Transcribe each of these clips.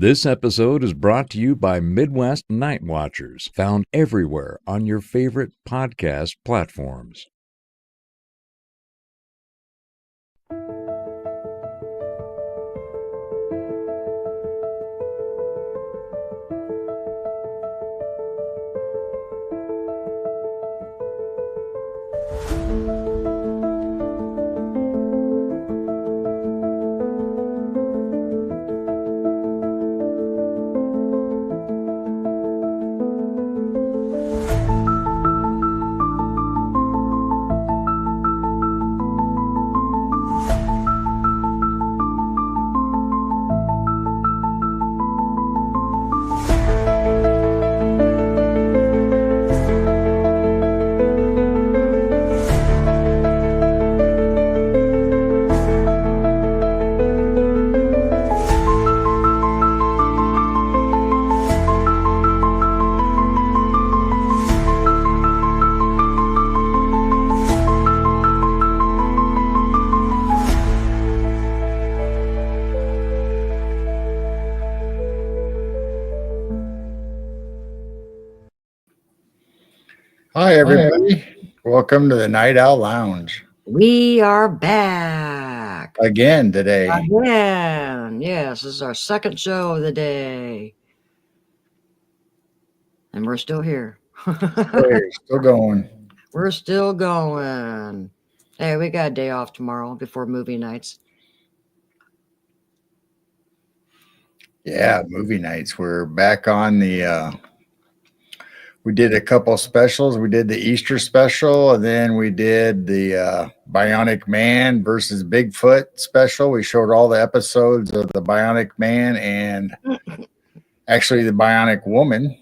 This episode is brought to you by Midwest Night Watchers, found everywhere on your favorite podcast platforms. Hi, everybody. Welcome to the Night Owl Lounge. We are back Again today. again. Yes, this is our second show of the day. And we're still here. Still going. We're still going. Hey, we got a day off tomorrow before movie nights. Yeah, movie nights. We're back on the we did a couple specials. We did the Easter special, and then we did the Bionic Man versus Bigfoot special. We showed all the episodes of the Bionic Man and actually the Bionic Woman.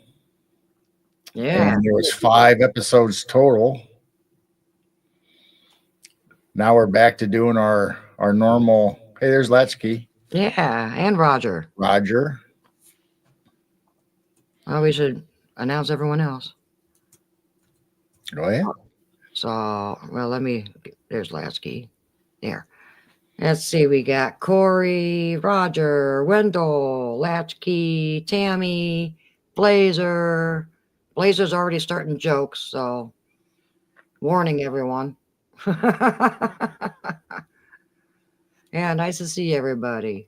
Yeah. And there was 5 episodes total. Now we're back to doing our normal. Hey, there's Latchkey. Yeah, and Roger. Roger. Oh, we should announce everyone else. Go ahead. So, well, there's Lasky. There. Let's see, we got Corey, Roger, Wendell, Latchkey, Tammy, Blazer. Blazer's already starting jokes, so warning everyone. Yeah, nice to see everybody.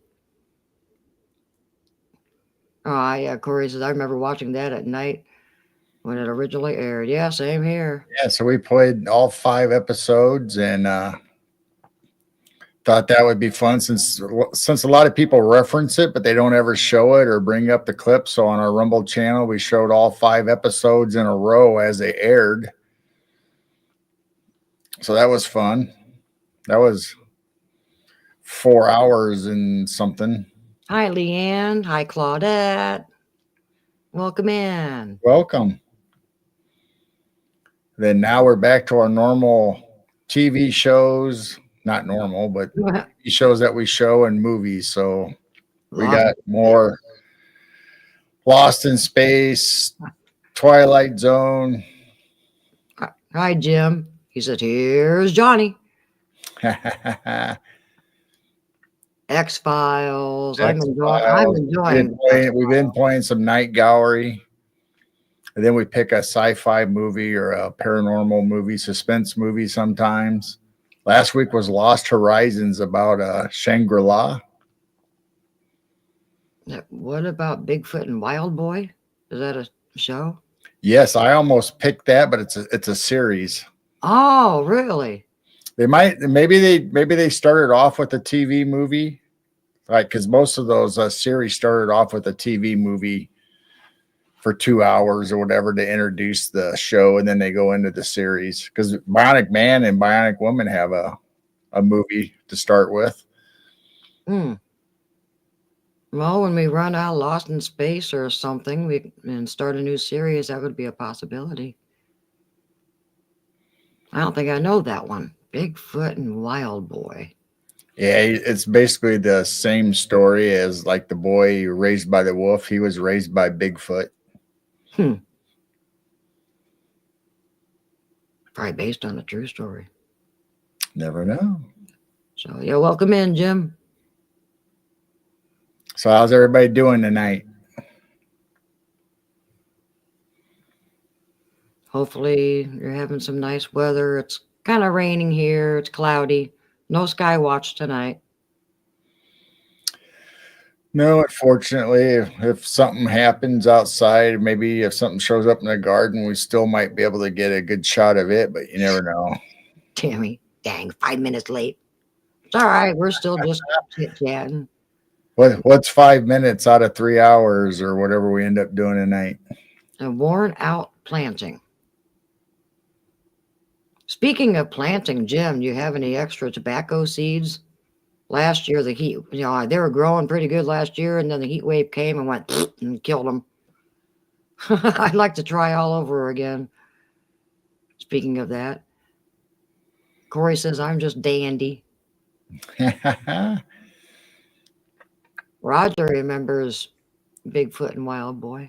Oh, yeah, Corey says, I remember watching that at night when it originally aired. Yeah, same here. Yeah, so we played all 5 episodes and thought that would be fun since a lot of people reference it, but they don't ever show it or bring up the clip. So on our Rumble channel, we showed all 5 episodes in a row as they aired. So that was fun. That was 4 hours and something. Hi, Leanne. Hi, Claudette. Welcome in. Welcome. Then now we're back to our normal TV shows. Not normal, but TV shows that we show and movies. So we got more Lost in Space, Twilight Zone. Hi, Jim. He said, here's Johnny. X-Files. I'm enjoying. We've been playing some Night Gallery. And then we pick a sci-fi movie or a paranormal movie, suspense movie sometimes. Last week was Lost Horizons about Shangri-La. What about Bigfoot and Wild Boy? Is that a show? Yes, I almost picked that, but it's a series. Oh, really? Maybe they started off with a TV movie, like because most of those series started off with a TV movie for 2 hours or whatever to introduce the show, and then they go into the series. Because Bionic Man and Bionic Woman have a movie to start with. Well, when we run out Lost in Space or something, and start a new series, that would be a possibility. I don't think I know that one. Bigfoot and Wild Boy. Yeah, it's basically the same story as like the boy raised by the wolf. He was raised by Bigfoot. Probably based on a true story. Never know. So, yeah, welcome in, Jim. So how's everybody doing tonight? Hopefully you're having some nice weather. It's kind of raining here. It's cloudy. No sky watch tonight. No, unfortunately, if something happens outside, maybe if something shows up in the garden, we still might be able to get a good shot of it, but you never know. Tammy, dang, 5 minutes late. It's all right. We're still just chit-chatting. What's 5 minutes out of 3 hours or whatever we end up doing tonight? And worn out planting. Speaking of planting, Jim, do you have any extra tobacco seeds? Last year, the heat, they were growing pretty good last year, and then the heat wave came and went and killed them. I'd like to try all over again. Speaking of that, Corey says, I'm just dandy. Roger remembers Bigfoot and Wild Boy.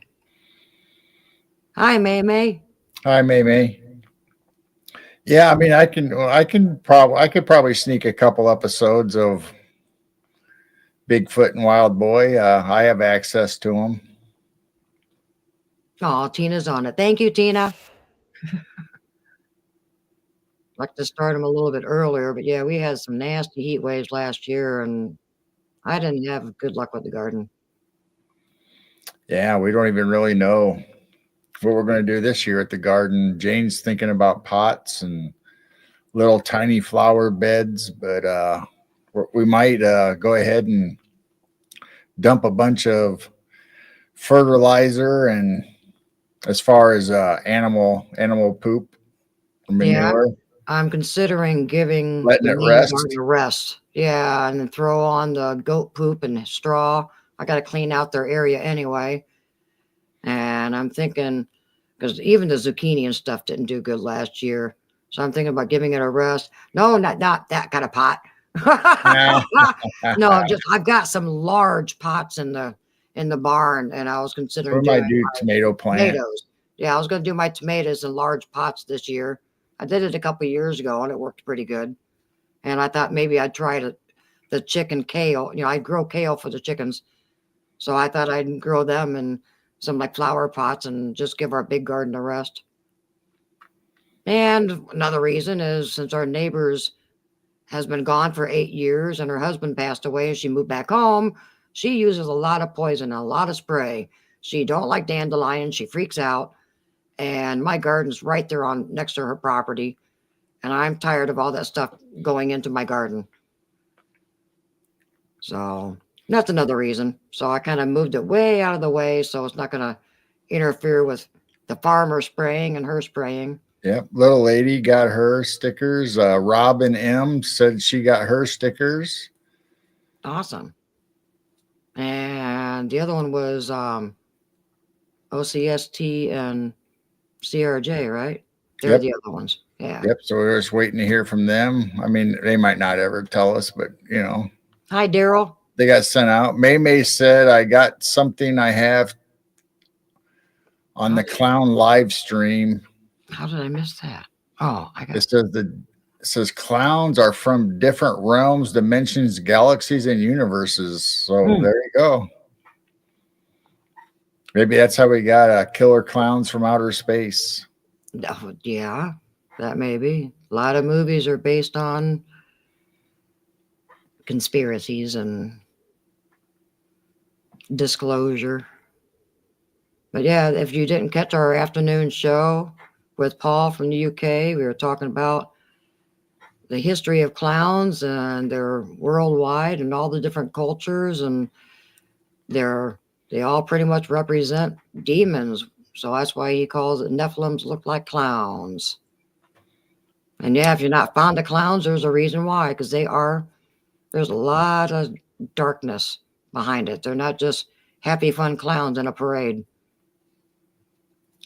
Hi, May May. Hi, May May. Yeah, I mean, I could probably sneak a couple episodes of Bigfoot and Wild Boy. I have access to them. Oh, Tina's on it. Thank you, Tina. Like to start them a little bit earlier, but yeah, we had some nasty heat waves last year, and I didn't have good luck with the garden. Yeah, we don't even really know what we're going to do this year at the garden. Jane's thinking about pots and little tiny flower beds, but we might go ahead and dump a bunch of fertilizer and as far as animal poop or manure. Yeah, I'm considering giving Letting the it main rest. garden a rest. Yeah, and then throw on the goat poop and straw. I got to clean out their area anyway. And I'm thinking, because even the zucchini and stuff didn't do good last year. So I'm thinking about giving it a rest. No, not that kind of pot. No, just I've got some large pots in the barn, and I was considering We might doing do tomato plant. tomatoes. Yeah, I was going to do my tomatoes in large pots this year. I did it a couple of years ago, and it worked pretty good. And I thought maybe I'd try the chicken kale. I grow kale for the chickens, so I thought I'd grow them in some like flower pots and just give our big garden a rest. And another reason is since our neighbors has been gone for 8 years and her husband passed away and she moved back home, she uses a lot of poison, a lot of spray. She don't like dandelions. She freaks out. And my garden's right there on next to her property. And I'm tired of all that stuff going into my garden. So that's another reason. So I kind of moved it way out of the way so it's not going to interfere with the farmer spraying and her spraying. Yep, little lady got her stickers. Robin M said she got her stickers. Awesome. And the other one was OCST and CRJ, right? They're Yep. the other ones. Yeah. Yep. So we're just waiting to hear from them. I mean, they might not ever tell us, but Hi, Daryl. they got sent out. May said, I got something I have on the clown live stream. How did I miss that? Oh, I got It says clowns are from different realms, dimensions, galaxies, and universes. So there you go. Maybe that's how we got killer clowns from outer space. Yeah, that may be. A lot of movies are based on conspiracies and disclosure. But yeah, if you didn't catch our afternoon show with Paul from the UK, we were talking about the history of clowns and they're worldwide and all the different cultures, and they all pretty much represent demons. So that's why he calls it Nephilims look like clowns. And yeah, if you're not fond of clowns, there's a reason why, because there's a lot of darkness behind it. They're not just happy, fun clowns in a parade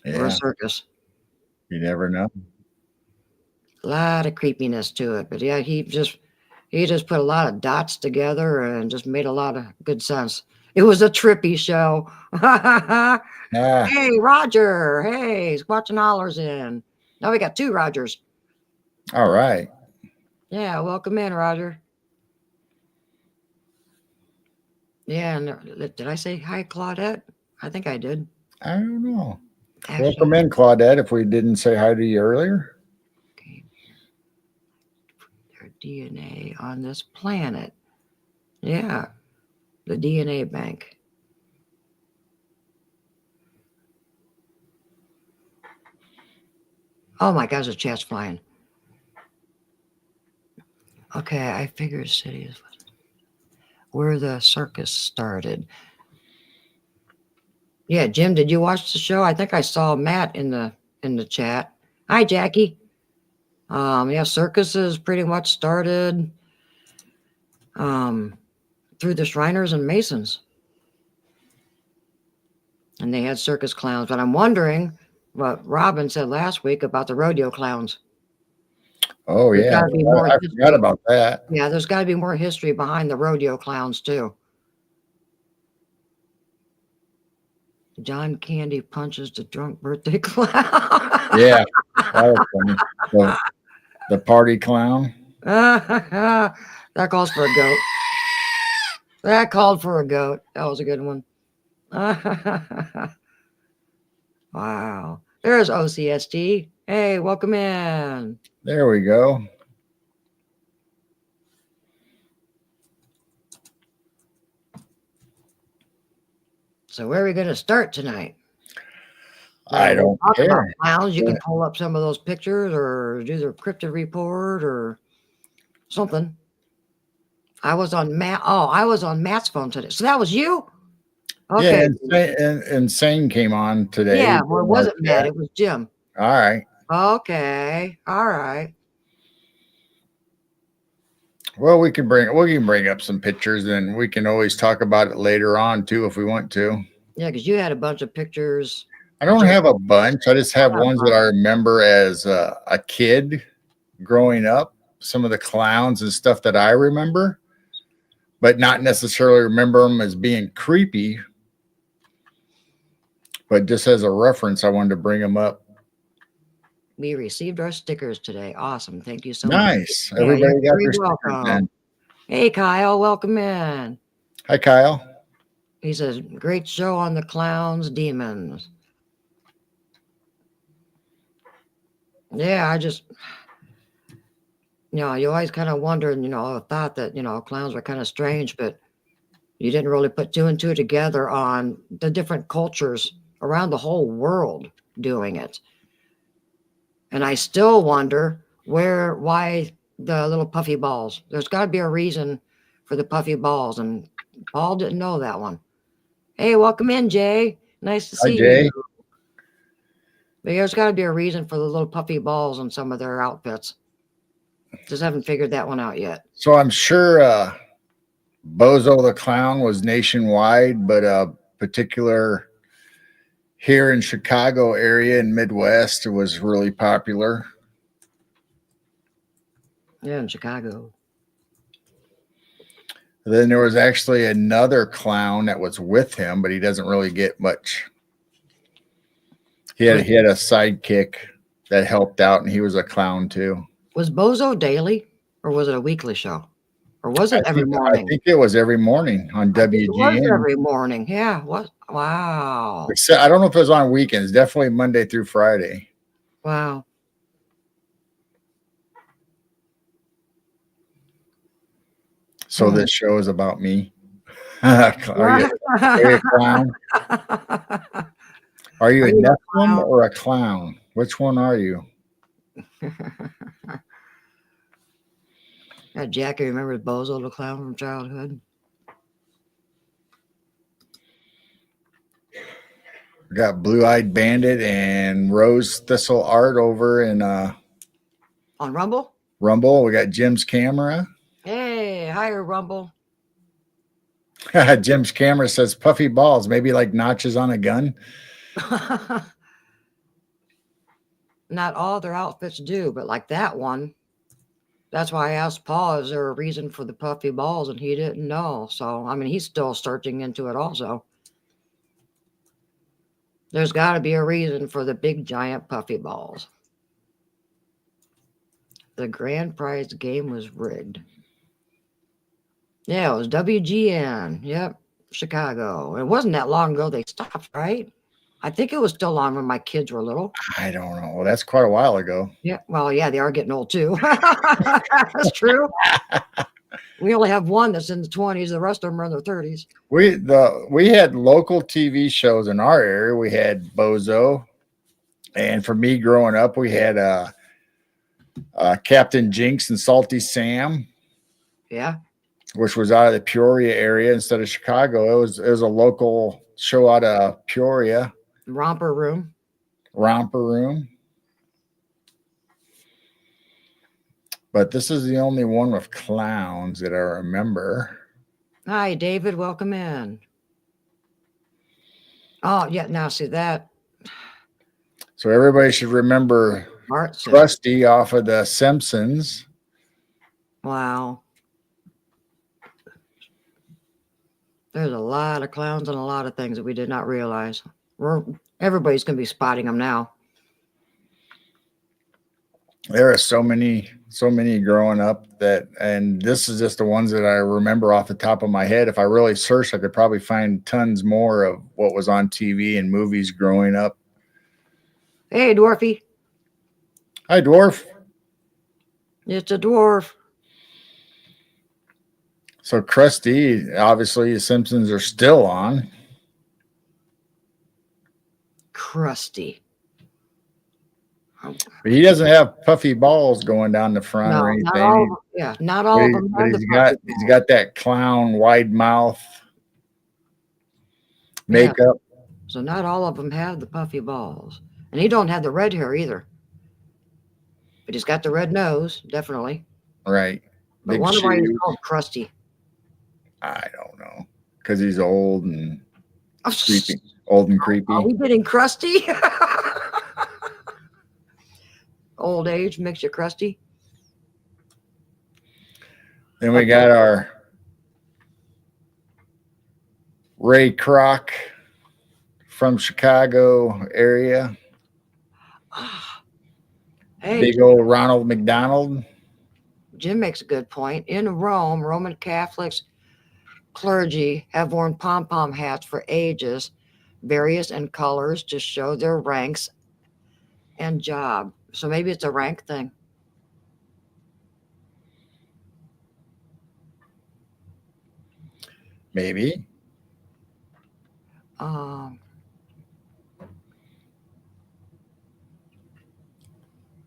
or a circus. You never know. A lot of creepiness to it. But yeah, he just put a lot of dots together and just made a lot of good sense. It was a trippy show. Hey, Roger. Hey, Squatching Hollers in. Now we got 2 Rogers. All right. Yeah, welcome in, Roger. Yeah, and did I say hi, Claudette? I think I did. I don't know. Actually, Welcome in, Claudette, if we didn't say hi to you earlier. okay. Their DNA on this planet. Yeah, the DNA bank. Oh my gosh, the chat's flying. Okay, I figured cities where the circus started. Yeah, Jim, did you watch the show? I think I saw Matt in the chat. Hi, Jackie. Yeah, circuses pretty much started through the Shriners and Masons. And they had circus clowns. But I'm wondering what Robin said last week about the rodeo clowns. Oh, There's yeah. got to be more I forgot history. about that. Yeah, there's got to be more history behind the rodeo clowns, too. John Candy punches the drunk birthday clown. Yeah, that was funny. The party clown. That calls for a goat. That called for a goat. That was a good one. Wow. There's OCST. Hey, welcome in. There we go. So where are we going to start tonight? I don't Talk about care. clowns. You can pull up some of those pictures or do the cryptid report or something. I was on Matt's phone today. So that was you? Okay. Yeah, and Insane came on today. Yeah, well, it wasn't Matt. It was Jim. All right. Okay. All right. Well, we can bring up some pictures, and we can always talk about it later on too if we want to. Yeah, because you had a bunch of pictures. I don't have a bunch. I just have ones that I remember as a kid growing up. Some of the clowns and stuff that I remember, but not necessarily remember them as being creepy. But just as a reference, I wanted to bring them up. We received our stickers today. Awesome. Thank you so much. Nice. Everybody got their stickers then. Hey, Kyle. Welcome in. Hi, Kyle. He says, great show on the clowns, demons. Yeah, I just, you always kind of wondered, thought that, clowns were kind of strange, but you didn't really put two and two together on the different cultures around the whole world doing it. And I still wonder why the little puffy balls. There's got to be a reason for the puffy balls, and Paul didn't know that one. Hey, welcome in, Jay. Nice to see Jay. you. But there's got to be a reason for the little puffy balls on some of their outfits. Just haven't figured that one out yet. So I'm sure Bozo the Clown was nationwide, but a particular here in Chicago area and Midwest, it was really popular. Yeah, in Chicago. Then there was actually another clown that was with him, but he doesn't really get much. He had a sidekick that helped out, and he was a clown too. Was Bozo daily, or was it a weekly show? Or was it every morning? I think it was every morning on WGN. It was every morning. Yeah. What? Wow. I don't know if it was on weekends. Definitely Monday through Friday. Wow. So this show is about me. Are you a clown? Are you a Nephilim or a clown? Which one are you? Yeah, Jackie remembers Bozo the Clown from childhood. We got Blue-Eyed Bandit and Rose Thistle Art over in on Rumble. We got Jim's camera. Hey, hi, Rumble. Jim's camera says puffy balls, maybe like notches on a gun. Not all their outfits do, but like that one. That's why I asked Paul, is there a reason for the puffy balls? And he didn't know. So, I mean, he's still searching into it also. There's got to be a reason for the big, giant puffy balls. The grand prize game was rigged. Yeah, it was WGN. Yep. Chicago. It wasn't that long ago they stopped, right? I think it was still on when my kids were little. I don't know. Well, that's quite a while ago. Yeah, well, yeah, they are getting old too. That's true. We only have one that's in the 20s. The rest of them are in their 30s. We had local TV shows in our area. We had Bozo, and for me growing up, we had Captain Jinx and Salty Sam, Yeah. which was out of the Peoria area instead of Chicago. It was a local show out of Peoria. Romper Room. Romper Room. But this is the only one with clowns that I remember. Hi, David. Welcome in. Oh, yeah. Now see that. So everybody should remember Art Sim. Krusty off of The Simpsons. Wow. There's a lot of clowns and a lot of things that we did not realize. Everybody's going to be spotting them now. There are so many growing up and this is just the ones that I remember off the top of my head. If I really searched, I could probably find tons more of what was on TV and movies growing up. Hey, Dwarfy. Hi, Dwarf. It's a dwarf. So Krusty, obviously the Simpsons are still on. Krusty. But he doesn't have puffy balls going down the front or anything. Not all of them. Yeah, not all of them. But he's got that clown wide mouth makeup. Yeah. So not all of them have the puffy balls. And he don't have the red hair either. But he's got the red nose, definitely. Right. But Big wonder why he's shoes. called Krusty. I don't know. Because he's old and Oh, creepy. Old and creepy. Are we getting crusty? Old age makes you crusty. Then we got our Ray Kroc from Chicago area. Hey, Big old Ronald McDonald. Jim makes a good point. In Rome, Roman Catholics clergy have worn pom-pom hats for ages, various in colors to show their ranks and job. So maybe it's a rank thing. Maybe.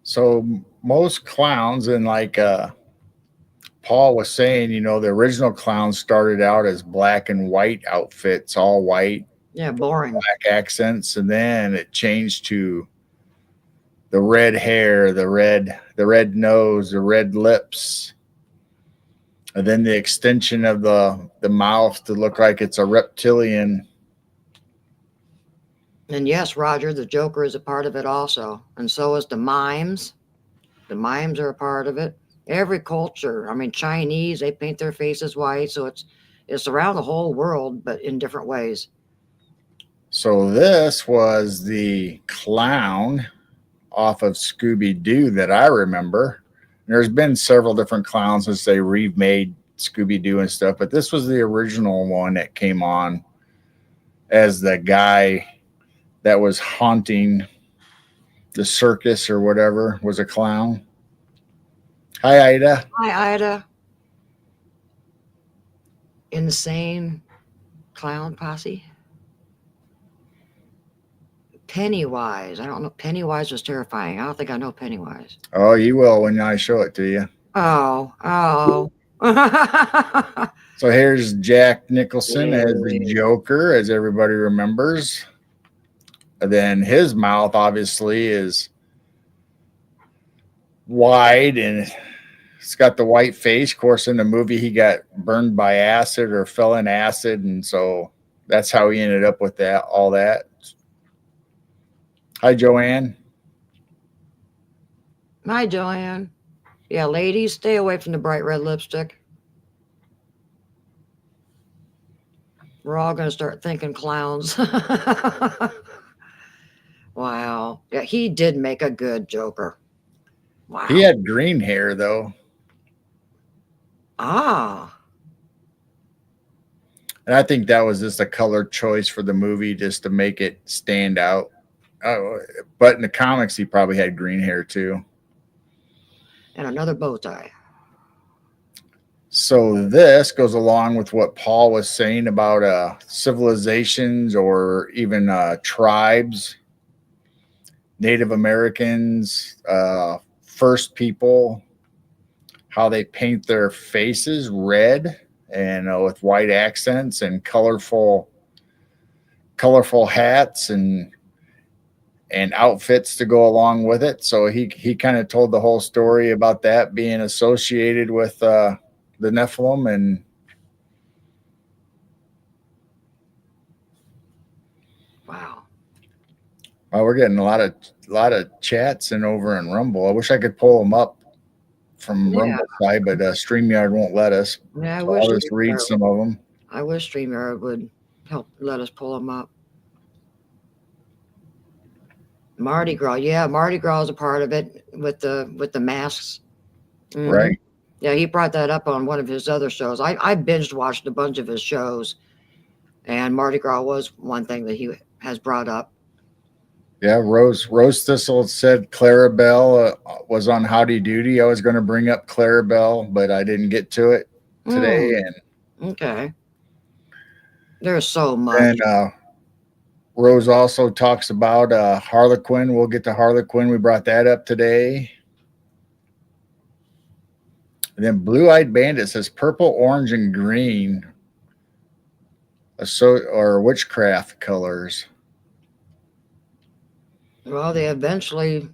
So most clowns, and like Paul was saying, you know, the original clowns started out as black and white outfits, all white, Yeah, boring. black accents, and then it changed to the red hair, the red nose, the red lips, and then the extension of the mouth to look like it's a reptilian. And yes, Roger, the Joker is a part of it also. And so is the mimes. The mimes are a part of it. Every culture, I mean, Chinese, they paint their faces white. So it's around the whole world, but in different ways. So this was the clown off of Scooby-Doo that I remember. There's been several different clowns since they remade Scooby-Doo and stuff, but this was the original one that came on as the guy that was haunting the circus or whatever, was a clown. Hi, Ida. Hi, Ida. Insane clown posse. Pennywise. I don't know. Pennywise was terrifying. I don't think I know Pennywise. Oh, you will when I show it to you. Oh. So here's Jack Nicholson as the Joker, as everybody remembers. And then his mouth obviously is wide and it's got the white face. Of course, in the movie, he got burned by acid or fell in acid. And so that's how he ended up with that, all that. Hi, Joanne. Hi, Joanne. Yeah, ladies, stay away from the bright red lipstick. We're all going to start thinking clowns. Wow. Yeah, he did make a good Joker. Wow. He had green hair, though. Ah. And I think that was just a color choice for the movie just to make it stand out. But in the comics, he probably had green hair too. And another bow tie. So this goes along with what Paul was saying about civilizations or even tribes, Native Americans, first people, how they paint their faces red and with white accents and colorful hats and outfits to go along with it. So he kind of told the whole story about that being associated with the Nephilim. And Wow. well, we're getting a lot of chats in over in Rumble. I wish I could pull them up from Rumble side, but StreamYard won't let us. Yeah, So I'll just read some of them. I wish StreamYard would help let us pull them up. Mardi Gras, yeah, Mardi Gras is a part of it with the masks. Mm-hmm. Right. Yeah, he brought that up on one of his other shows. I binged watched a bunch of his shows, and Mardi Gras was one thing that he has brought up. Yeah, Rose Thistle said Clarabelle was on Howdy Doody. I was going to bring up Clarabelle, but I didn't get to it today. And okay, there's so much. And Rose also talks about Harlequin. We'll get to Harlequin. We brought that up today. And then Blue-Eyed Bandit says purple, orange, and green or witchcraft colors. Well, they eventually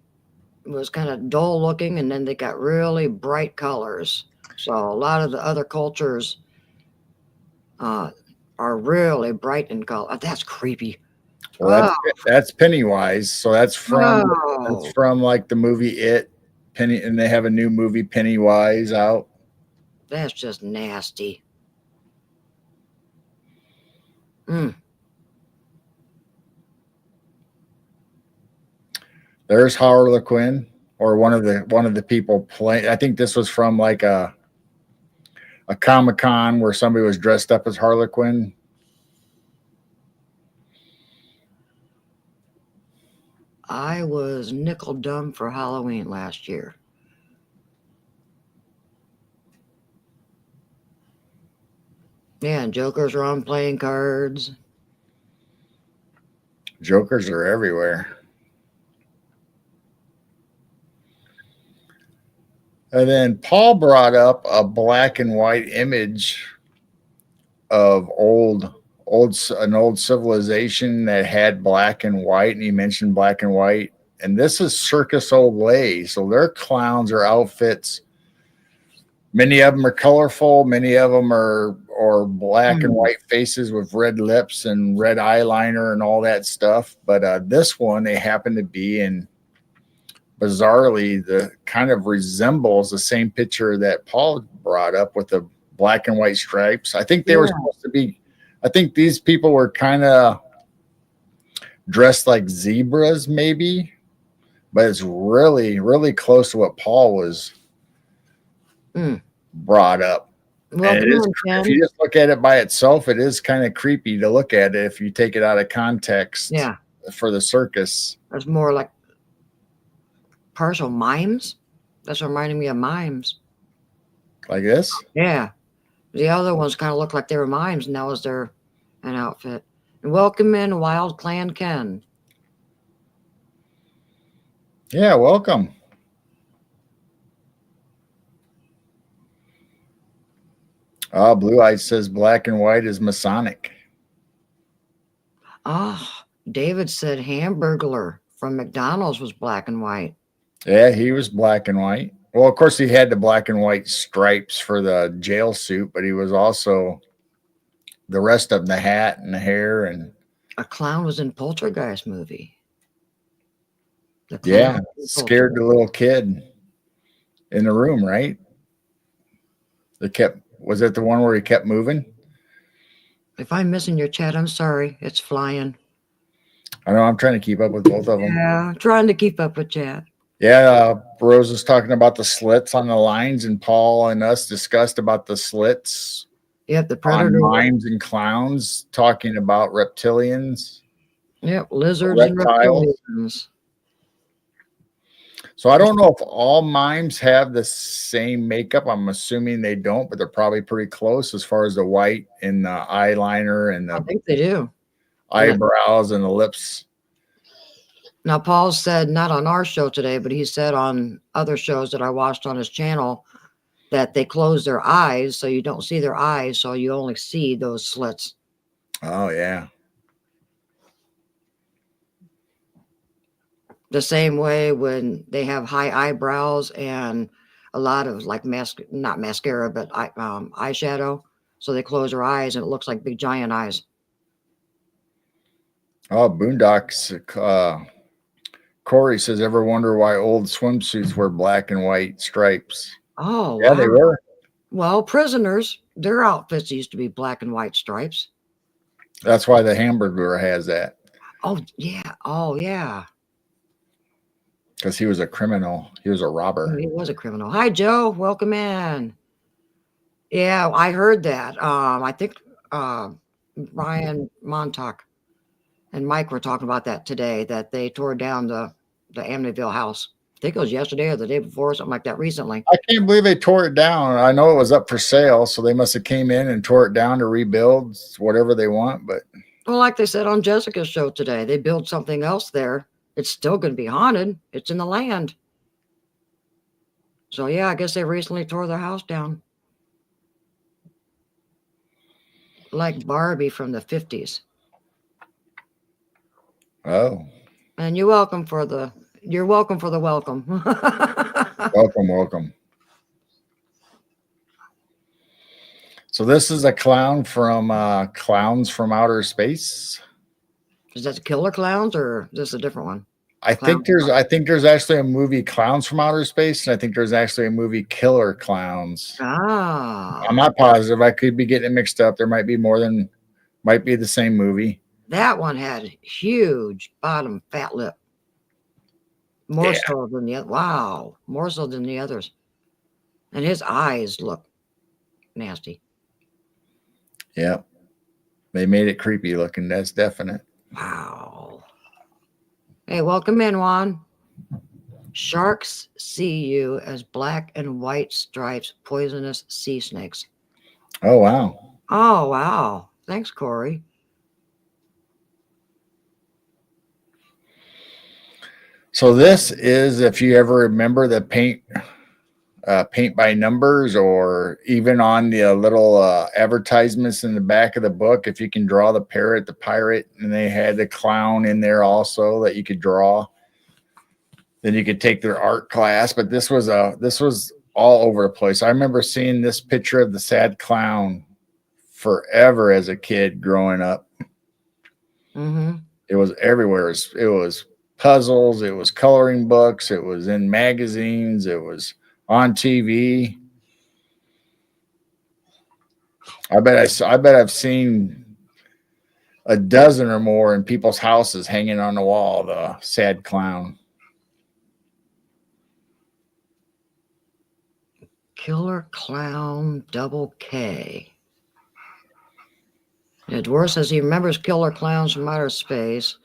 was kind of dull looking, and then they got really bright colors. So a lot of the other cultures are really bright in color. That's creepy. Well, that's Pennywise. So that's from like the movie It. And they have a new movie, Pennywise, out. That's just nasty. There's Harlequin, or one of the people playing. I think this was from like a Comic-Con where somebody was dressed up as Harlequin. I was nickel dumb for Halloween last year. Yeah, and Jokers are on playing cards. Jokers are everywhere. And then Paul brought up a black and white image of an old civilization that had black and white, and he mentioned black and white. And this is Circus Olay. So their clowns or outfits, many of them are colorful, many of them are black and white faces with red lips and red eyeliner and all that stuff. But this one, they happen to be in, bizarrely, the kind of resembles the same picture that Paul brought up with the black and white stripes. I think they were supposed to be, I think these people were kind of dressed like zebras maybe, but it's really, really close to what Paul was brought up. Well, and it is, if you just look at it by itself, it is kind of creepy to look at it if you take it out of context. Yeah. For the circus. It's more like partial mimes. That's reminding me of mimes. Like this? Yeah. The other ones kind of look like they were mimes, and that was an outfit. And welcome in Wild Clan Ken. Yeah, welcome. Blue Eyes says black and white is Masonic. David said Hamburglar from McDonald's was black and white. Yeah, he was black and white. Well, of course, he had the black and white stripes for the jail suit, but he was also the rest of the hat and the hair. And a clown was in Poltergeist movie. Yeah, scared the little kid in the room, right? Was it the one where he kept moving? If I'm missing your chat, I'm sorry. It's flying. I know, I'm trying to keep up with both of them. Yeah, I'm trying to keep up with chat. Yeah, Rose was talking about the slits on the lines, and Paul and us discussed about the slits Yep, the on predator. Mimes and Clowns talking about reptilians. Yep, lizards and Reptiles. reptilians. So I don't know if all mimes have the same makeup. I'm assuming they don't, but they're probably pretty close as far as the white and the eyeliner and I the think they do. eyebrows and the lips. Now, Paul said, not on our show today, but he said on other shows that I watched on his channel that they close their eyes so you don't see their eyes, so you only see those slits. Oh, yeah. The same way when they have high eyebrows and a lot of like not mascara, but eyeshadow. So they close their eyes and it looks like big giant eyes. Oh, Boondocks. Corey says, ever wonder why old swimsuits were black and white stripes? Oh, Yeah, they wow. were. Well, prisoners, their outfits used to be black and white stripes. That's why the Hamburger has that, Oh, yeah. Oh, yeah. because he was a criminal. He was a robber. He was a criminal. Hi, Joe. Welcome in. Yeah, I heard that. I think Ryan Montauk and Mike were talking about that today, that they tore down the Amityville house. I think it was yesterday or the day before, something like that recently. I can't believe they tore it down. I know it was up for sale, so they must have came in and tore it down to rebuild whatever they want. But Well, like they said on Jessica's show today, they built something else there. It's still going to be haunted. It's in the land. So, yeah, I guess they recently tore the house down. Like Barbie from the 50s. oh, And you're welcome for the welcome. welcome. So this is a clown from Clowns from Outer Space. Is that the Killer Clowns or is this a different one? I think there's actually a movie Clowns from Outer Space, and I think there's actually a movie Killer Clowns. Ah, I'm not positive. I could be getting it mixed up. There might be might be the same movie. that one had huge bottom fat lip. More Yeah. so than the other. Wow, more so than the others. And his eyes look nasty. Yeah. They made it creepy looking. That's definite. Wow. Hey, welcome in, Juan. Sharks see you as black and white stripes, poisonous sea snakes. Oh, wow. Oh, wow. Thanks, Corey. So this is, if you ever remember the paint by numbers, or even on the little advertisements in the back of the book, if you can draw the parrot, the pirate, and they had the clown in there also that you could draw, then you could take their art class. But this was all over the place. I remember seeing this picture of the sad clown forever as a kid growing up. Mm-hmm. It was everywhere. It was puzzles, it was coloring books, it was in magazines, it was on TV. I bet I've seen a dozen or more in people's houses hanging on the wall, the sad clown. Killer Clown Double K. Yeah, Dwarf says he remembers Killer Clowns from Outer Space.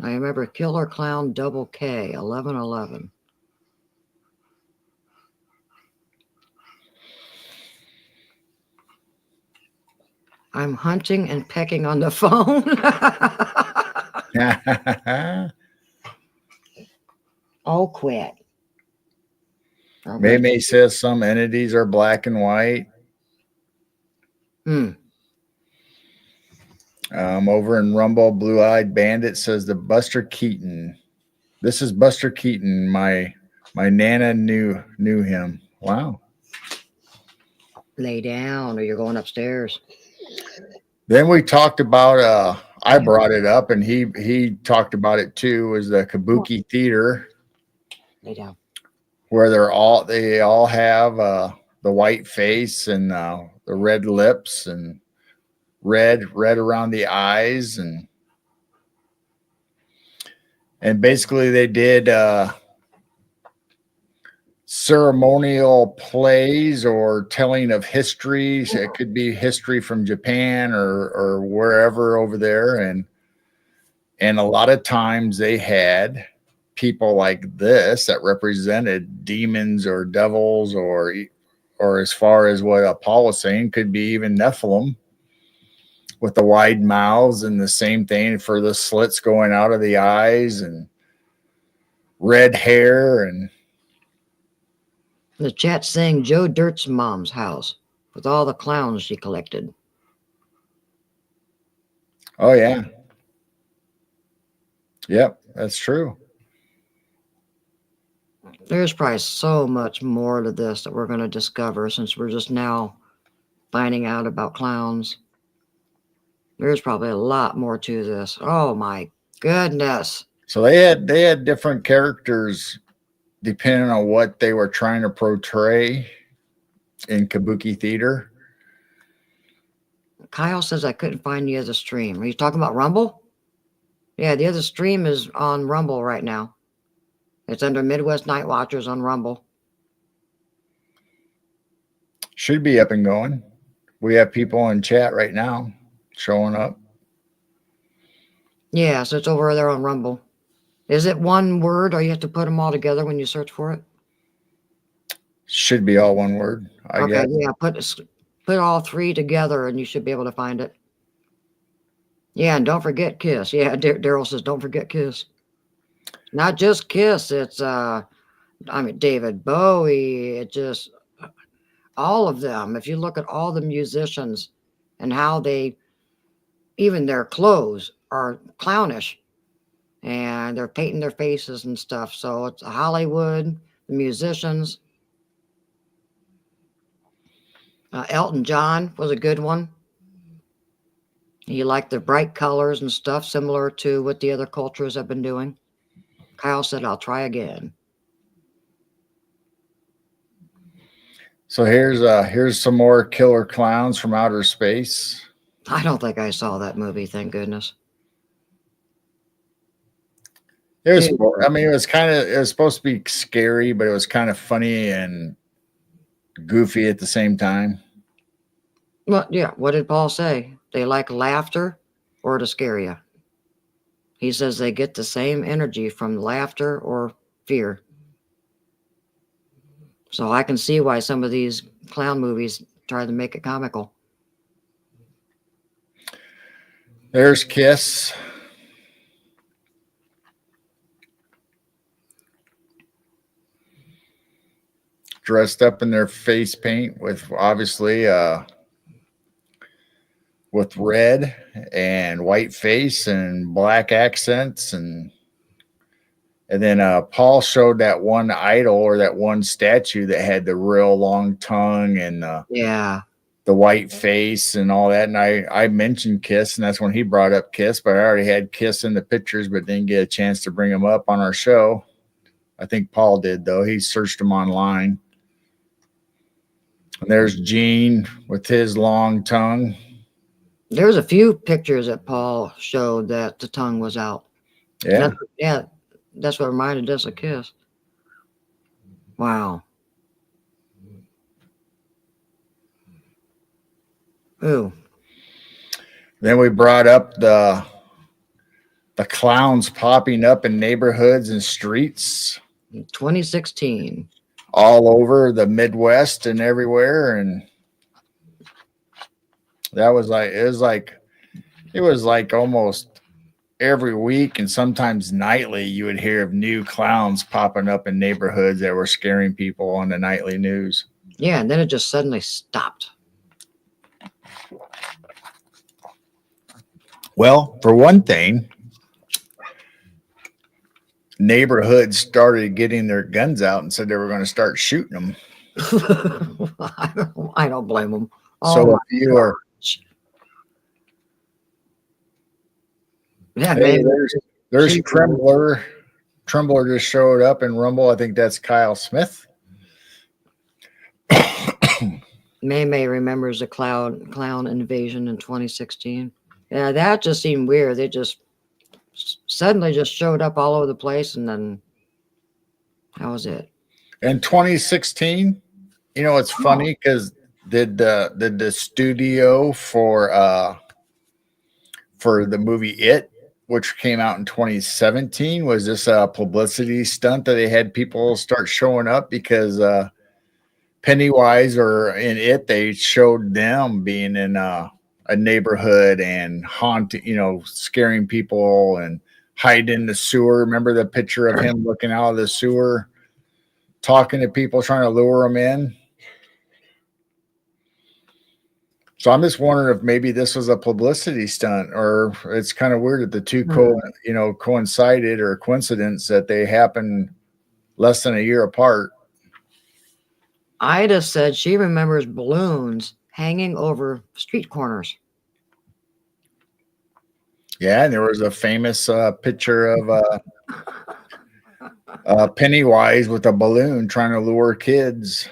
I remember Killer Clown Double K, 1111. I'm hunting and pecking on the phone. Oh, quit. Maybe says some entities are black and white. Over in Rumble, Blue Eyed Bandit says the Buster Keaton. This is Buster Keaton. My Nana knew him. Wow. Lay down or you're going upstairs. Then we talked about I brought it up and he talked about it too, was the Kabuki Theater. Lay down. Where they all have the white face and the red lips and red around the eyes, and basically they did ceremonial plays or telling of histories. It could be history from Japan or wherever over there, and a lot of times they had people like this that represented demons or devils, or as far as what Paul was saying, could be even Nephilim with the wide mouths, and the same thing for the slits going out of the eyes and red hair. And The chat saying Joe Dirt's mom's house with all the clowns she collected. oh yeah, yep, that's true. There's probably so much more to this that we're going to discover since we're just now finding out about clowns. There's probably a lot more to this. Oh my goodness. So they had different characters depending on what they were trying to portray in Kabuki theater. Kyle says I couldn't find the other stream. Are you talking about Rumble? Yeah, the other stream is on Rumble right now. It's under Midwest Night Watchers on Rumble. Should be up and going. We have people in chat right now showing up. Yeah, so it's over there on Rumble. Is it one word or you have to put them all together when you search for it? Should be all one word, I Okay, guess. yeah, put all three together and you should be able to find it. Yeah, and don't forget Kiss. Yeah, Daryl says don't forget Kiss. Not just Kiss, it's David Bowie, it just all of them. If you look at all the musicians and how even their clothes are clownish and they're painting their faces and stuff. So it's Hollywood, the musicians. Elton John was a good one. He liked the bright colors and stuff, similar to what the other cultures have been doing. Kyle said, I'll try again. So here's some more killer clowns from outer space. I don't think I saw that movie, thank goodness. It was, I mean, it was supposed to be scary, but it was kind of funny and goofy at the same time. Well, yeah, what did Paul say? They like laughter or to scare you. He says they get the same energy from laughter or fear. So I can see why some of these clown movies try to make it comical. There's Kiss. Dressed up in their face paint with obviously with red and white face and black accents, and then Paul showed that one idol or that one statue that had the real long tongue and Yeah. the white face and all that. And I mentioned Kiss, and that's when he brought up Kiss, but I already had Kiss in the pictures, but didn't get a chance to bring him up on our show. I think Paul did, though. He searched him online. And there's Gene with his long tongue. There's a few pictures that Paul showed that the tongue was out. Yeah. That's what reminded us of Kiss. Wow. Ooh. Then we brought up the clowns popping up in neighborhoods and streets. 2016. All over the Midwest and everywhere. And that was like, it was like almost every week and sometimes nightly you would hear of new clowns popping up in neighborhoods that were scaring people on the nightly news. Yeah, and then it just suddenly stopped. Well, for one thing, neighborhoods started getting their guns out and said they were going to start shooting them. I don't blame them. So if you are, yeah, hey, man. there's Trembler. Trembler just showed up in Rumble. I think that's Kyle Smith. May remembers the clown invasion in 2016. Yeah, that just seemed weird. They just suddenly just showed up all over the place, and then that was it. In 2016, you know, it's funny because the studio for the movie It, which came out in 2017, was this a publicity stunt that they had people start showing up because Pennywise, or in It, they showed them being in a neighborhood and haunting, you know, scaring people and hiding in the sewer. Remember the picture of him looking out of the sewer, talking to people, trying to lure them in? So I'm just wondering if maybe this was a publicity stunt, or it's kind of weird that the two coincided, or coincidence that they happened less than a year apart. Ida said she remembers balloons hanging over street corners. Yeah, and there was a famous picture of Pennywise with a balloon trying to lure kids.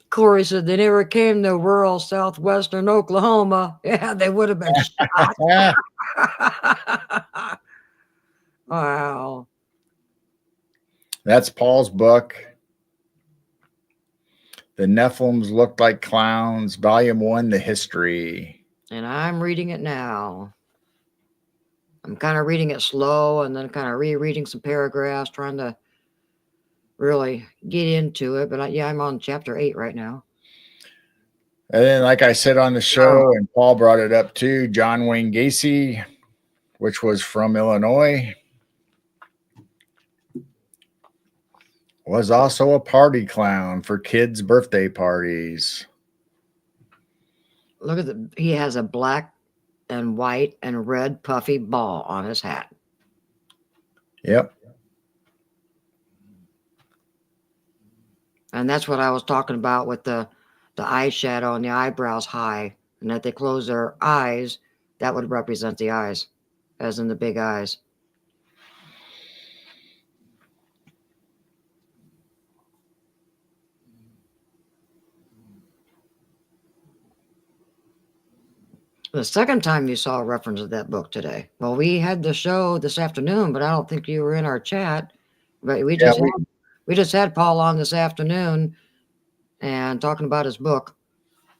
Corey said they never came to rural southwestern Oklahoma. Yeah, they would have been shot. Wow. That's Paul's book. The Nephilims Looked Like Clowns, Volume 1, The History. And I'm reading it now. I'm kind of reading it slow and then kind of rereading some paragraphs, trying to really get into it. But yeah, I'm on chapter 8 right now. And then, like I said on the show, and Paul brought it up too, John Wayne Gacy, which was from Illinois, was also a party clown for kids' birthday parties. Look at he has a black and white and red puffy ball on his hat. Yep. And that's what I was talking about with the eyeshadow and the eyebrows high, and that they close their eyes. That would represent the eyes, as in the big eyes. The second time you saw a reference to that book today. Well, we had the show this afternoon, but I don't think you were in our chat. But we just had Paul on this afternoon and talking about his book.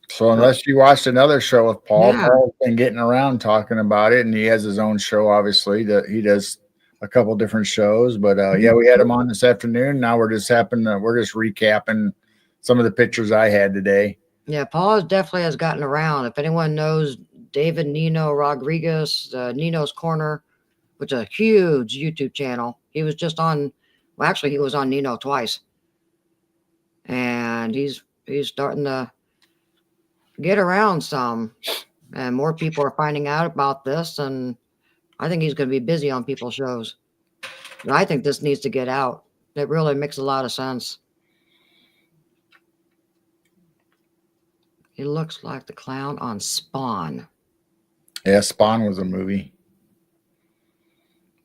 So unless you watched another show with Paul, Paul's been getting around talking about it, and he has his own show, obviously, that he does a couple different shows. But yeah, we had him on this afternoon. Now we're just recapping some of the pictures I had today. Yeah, Paul definitely has gotten around. If anyone knows David Nino Rodriguez, Nino's Corner, which is a huge YouTube channel. He was just on, well, actually, he was on Nino twice. And he's starting to get around some. And more people are finding out about this. And I think he's going to be busy on people's shows. And I think this needs to get out. It really makes a lot of sense. He looks like the clown on Spawn. Yeah, Spawn was a movie.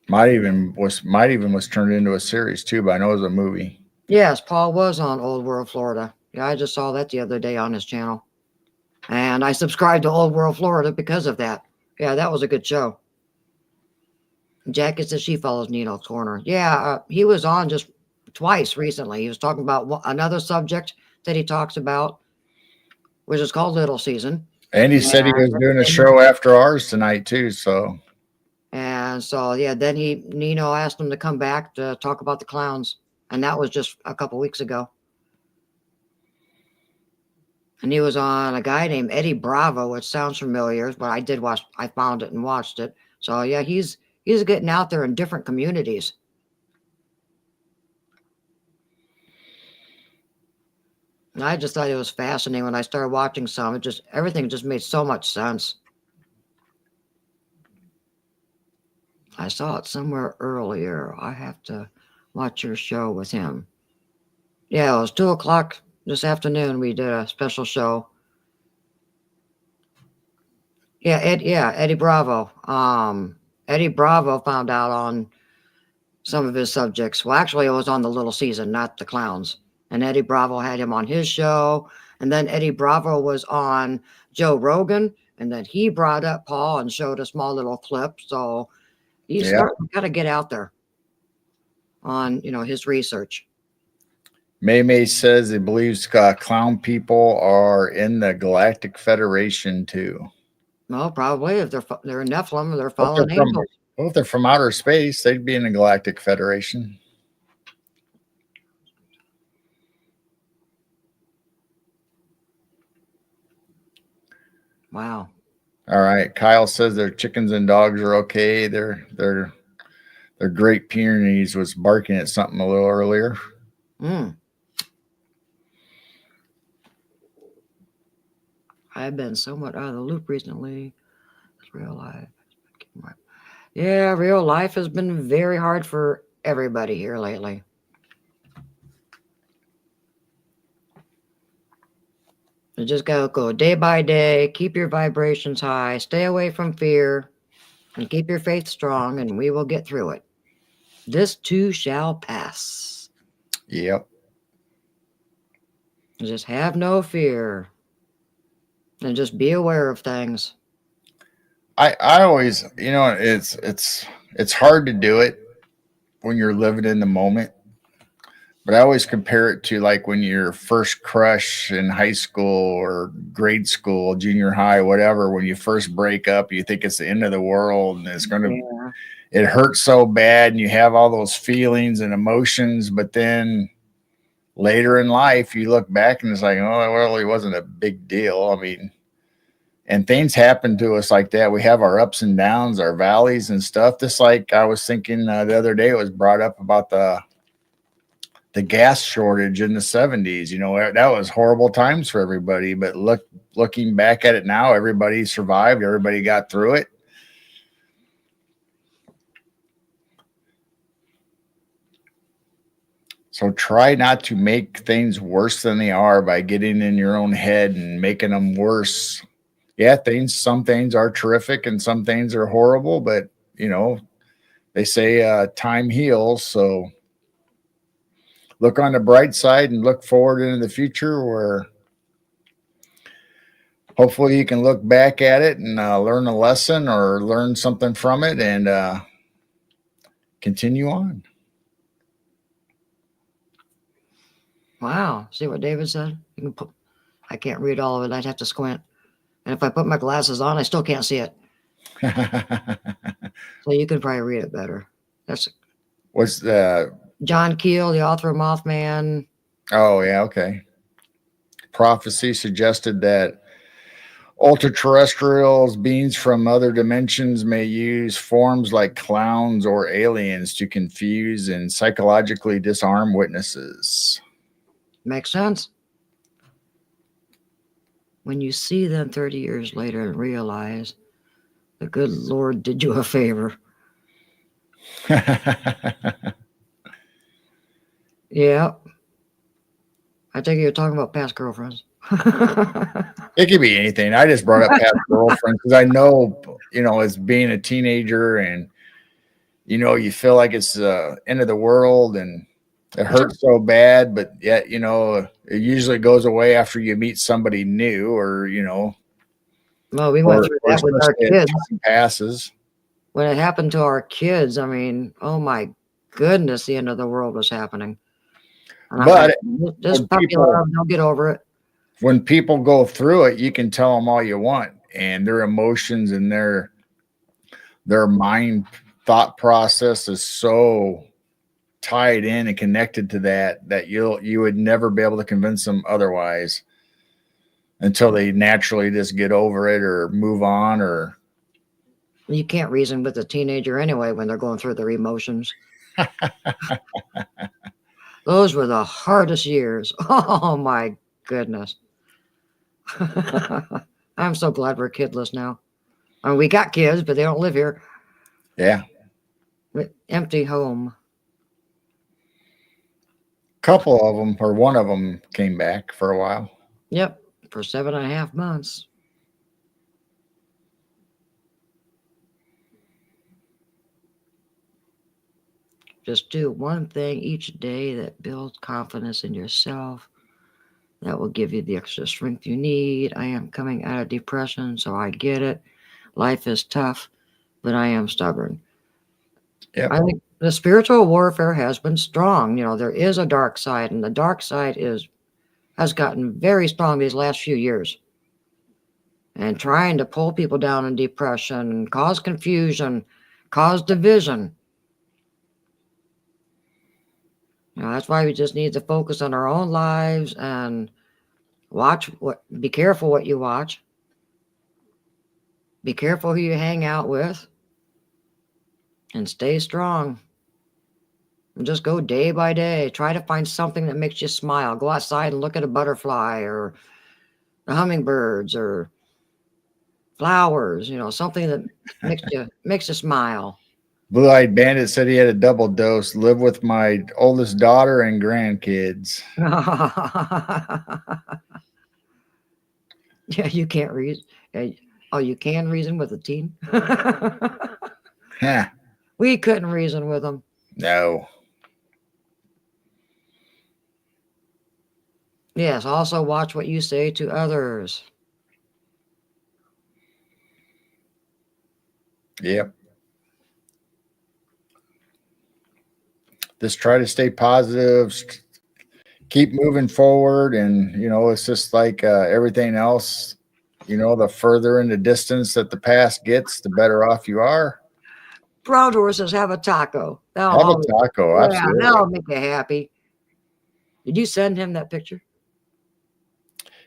Might even was turned into a series too, but I know it was a movie. Yes, Paul was on Old World Florida. Yeah, I just saw that the other day on his channel. And I subscribed to Old World Florida because of that. Yeah, that was a good show. Jackie says she follows Nino's Corner. Yeah, he was on just twice recently. He was talking about another subject that he talks about, which is called Little Season. And he said he was doing a show after ours tonight too. So. And so, yeah, then Nino asked him to come back to talk about the clowns. And that was just a couple weeks ago. And he was on a guy named Eddie Bravo, which sounds familiar, but I found it and watched it. So yeah, he's getting out there in different communities. And I just thought it was fascinating when I started watching some. Everything just made so much sense. I saw it somewhere earlier. I have to watch your show with him. Yeah, it was 2:00 this afternoon. We did a special show. Yeah, Eddie Bravo. Eddie Bravo found out on some of his subjects. Well, actually, it was on the Little Season, not the clowns. And Eddie Bravo had him on his show. And then Eddie Bravo was on Joe Rogan. And then he brought up Paul and showed a small little clip. So he's got to get out there on, his research. May May says he believes clown people are in the Galactic Federation too. Well, probably if they're Nephilim, they're If fallen they're from, angels. well, if they're from outer space, they'd be in the Galactic Federation. Wow. All right. Kyle says their chickens and dogs are okay. Their Great Pyrenees was barking at something a little earlier. I've been somewhat out of the loop recently. It's real life. Yeah, real life has been very hard for everybody here lately. You just gotta go day by day, keep your vibrations high, stay away from fear, and keep your faith strong, and we will get through it. This too shall pass. Yep. Just have no fear. And just be aware of things. I always, it's hard to do it when you're living in the moment. But I always compare it to like when your first crush in high school or grade school, junior high, whatever, when you first break up, you think it's the end of the world and it's going to, it hurts so bad and you have all those feelings and emotions. But then later in life, you look back and it's like, oh, it really wasn't a big deal. I mean, and things happen to us like that. We have our ups and downs, our valleys and stuff. Just like I was thinking the other day, it was brought up about the gas shortage in the 70s. That was horrible times for everybody. But looking back at it now, everybody survived. Everybody got through it. So try not to make things worse than they are by getting in your own head and making them worse. Yeah, some things are terrific and some things are horrible, but they say time heals. So look on the bright side and look forward into the future where hopefully you can look back at it and learn a lesson or learn something from it and continue on. Wow. See what David said? I can't read all of it. I'd have to squint. And if I put my glasses on, I still can't see it. So you can probably read it better. What's the John Keel, the author of Mothman. Oh, yeah, okay. Prophecy suggested that ultra-terrestrials, beings from other dimensions, may use forms like clowns or aliens to confuse and psychologically disarm witnesses. Makes sense. When you see them 30 years later and realize the good Lord did you a favor. Yeah. I think you're talking about past girlfriends. It could be anything. I just brought up past girlfriends because I know, as being a teenager and, you feel like it's the end of the world and it hurts so bad, but yet, it usually goes away after you meet somebody new or, Well, we went through that with our kids. Time passes. When it happened to our kids, I mean, oh my goodness, the end of the world was happening. And but just puppy love, they'll get over it. When people go through it, you can tell them all you want, and their emotions and their mind thought process is so tied in and connected to that you would never be able to convince them otherwise until they naturally just get over it or move on. Or you can't reason with a teenager anyway when they're going through their emotions. Those were the hardest years. Oh my goodness. I'm so glad we're kidless now. I mean, we got kids, but they don't live here. Yeah. Empty home. Couple of them, or one of them, came back for a while. Yep, for 7.5 months. Just do one thing each day that builds confidence in yourself. That will give you the extra strength you need. I am coming out of depression, so I get it. Life is tough, but I am stubborn. Yep. I think The spiritual warfare has been strong. There is a dark side, and the dark side has gotten very strong these last few years. And trying to pull people down in depression, cause confusion, cause division. That's why we just need to focus on our own lives and be careful what you watch. Be careful who you hang out with. And stay strong. And just go day by day. Try to find something that makes you smile. Go outside and look at a butterfly or the hummingbirds or flowers, something that makes you smile. Blue-Eyed Bandit said he had a double dose. Live with my oldest daughter and grandkids. Yeah, you can't reason. Oh, you can reason with a teen? Huh. We couldn't reason with them. No. Yes, also watch what you say to others. Yep. Just try to stay positive, keep moving forward. And, it's just like everything else, the further in the distance that the past gets, the better off you are. Brown Door says, have a taco. Have a taco, absolutely. That'll make you happy. Did you send him that picture?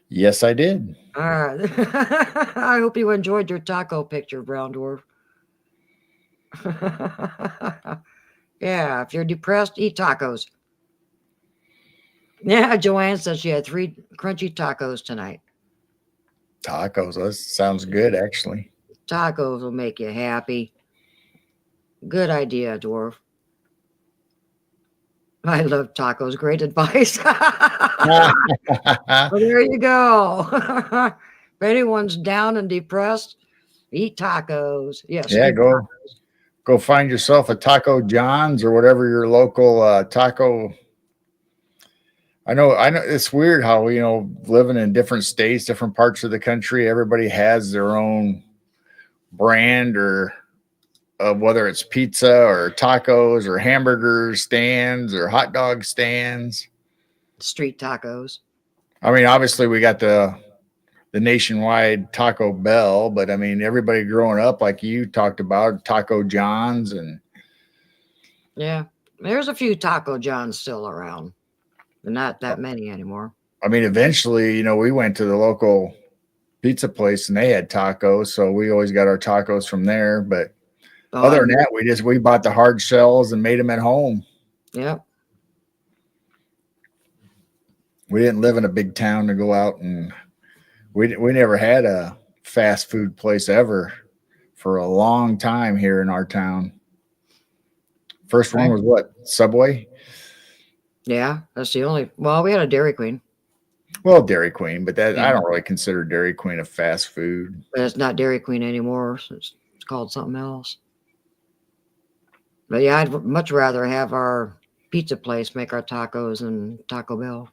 Yes, I did. All right. I hope you enjoyed your taco picture, Brown Dwarf. Yeah, if you're depressed, eat tacos. Yeah, Joanne says she had 3 crunchy tacos tonight. Tacos, that sounds good, actually. Tacos will make you happy. Good idea, Dwarf. I love tacos. Great advice. Well, there you go. If anyone's down and depressed, eat tacos. Yes. Yeah, go find yourself a Taco John's or whatever your local taco. I know it's weird how, living in different states, different parts of the country, everybody has their own brand or whether it's pizza or tacos or hamburger stands or hot dog stands. Street tacos. I mean, obviously we got the nationwide Taco Bell, but I mean, everybody growing up, like you talked about, Taco John's. And yeah, there's a few Taco John's still around, but not that many anymore. I mean, eventually, we went to the local pizza place and they had tacos, so we always got our tacos from there. But other than that, we bought the hard shells and made them at home. Yep. We didn't live in a big town to go out, and we never had a fast food place ever for a long time here in our town. First one was what? Subway? Yeah, that's the only. Well, we had a Dairy Queen. Well, Dairy Queen, but I don't really consider Dairy Queen a fast food. But it's not Dairy Queen anymore. So it's called something else. But yeah, I'd much rather have our pizza place make our tacos than Taco Bell.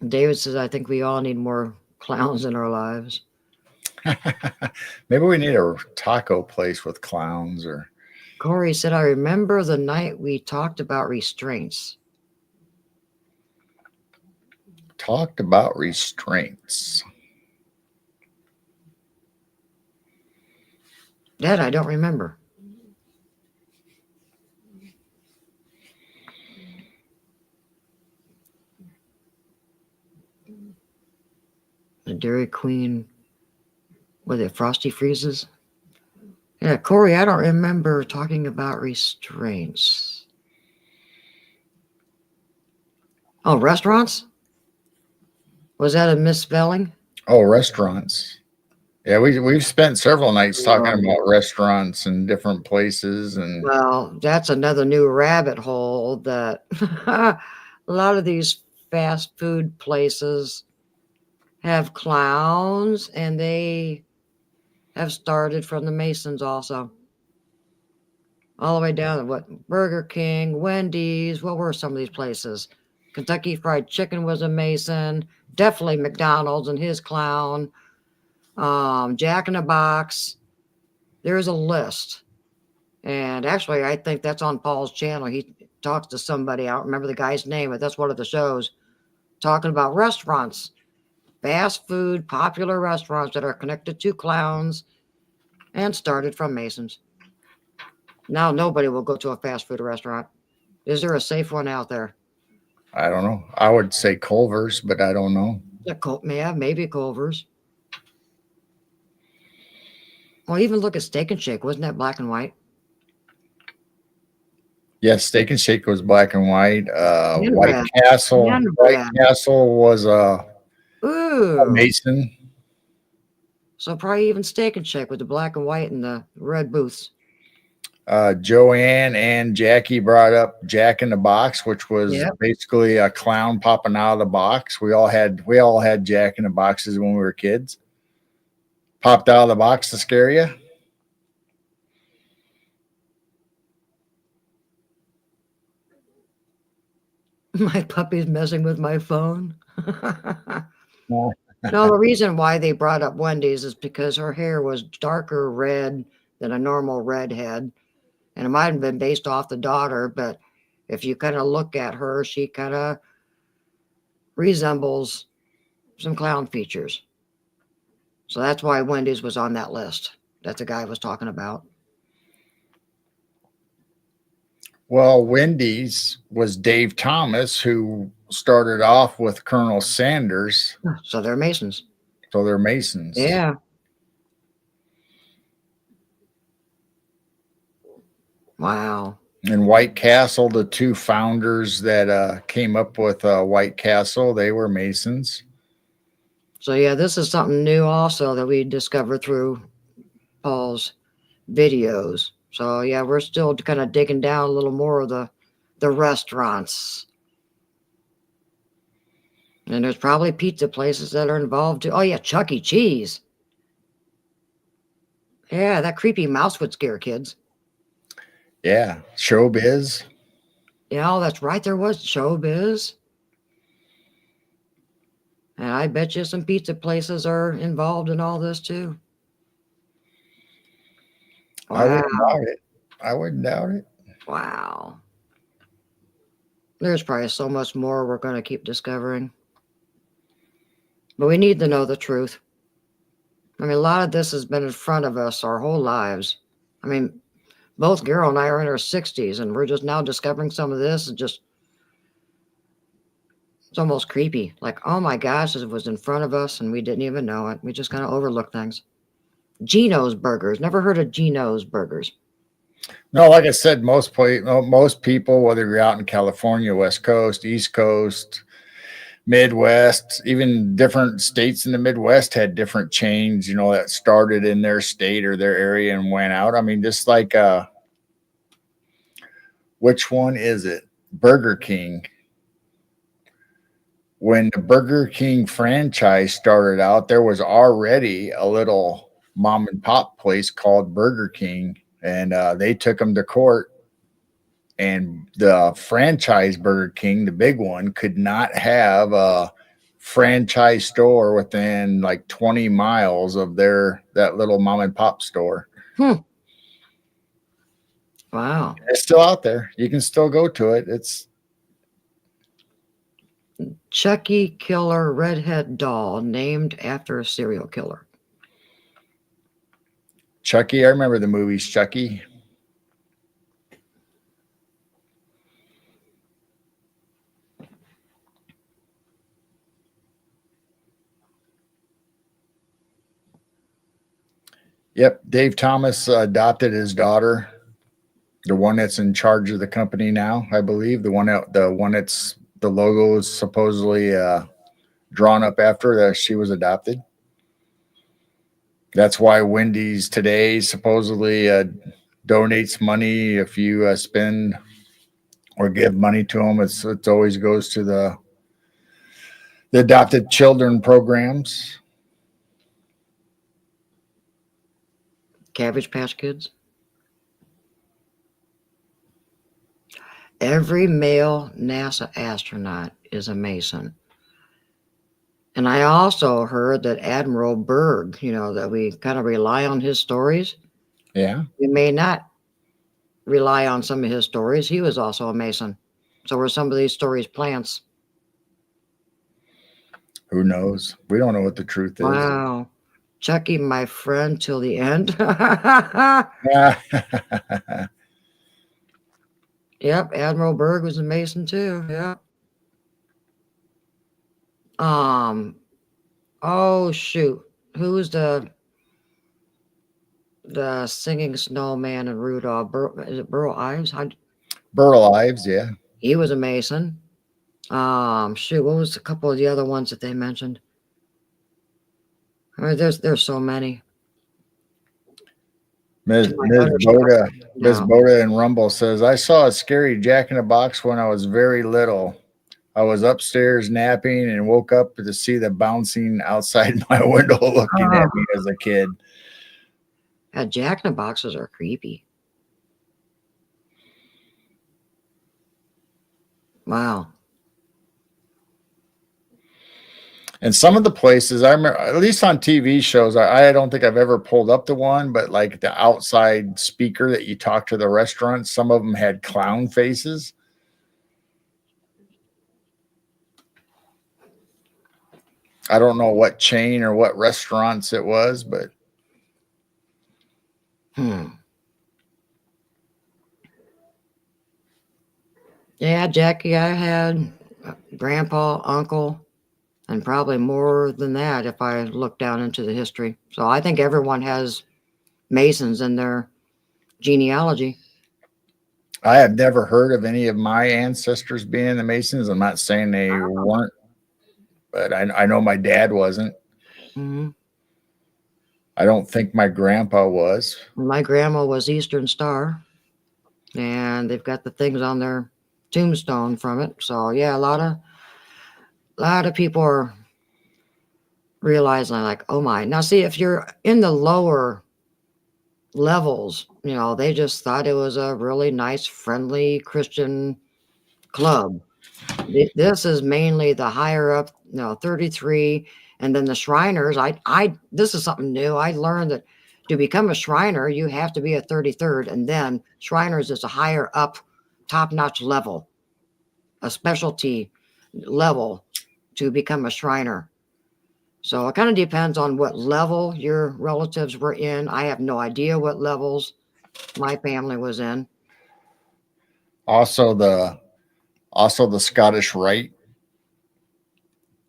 David says, I think we all need more clowns in our lives. Maybe we need a taco place with clowns. Or Corey said, I remember the night we talked about restraints. Talked about restraints. That I don't remember. The Dairy Queen, with it Frosty Freezes. Yeah, Corey, I don't remember talking about restraints. Oh, restaurants? Was that a misspelling? Oh, restaurants. Yeah, we've spent several nights talking about restaurants and different places. And well, that's another new rabbit hole that a lot of these fast food places have clowns, and they have started from the Masons also. All the way down to what? Burger King, Wendy's. What were some of these places? Kentucky Fried Chicken was a Mason. Definitely McDonald's and his clown. Jack in the Box. there's a list. And actually, I think that's on Paul's channel. He talks to somebody, I don't remember the guy's name, but that's one of the shows, talking about restaurants, fast food, popular restaurants that are connected to clowns and started from Masons. Now nobody will go to a fast food restaurant. Is there a safe one out there? I don't know. I would say Culver's, but I don't know. Yeah, maybe Culver's. Well, even look at Steak and Shake. Wasn't that black and white? Yes, Steak and Shake was black and white. And White red. Castle. And White red. Castle was a Ooh. Mason. So probably even Steak and Shake with the black and white and the red booths. Joanne and Jackie brought up Jack in the Box, which was Yep. basically a clown popping out of the box. We all had Jack in the Boxes when we were kids. Popped out of the box to scare you. My puppy's messing with my phone. No. No, the reason why they brought up Wendy's is because her hair was darker red than a normal redhead. And it might have been based off the daughter, but if you kind of look at her, she kind of resembles some clown features. So that's why Wendy's was on that list that the guy was talking about. Well, Wendy's was Dave Thomas, who started off with Colonel Sanders. So they're Masons. So they're Masons. Yeah. Wow. And White Castle, the two founders that came up with White Castle, they were Masons. So yeah, this is something new also that we discovered through Paul's videos. So yeah, we're still kind of digging down a little more of the restaurants. And there's probably pizza places that are involved too. Oh yeah, Chuck E. Cheese. Yeah, that creepy mouse would scare kids. Yeah. Showbiz. Yeah, oh, that's right. There was Showbiz. And I bet you some pizza places are involved in all this too. I wouldn't Wow. doubt it. I wouldn't doubt it. Wow. There's probably so much more we're going to keep discovering. But we need to know the truth. I mean, a lot of this has been in front of us our whole lives. I mean, both Carol and I are in our 60s, and we're just now discovering some of this. It's almost creepy. Like, oh my gosh, it was in front of us, and we didn't even know it. We just kind of overlooked things. Geno's Burgers. Never heard of Geno's Burgers. No, like I said, most people, whether you're out in California, West Coast, East Coast, Midwest, even different states in the Midwest had different chains, that started in their state or their area and went out. I mean, just like which one is it? Burger King. When the Burger King franchise started out, there was already a little mom and pop place called Burger King, and they took them to court. And the franchise Burger King, the big one, could not have a franchise store within like 20 miles of that little mom and pop store. Wow. It's still out there. You can still go to it. It's Chucky Killer Redhead Doll, named after a serial killer. Chucky. I remember the movies Chucky. Yep. Dave Thomas adopted his daughter, the one that's in charge of the company now, I believe. The one that's the logo is supposedly drawn up after that she was adopted. That's why Wendy's today supposedly donates money if you spend or give money to them. It always goes to the adopted children programs. Cabbage Patch Kids. Every male NASA astronaut is a Mason. And I also heard that Admiral Byrd, that we kind of rely on his stories. Yeah. You may not rely on some of his stories. He was also a Mason. So were some of these stories plants? Who knows? We don't know what the truth is. Wow. Chucky, my friend till the end. Yep, Admiral Byrd was a Mason too. Yeah. Oh shoot. Who's the singing snowman and Rudolph? Is it Burl Ives? Burl Ives, yeah. He was a Mason. Shoot, what was a couple of the other ones that they mentioned? I mean, there's so many. Ms. My Boda, Ms. No. Boda in Rumble says, I saw a scary Jack in the Box when I was very little. I was upstairs napping and woke up to see the bouncing outside my window looking at me as a kid. Yeah, Jack in the Boxes are creepy. Wow. And some of the places I remember, at least on TV shows, I don't think I've ever pulled up to one, but like the outside speaker that you talk to the restaurant, some of them had clown faces. I don't know what chain or what restaurants it was, but Yeah, Jackie, I had grandpa, uncle, and probably more than that if I look down into the history. So I think everyone has Masons in their genealogy. I have never heard of any of my ancestors being the Masons. I'm not saying they weren't, but I know my dad wasn't. Mm-hmm. I don't think my grandpa was. My grandma was Eastern Star, and they've got the things on their tombstone from it. So yeah, a lot of people are realizing like, oh my. Now see, if you're in the lower levels, they just thought it was a really nice, friendly Christian club. This is mainly the higher up, 33, and then the Shriners. This is something new. I learned that to become a Shriner, you have to be a 33rd, and then Shriners is a higher up, top-notch level, a specialty level to become a Shriner. So it kind of depends on what level your relatives were in. I have no idea what levels my family was in. Also the Scottish Rite.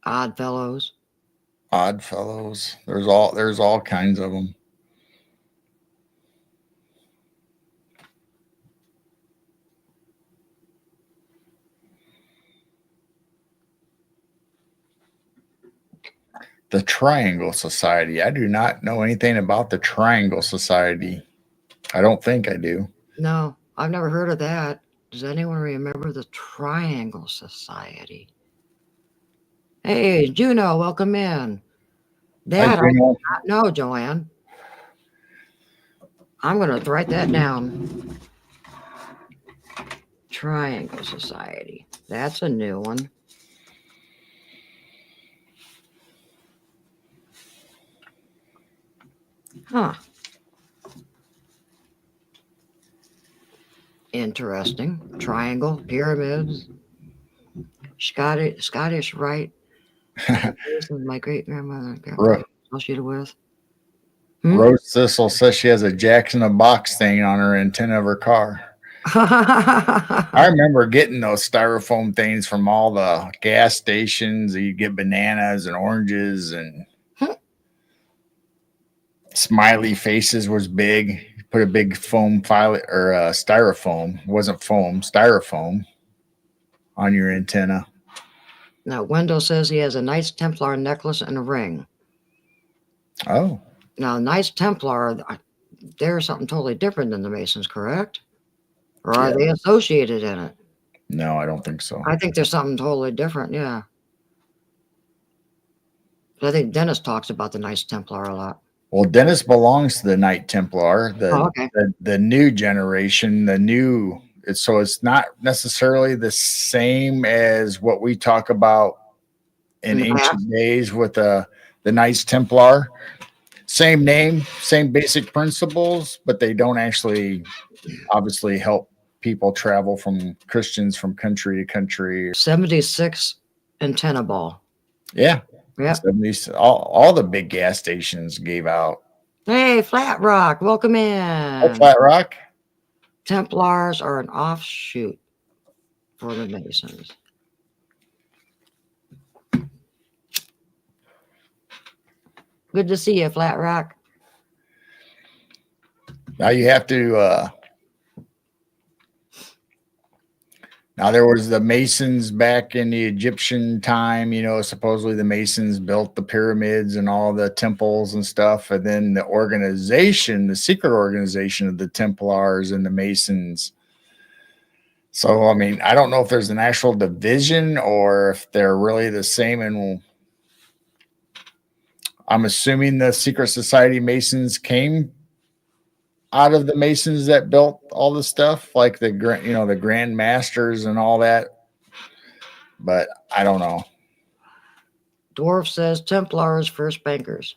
Odd Fellows. There's all kinds of them. The Triangle Society. I do not know anything about the Triangle Society. I don't think I do. No, I've never heard of that. Does anyone remember the Triangle Society? Hey, Juno, welcome in. That I do not know, Joanne. I'm going to write that down. Triangle Society. That's a new one. Huh. Interesting. Triangle, pyramids, Scottish Rite. This is my great grandmother associated with. Rose Thistle says she has a Jack in the Box thing on her antenna of her car. I remember getting those styrofoam things from all the gas stations. You get bananas and oranges and smiley faces was big. You put a big foam file or styrofoam. It wasn't foam, styrofoam on your antenna. Now, Wendell says he has a Knights Templar necklace and a ring. Oh. Now, Knights Templar, they're something totally different than the Masons, correct? Or are they associated in it? No, I don't think so. I think there's something totally different, yeah. But I think Dennis talks about the Knights Templar a lot. Well, Dennis belongs to the Knight Templar, okay. the new generation, so it's not necessarily the same as what we talk about in ancient days with the Knights Templar. same name, same basic principles, but they don't actually obviously help people travel from Christians from country to country. 76 and Tenable. Yeah. Yep. 70s, all the big gas stations gave out. Hey, Flat Rock, welcome Oh, in. Flat Rock? Templars are an offshoot for the Masons. Good to see you, Flat Rock. Now you have to now there was the Masons back in the Egyptian time, supposedly the Masons built the pyramids and all the temples and stuff. And then the organization, the secret organization of the Templars and the Masons. So, I mean, I don't know if there's an actual division or if they're really the same. And I'm assuming the secret society Masons came out of the Masons that built all the stuff, like the Grand Masters and all that. But I don't know. Dwarf says Templars first bankers.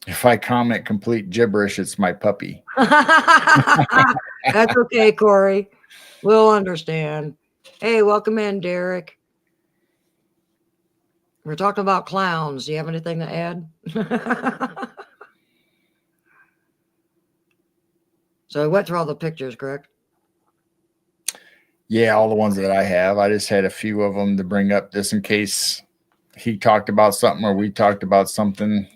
If I comment complete gibberish, it's my puppy. That's okay, Corey. We'll understand. Hey, welcome in, Derek. We're talking about clowns. Do you have anything to add? So I went through all the pictures, correct? Yeah, all the ones that I have. I just had a few of them to bring up just in case he talked about something or we talked about something.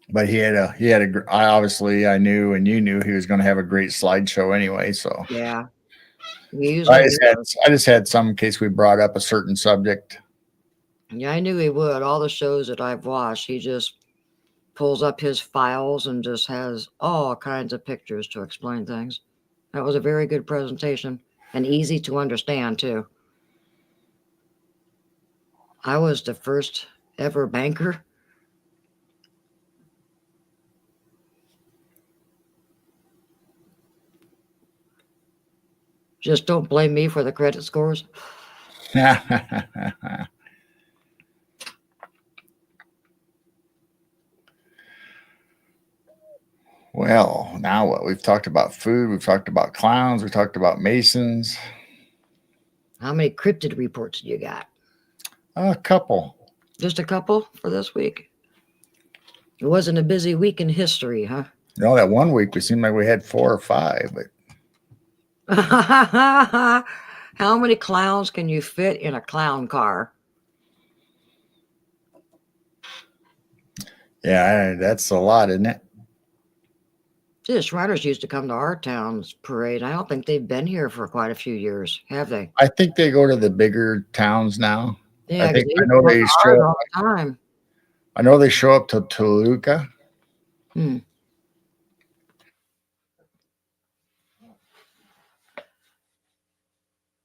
But I knew and you knew he was going to have a great slideshow anyway. So Yeah. I just had some in case we brought up a certain subject. Yeah, I knew he would. All the shows that I've watched, he just pulls up his files and just has all kinds of pictures to explain things. That was a very good presentation and easy to understand too. I was the first ever banker. Just don't blame me for the credit scores. Well, now what? We've talked about food. We've talked about clowns. We talked about Masons. How many cryptid reports you got? A couple. Just a couple for this week? It wasn't a busy week in history, huh? That one week we seemed like we had 4 or 5, but how many clowns can you fit in a clown car? yeah, that's a lot, isn't it? The Shriners used to come to our town's parade. I don't think they've been here for quite a few years, have they? I think they go to the bigger towns now. Yeah, I know they show all the time. I know they show up to Toluca.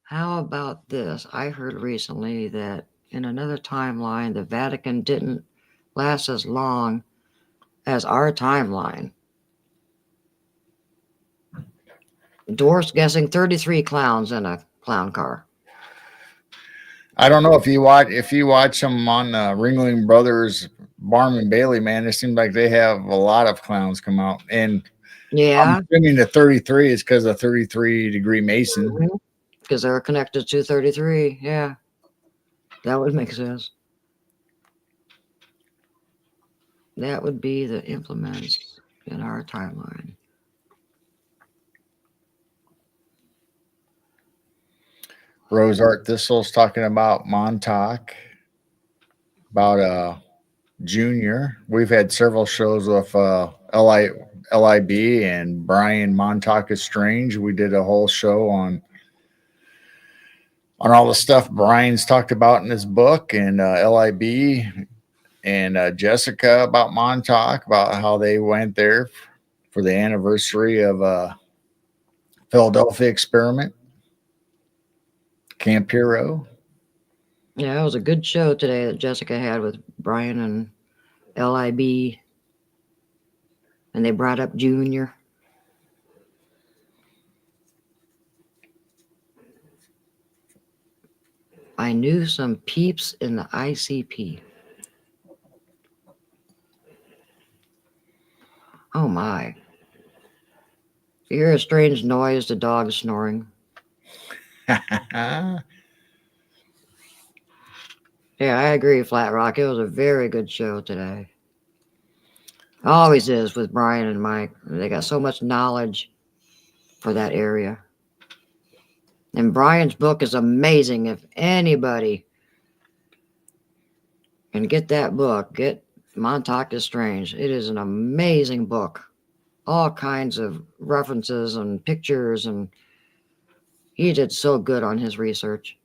How about this? I heard recently that in another timeline, the Vatican didn't last as long as our timeline. Dwarf's guessing 33 clowns in a clown car. I don't know if you watch them on Ringling Brothers, Barnum and Bailey, man. It seems like they have a lot of clowns come out, and Yeah, I'm assuming the 33 is because of 33-degree Mason. because they're connected to 33. Yeah, that would make sense. That would be the implements in our timeline. Rose Art Thistle's talking about Montauk, about Junior. We've had several shows with LIB and Brian Montauk is Strange. We did a whole show on all the stuff Brian's talked about in his book, and LIB and Jessica about Montauk, about how they went there for the anniversary of Philadelphia Experiment, Camp Hero. Yeah, it was a good show today that Jessica had with Brian and LIB. And they brought up Junior. I knew some peeps in the ICP. my. You hear a strange noise, the dog is snoring. Yeah, I agree, Flat Rock. It was a very good show today. Always is with Brian and Mike. They got so much knowledge for that area. And Brian's book is amazing. If anybody can get that book, get Montauk is Strange. It is an amazing book. All kinds of references and pictures, and he did so good on his research.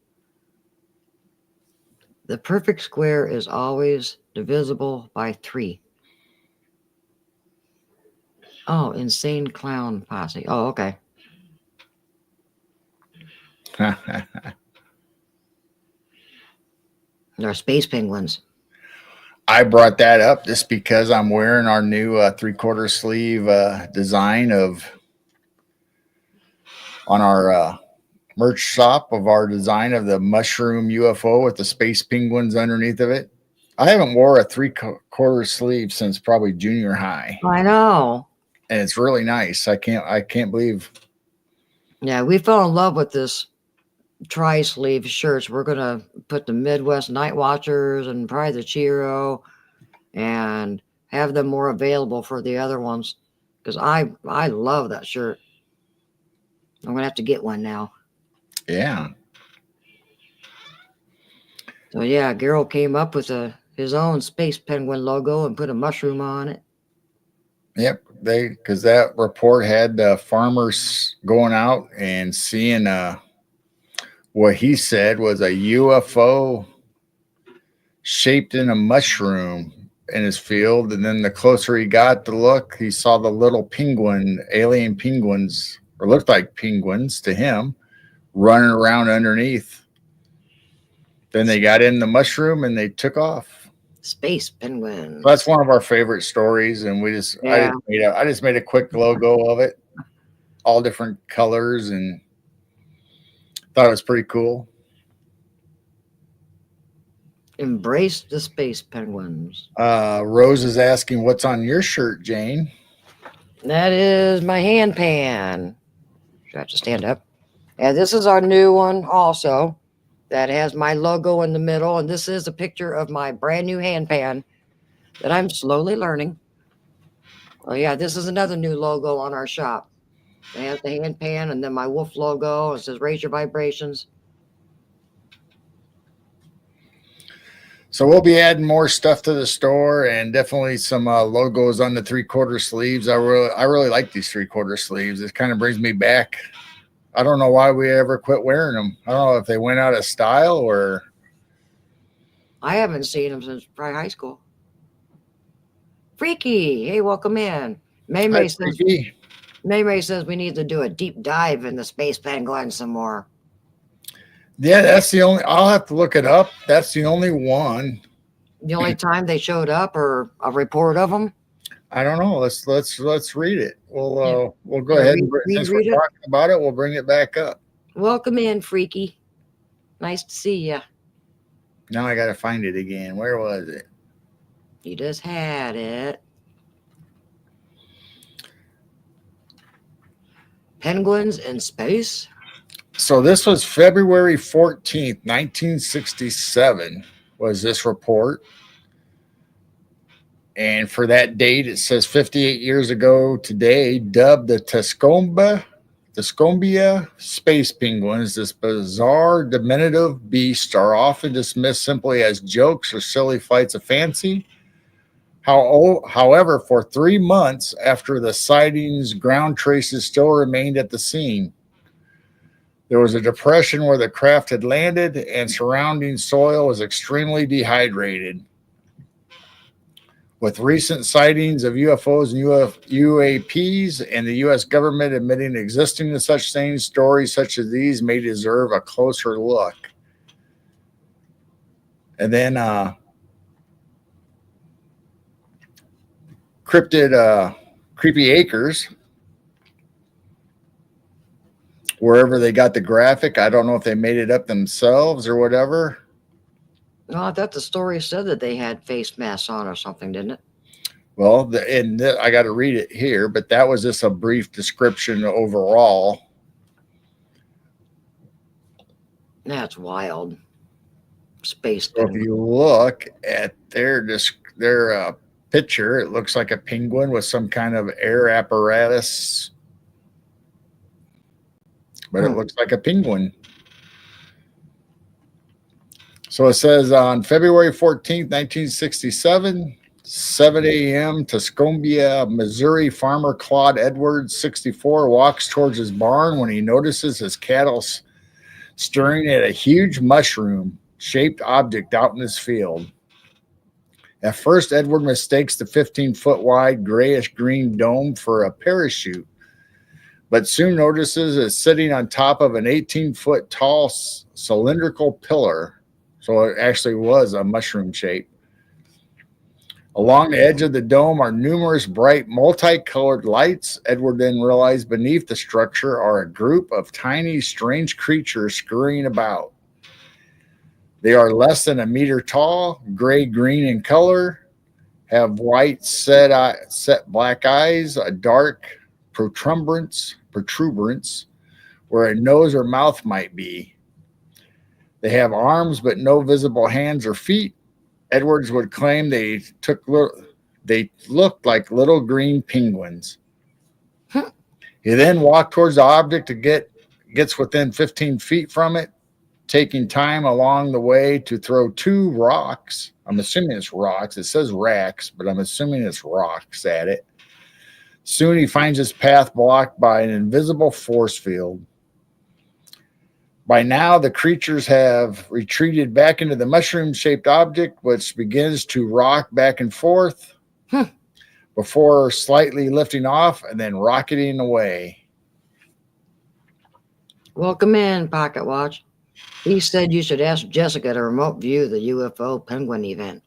The perfect square is always divisible by 3. Oh, Insane Clown Posse. Oh, okay. They're space penguins. I brought that up just because I'm wearing our new 3/4 sleeve design on our merch shop of our design of the mushroom UFO with the space penguins underneath of it. I haven't wore a 3/4 sleeve since probably junior high, I know. and it's really nice. I can't believe. Yeah, we fell in love with this tri-sleeve shirts. We're gonna put the Midwest Night Watchers and probably the Chiro and have them more available for the other ones, because I love that shirt. I'm gonna have to get one now. Yeah. So yeah, Gerald came up with his own space penguin logo and put a mushroom on it. Yep, because that report had farmers going out and seeing what he said was a UFO shaped in a mushroom in his field, and then the closer he got to look, he saw the little alien penguins, or looked like penguins to him, running around underneath. Then they got in the mushroom and they took off. Space penguins. That's one of our favorite stories, and I just made a quick logo of it, all different colors, and thought it was pretty cool. Embrace the space penguins. Rose is asking, what's on your shirt, Jane? That is my hand pan. Should I have to stand up? Yeah, this is our new one also. That has my logo in the middle, and this is a picture of my brand new hand pan that I'm slowly learning. Oh yeah, this is another new logo on our shop. It has the hand pan and then my wolf logo. It says raise your vibrations. So we'll be adding more stuff to the store, and definitely some logos on the 3/4 sleeves. I really like these 3/4 sleeves. It kind of brings me back. I don't know why we ever quit wearing them. I don't know if they went out of style or. I haven't seen them since probably high school. Freaky, hey, welcome in. Maymay says we need to do a deep dive in the space penguin some more. Yeah, that's the only. I'll have to look it up. That's the only one. The only time they showed up, or a report of them. I don't know. Let's read it. We'll go ahead and since we're talking about it, we'll bring it back up. Welcome in, Freaky. Nice to see you. Now I got to find it again. Where was it? You just had it. Penguins in space. So this was February 14th, 1967 was this report. And for that date, it says 58 years ago today, dubbed the Tuscumbia space penguins, this bizarre diminutive beast are often dismissed simply as jokes or silly flights of fancy. However, for 3 months after the sightings, ground traces still remained at the scene. There was a depression where the craft had landed, and surrounding soil was extremely dehydrated. With recent sightings of UFOs and UAPs and the U.S. government admitting existing to such things, stories such as these may deserve a closer look. And then Creepy Acres, wherever they got the graphic. I don't know if they made it up themselves or whatever. No, I thought the story said that they had face masks on or something, didn't it? Well, I got to read it here, but that was just a brief description overall. That's wild. Space So if penguin. you look at their picture, it looks like a penguin with some kind of air apparatus, but it looks like a penguin. So it says on February 14th, 1967, 7 a.m. Tuscumbia, Missouri, farmer Claude Edwards, 64, walks towards his barn when he notices his cattle stirring at a huge mushroom-shaped object out in his field. At first, Edward mistakes the 15-foot wide grayish-green dome for a parachute, but soon notices it's sitting on top of an 18-foot tall cylindrical pillar. So it actually was a mushroom shape. Along the edge of the dome are numerous bright, multicolored lights. Edward then realized beneath the structure are a group of tiny, strange creatures scurrying about. They are less than a meter tall, gray-green in color, have white set black eyes, a dark protuberance where a nose or mouth might be. They have arms but no visible hands or feet. Edwards would claim they looked like little green penguins. He then walked towards the object gets within 15 feet from it, taking time along the way to throw 2 rocks. I'm assuming it's rocks. It says racks, but I'm assuming it's rocks at it. Soon he finds his path blocked by an invisible force field. By now, the creatures have retreated back into the mushroom-shaped object, which begins to rock back and forth before slightly lifting off and then rocketing away. Welcome in, Pocket Watch. He said you should ask Jessica to remote view the UFO penguin event.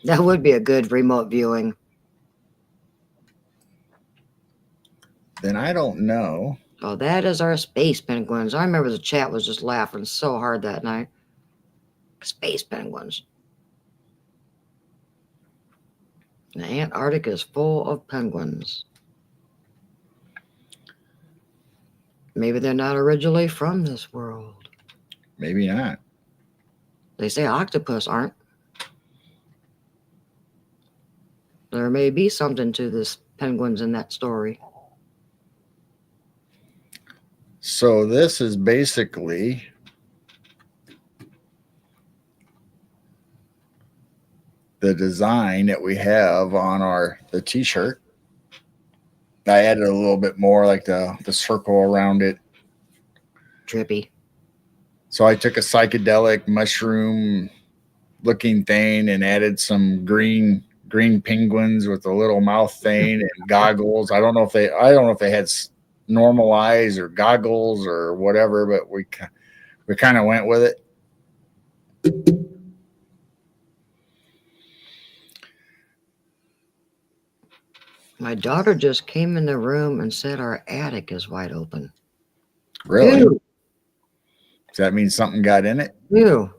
That would be a good remote viewing. Then I don't know. Oh, that is our space penguins. I remember the chat was just laughing so hard that night. Space penguins. The Antarctic is full of penguins. Maybe they're not originally from this world. Maybe not. They say octopus aren't. There may be something to this penguins in that story. So this is basically the design that we have on the t-shirt. I added a little bit more, like the circle around it. Trippy. So I took a psychedelic mushroom looking thing and added some green penguins with a little mouth thing and goggles. I don't know if they had normal eyes or goggles or whatever, but we kind of went with it. My daughter just came in the room and said our attic is wide open. Really? Ew. Does that mean something got in it? Ew.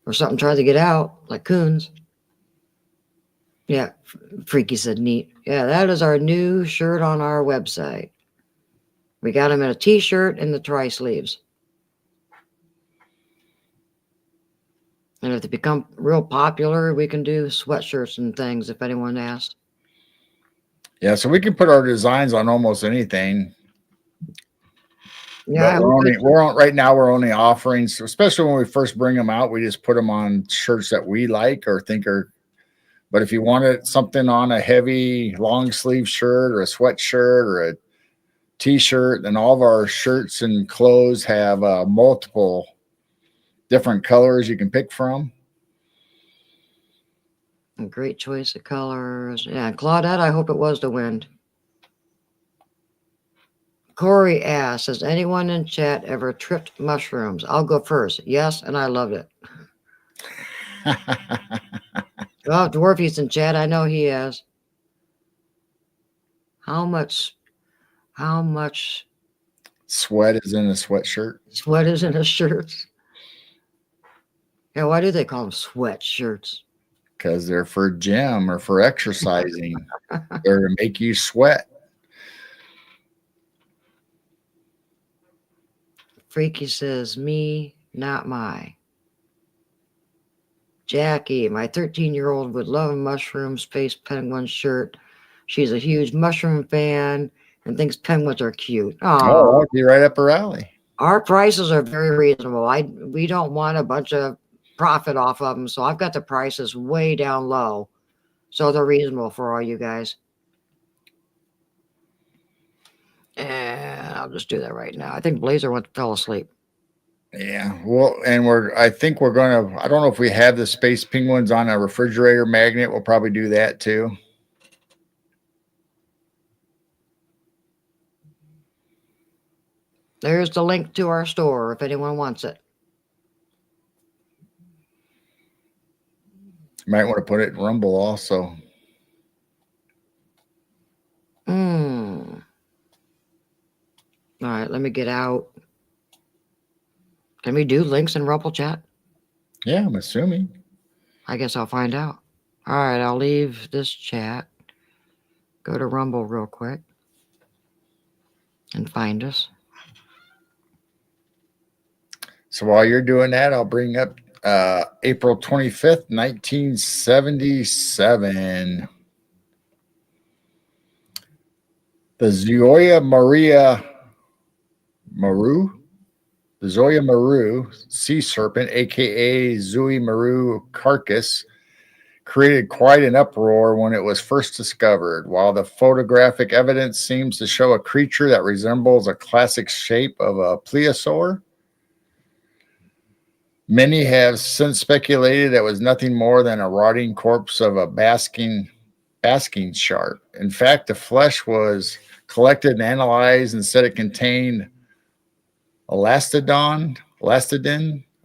Or something tried to get out, like coons. Yeah, Freaky said neat. Yeah, that is our new shirt on our website. We got them in a t-shirt and the tri-sleeves. And if they become real popular, we can do sweatshirts and things if anyone asks. Yeah, so we can put our designs on almost anything. Yeah, right now we're only offering, especially when we first bring them out, we just put them on shirts that we like or think are. But if you wanted something on a heavy long sleeve shirt or a sweatshirt or a t-shirt, then all of our shirts and clothes have multiple different colors you can pick from. A great choice of colors. Yeah, Claudette, I hope it was the wind. Corey asks, has anyone in chat ever tripped mushrooms? I'll go first. Yes, and I loved it. Oh, Dwarfy's in chat. I know he has. How much sweat is in a sweatshirt? Sweat is in his shirts. Yeah, why do they call them sweatshirts? because they're for gym or for exercising. They're to make you sweat. Freaky says, me, not my. Jackie, my 13-year-old would love a mushroom space penguin shirt. She's a huge mushroom fan and thinks penguins are cute. Oh, that'd be right up her alley. Our prices are very reasonable. We don't want a bunch of profit off of them, so I've got the prices way down low, so they're reasonable for all you guys. And I'll just do that right now. I think Blazer fell asleep. Yeah, well, and I think we're gonna. I don't know if we have the space penguins on a refrigerator magnet. We'll probably do that too. There's the link to our store if anyone wants it. You might want to put it in Rumble also. All right, let me get out. Can we do links in Rumble chat? Yeah, I'm assuming. I guess I'll find out. All right, I'll leave this chat. Go to Rumble real quick and find us. So while you're doing that, I'll bring up April 25th, 1977. The Zoya Maru sea serpent, aka Zooey Maru carcass, created quite an uproar when it was first discovered. While the photographic evidence seems to show a creature that resembles a classic shape of a plesiosaur, many have since speculated it was nothing more than a rotting corpse of a basking shark. In fact, the flesh was collected and analyzed and said it contained elastidin,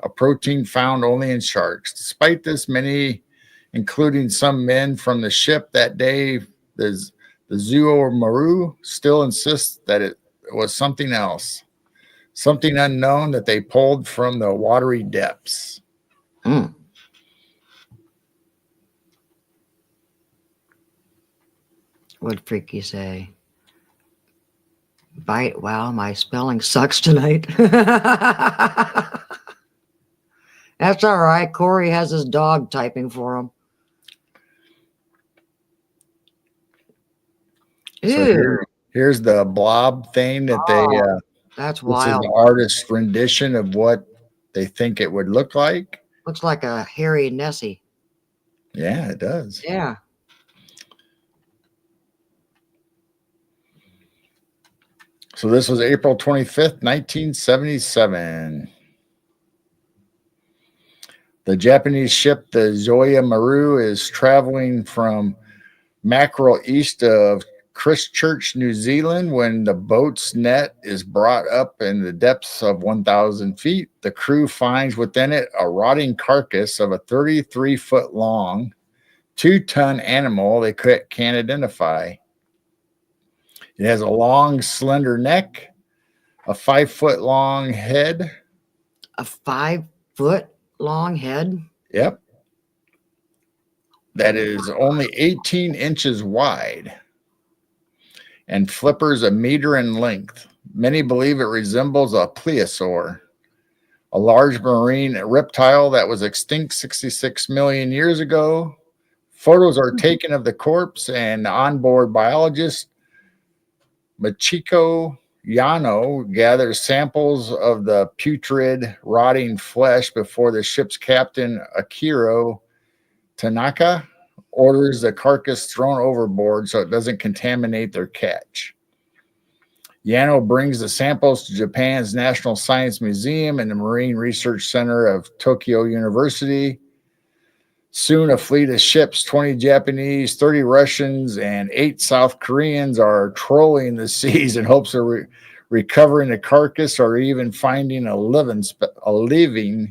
a protein found only in sharks. Despite this, many, including some men from the ship that day, the Zoya Maru, still insist that it was something else, something unknown that they pulled from the watery depths. What'd Freaky say? Bite. Wow, my spelling sucks tonight. That's all right. Corey has his dog typing for him. So here's the blob thing that that's this wild. is the artist's rendition of what they think it would look like. Looks like a hairy Nessie. Yeah, it does. Yeah. So this was April 25th, 1977. The Japanese ship, the Zoya Maru, is traveling from Mackerel east of Christchurch, New Zealand. When the boat's net is brought up in the depths of 1,000 feet, the crew finds within it a rotting carcass of a 33-foot long, 2-ton animal they can't identify. It has a long, slender neck, a 5-foot long head. A 5-foot long head? Yep. That is only 18 inches wide and flippers a meter in length. Many believe it resembles a plesiosaur, a large marine reptile that was extinct 66 million years ago. Photos are taken of the corpse, and the onboard biologist Michiko Yano gathers samples of the putrid, rotting flesh before the ship's captain, Akiro Tanaka, orders the carcass thrown overboard so it doesn't contaminate their catch. Yano brings the samples to Japan's National Science Museum and the Marine Research Center of Tokyo University. Soon, a fleet of ships, 20 Japanese, 30 Russians, and 8 South Koreans are trolling the seas in hopes of recovering the carcass or even finding a living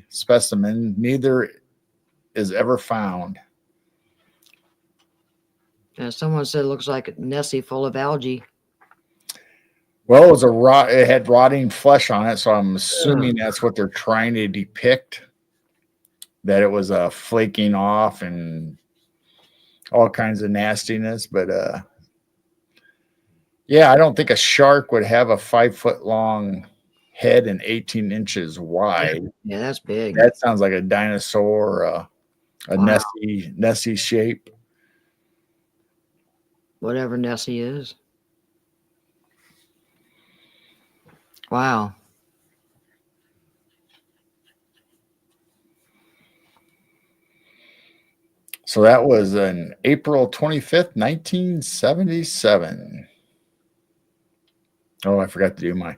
specimen. Neither is ever found. Someone said it looks like a Nessie full of algae. Well, it had rotting flesh on it, so I'm assuming that's what they're trying to depict. That it was flaking off and all kinds of nastiness. But yeah, I don't think a shark would have a 5 foot long head and 18 inches wide. Yeah, that's big. That sounds like a dinosaur, a Wow. Nessie shape. Whatever Nessie is. Wow. So that was on April 25th, 1977. Oh, I forgot to do my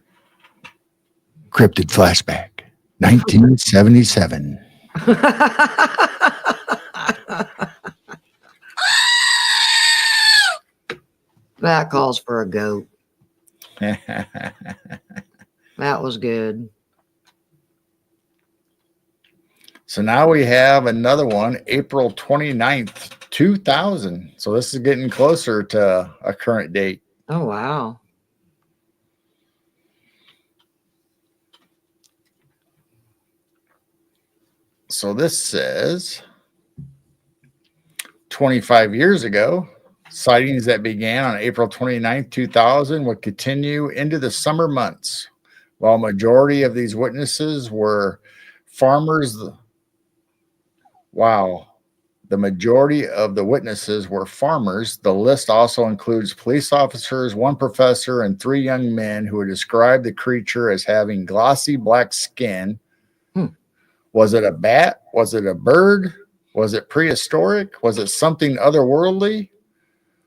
cryptid flashback. 1977. That calls for a goat. That was good. So now we have another one, April 29th, 2000. So this is getting closer to a current date. Oh, wow. So this says 25 years ago, sightings that began on April 29th, 2000 would continue into the summer months. While majority of these witnesses were farmers, the majority of the witnesses were farmers. The list also includes police officers, one professor, and 3 young men who described the creature as having glossy black skin. Was it a bat? Was it a bird? Was it prehistoric? Was it something otherworldly?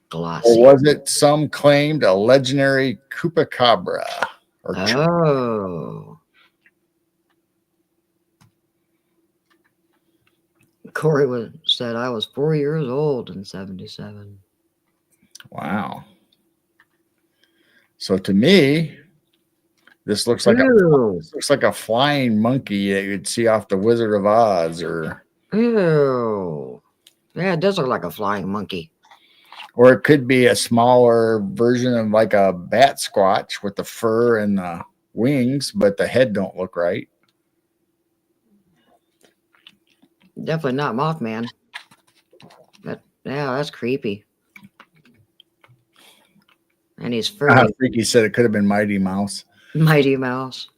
Glossy. Or was it some claimed a legendary chupacabra? Oh. Corey said I was 4 years old in 77. Wow. So to me, this looks like a flying monkey that you'd see off the Wizard of Oz, or Ew. Yeah, it does look like a flying monkey. Or it could be a smaller version of like a bat squatch with the fur and the wings, but the head don't look right. Definitely not Mothman. That's creepy. And he's furry. Freaky said it could have been Mighty Mouse. Mighty Mouse.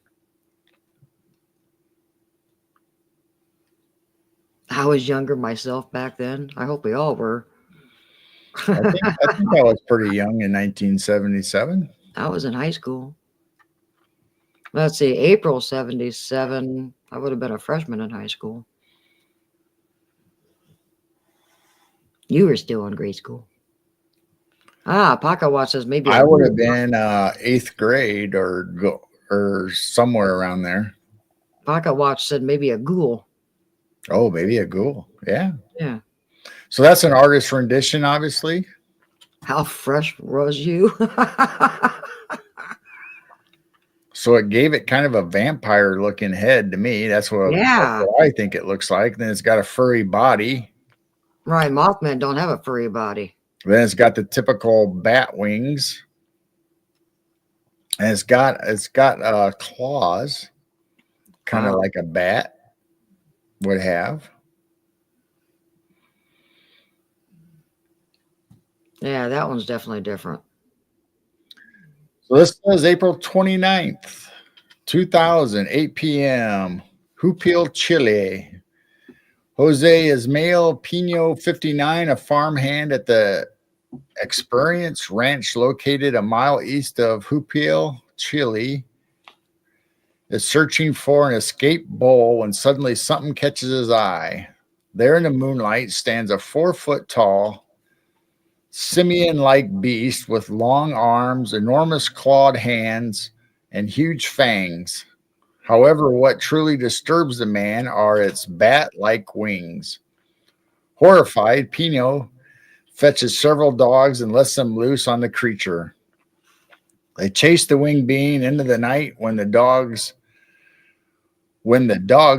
I was younger myself back then. I hope we all were. I think I was pretty young in 1977. I was in high school. Let's see, April 77. I would have been a freshman in high school. You were still in grade school. Pocket Watch says maybe I would have been 8th grade or somewhere around there. Pocket Watch said maybe a ghoul. Oh, maybe a ghoul. Yeah. Yeah. So that's an artist rendition, obviously. How fresh was you? So it gave it kind of a vampire looking head to me. That's what I think it looks like. Then it's got a furry body. Right. Mothman don't have a furry body. Then it's got the typical bat wings. And it's got claws, kind of like a bat would have. Yeah, that one's definitely different. So this says April 29th, 2000, 8 p.m. Jupil, Chile. Jose Ismael Pino, 59, a farmhand at the Experience Ranch located a mile east of Jupil, Chile, is searching for an escaped bull when suddenly something catches his eye. There in the moonlight stands a 4-foot tall, simian-like beast with long arms, enormous clawed hands, and huge fangs. However, what truly disturbs the man are its bat-like wings. Horrified, Pino fetches several dogs and lets them loose on the creature. They chase the winged being into the night. When the dogs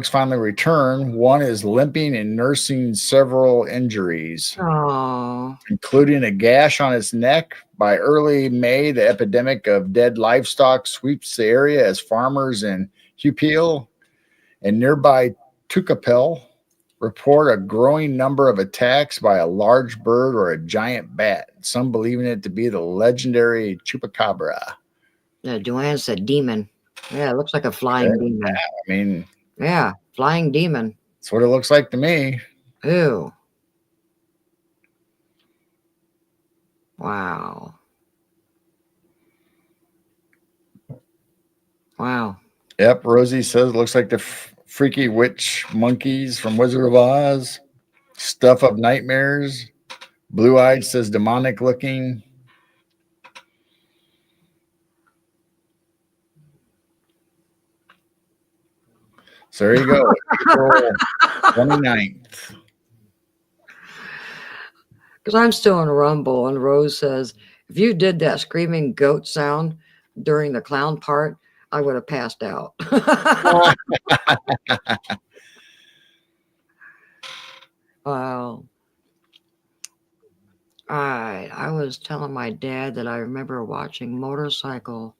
finally return, one is limping and nursing several injuries, including a gash on its neck. By early May, the epidemic of dead livestock sweeps the area as farmers in Jupil and nearby Tucapel report a growing number of attacks by a large bird or a giant bat, some believing it to be the legendary chupacabra. Yeah, Joanne said demon. Yeah, it looks like a flying demon. I mean, Yeah, flying demon. that's what it looks like to me. Ew. Wow. Wow. Yep, Rosie says it looks like the freaky witch monkeys from Wizard of Oz. Stuff of nightmares. Blue Eyed says demonic looking. So there you go. April 29th. Because I'm still in Rumble, and Rose says, if you did that screaming goat sound during the clown part, I would have passed out. Wow. All right. I was telling my dad that I remember watching Motorcycle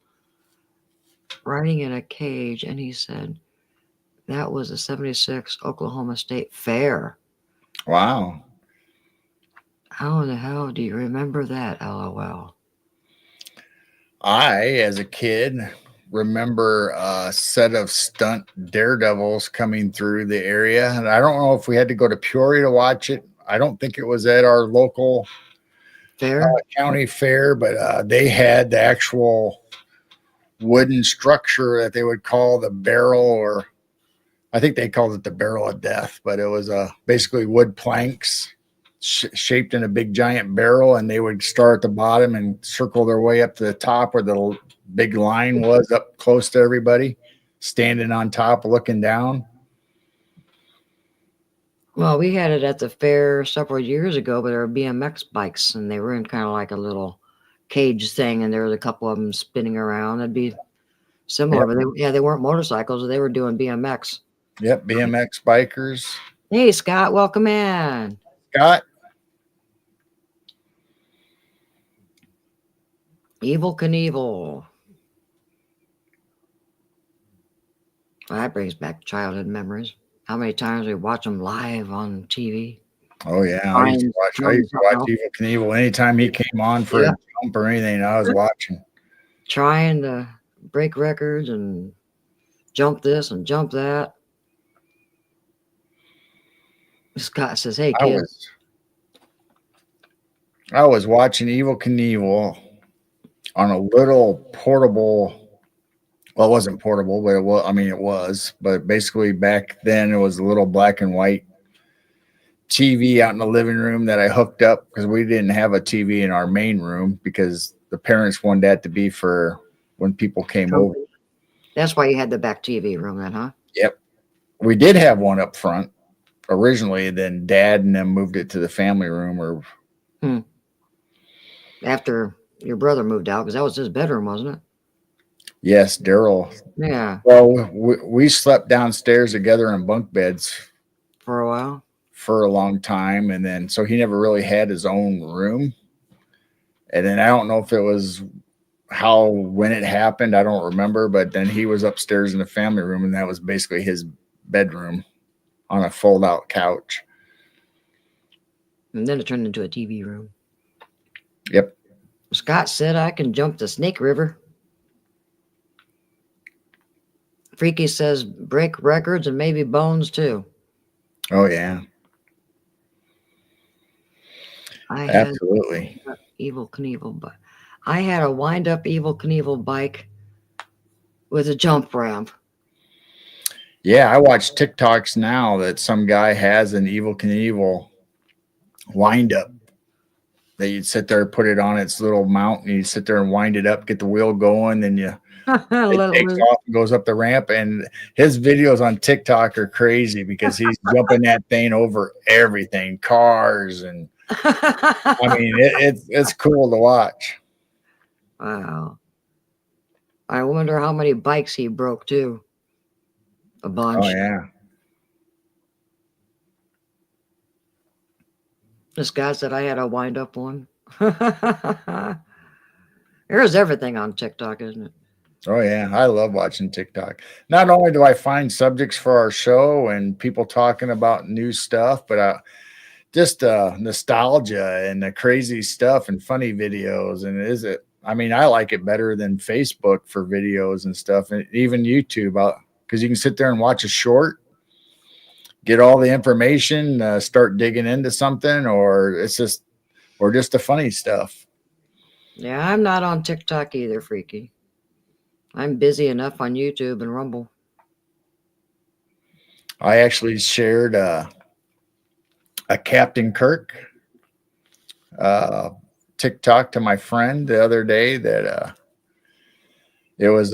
riding in a cage, and he said that was the 76 Oklahoma State Fair. Wow. How in the hell do you remember that? LOL. I, as a kid, remember a set of stunt daredevils coming through the area. And I don't know if we had to go to Peoria to watch it. I don't think it was at our local Fair? county fair, but they had the actual wooden structure that they would call the barrel, or I think they called it the barrel of death, but it was basically wood planks shaped in a big giant barrel, and they would start at the bottom and circle their way up to the top where the big line was, up close to everybody, standing on top looking down. Well, we had it at the fair several years ago, but they were BMX bikes, and they were in kind of like a little cage thing, and there was a couple of them spinning around. It'd be similar, Yep. but they weren't motorcycles. They were doing BMX. Yep, BMX bikers. Hey, Scott, welcome in. Scott. Evel Knievel. Well, that brings back childhood memories. How many times we watch them live on TV? Oh yeah, I used to watch Evel Knievel anytime he came on for a jump or anything. I was watching. Trying to break records and jump this and jump that. Scott says, "Hey, kids." I was watching Evel Knievel on a little portable. Well, it wasn't portable, but it was. I mean, it was. But basically, back then, it was a little black and white TV out in the living room that I hooked up because we didn't have a TV in our main room because the parents wanted that to be for when people came over. That's why you had the back TV room then, huh? Yep. We did have one up front originally, then Dad and them moved it to the family room. Or after your brother moved out, because that was his bedroom, wasn't it? Yes, Daryl. Yeah. Well, we slept downstairs together in bunk beds for a while, for a long time, and then so he never really had his own room. And then I don't know if it was when it happened, I don't remember, but then he was upstairs in the family room, and that was basically his bedroom on a fold-out couch. And then it turned into a TV room. Yep. Scott said I can jump the Snake River. Freaky says break records and maybe bones too. Oh yeah. Absolutely. Evel Knievel, but I had a wind-up Evel Knievel bike with a jump ramp. Yeah, I watch TikToks now that some guy has an Evel Knievel wind-up that you'd sit there, put it on its little mount, and you sit there and wind it up, get the wheel going, then it takes off and goes up the ramp. And his videos on TikTok are crazy because he's jumping that thing over everything, cars, and I mean it's cool to watch. Wow. I wonder how many bikes he broke too. A bunch. Oh yeah. This guy said I had a wind up one. There's everything on TikTok, isn't it? Oh yeah, I love watching TikTok. Not only do I find subjects for our show and people talking about new stuff, but just nostalgia and the crazy stuff and funny videos. And is it? I mean, I like it better than Facebook for videos and stuff, and even YouTube, because you can sit there and watch a short, get all the information, start digging into something, or just the funny stuff. Yeah, I'm not on TikTok either, Freaky. I'm busy enough on YouTube and Rumble. I actually shared a Captain Kirk uh, TikTok to my friend the other day that it was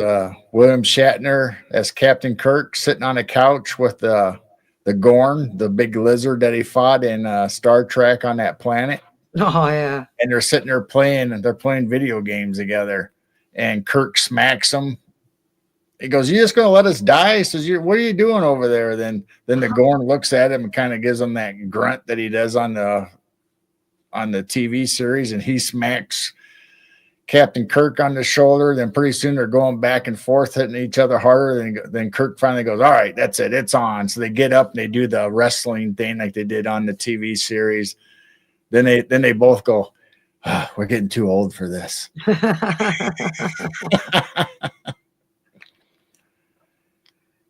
William Shatner as Captain Kirk sitting on a couch with the Gorn, the big lizard that he fought in Star Trek on that planet. Oh yeah. And they're sitting there playing video games together. And Kirk smacks him. He goes, "You just gonna let us die?" He says, "What are you doing over there?" Then the Gorn looks at him and kind of gives him that grunt that he does on the TV series, and he smacks Captain Kirk on the shoulder. Then pretty soon they're going back and forth, hitting each other harder. Then Kirk finally goes, "All right, that's it, it's on." So they get up and they do the wrestling thing like they did on the TV series. Then they both go, "We're getting too old for this."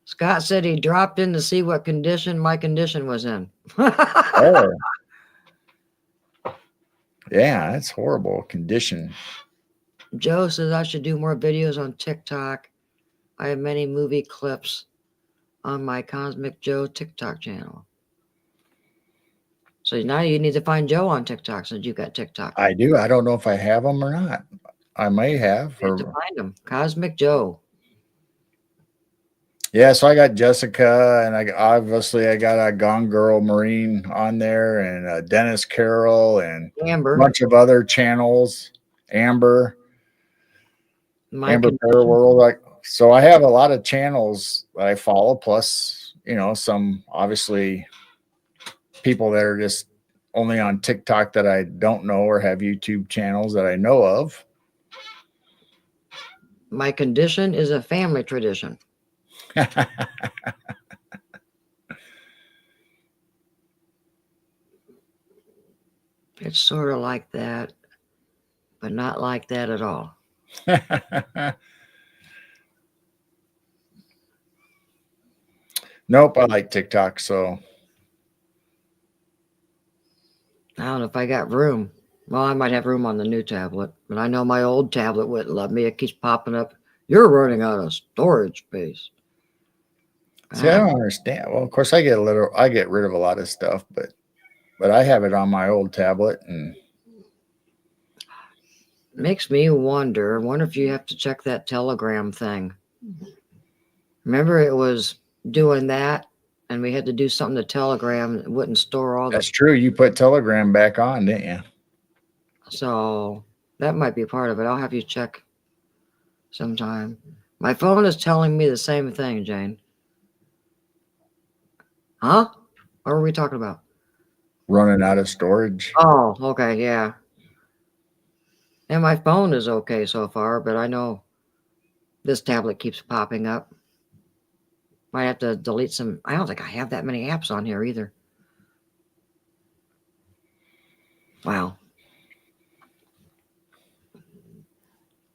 Scott said he dropped in to see what condition my condition was in. Oh. Yeah, that's horrible condition. Joe says I should do more videos on TikTok. I have many movie clips on my Cosmic Joe TikTok channel. So now you need to find Joe on TikTok since you got TikTok. I do. I don't know if I have them or not. I may have. You have to find him. Cosmic Joe. Yeah, so I got Jessica, and I got a Gone Girl Marine on there, and Dennis Carroll, and Amber. a bunch of other channels. Amber Fair World. So I have a lot of channels that I follow, plus some obviously people that are just only on TikTok that I don't know, or have YouTube channels that I know of. My condition is a family tradition. It's sort of like that, but not like that at all. Nope, I like TikTok, so I don't know if I got room. Well, I might have room on the new tablet, but I know my old tablet wouldn't let me. It keeps popping up. You're running out of storage space. See, I don't understand. Well, of course, I get rid of a lot of stuff, but I have it on my old tablet, and makes me wonder if you have to check that Telegram thing. Remember, it was doing that, and we had to do something to Telegram. It wouldn't store all. That's true. You put Telegram back on, didn't you? So that might be part of it. I'll have you check sometime. My phone is telling me the same thing, Jane. Huh? What were we talking about? Running out of storage. Oh, okay, yeah. And my phone is okay so far, but I know this tablet keeps popping up. Might have to delete some. I don't think I have that many apps on here either. Wow.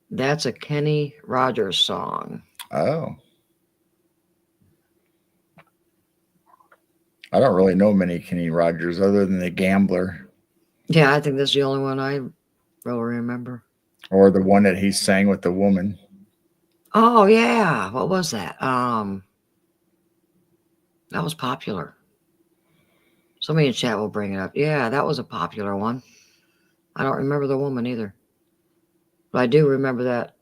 That's a Kenny Rogers song. Oh. I don't really know many Kenny Rogers other than The Gambler. Yeah, I think that's the only one I really remember. Or the one that he sang with the woman. Oh yeah. What was that? That was popular. Somebody in chat will bring it up. Yeah, that was a popular one. I don't remember the woman either. But I do remember that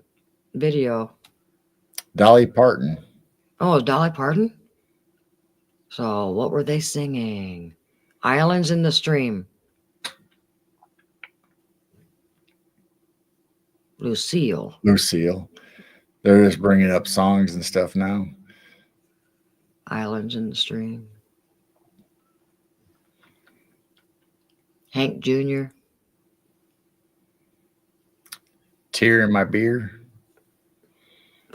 video. Dolly Parton. Oh, Dolly Parton? So what were they singing? Islands in the Stream. Lucille. They're just bringing up songs and stuff now. Islands in the Stream. Hank Jr. Tear in My Beer.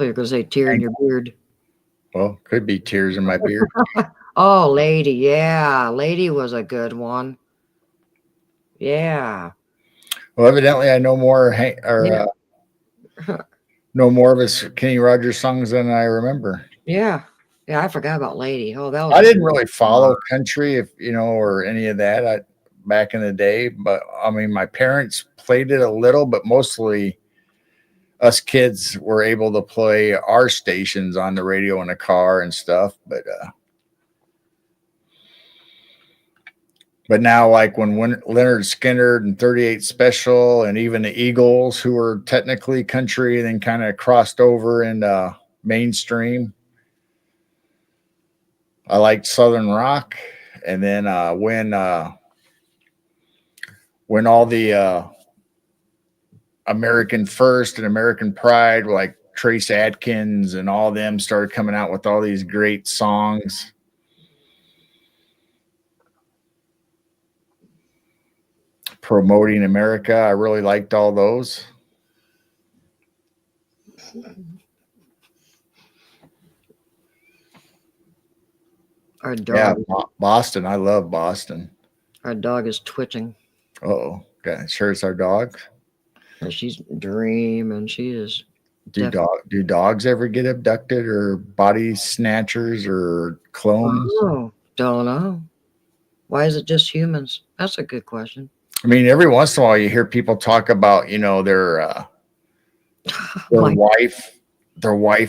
thought you were going to say tear in your beard. Well, could be tears in my beard. Oh, Lady. Yeah. Lady was a good one. Yeah. Well, evidently I know more Yeah. know more of his Kenny Rogers songs than I remember. Yeah. Yeah. I forgot about Lady. Oh, that was. I didn't really follow country, if you know, or any of that back in the day. But I mean, my parents played it a little, but mostly us kids were able to play our stations on the radio in the car and stuff. But now, like when Leonard Skinner and 38 Special and even the Eagles, who were technically country, then kind of crossed over into mainstream. I liked Southern rock. And then when all the American First and American Pride, like Trace Adkins and all them, started coming out with all these great songs. Promoting America. I really liked all those. Our dog. Yeah, Boston. I love Boston. Our dog is twitching. Oh, okay. Sure, it's our dog. She's dreaming. She is. Do dogs ever get abducted or body snatchers or clones? Oh, don't know. Why is it just humans? That's a good question. I mean, every once in a while you hear people talk about, you know, their wife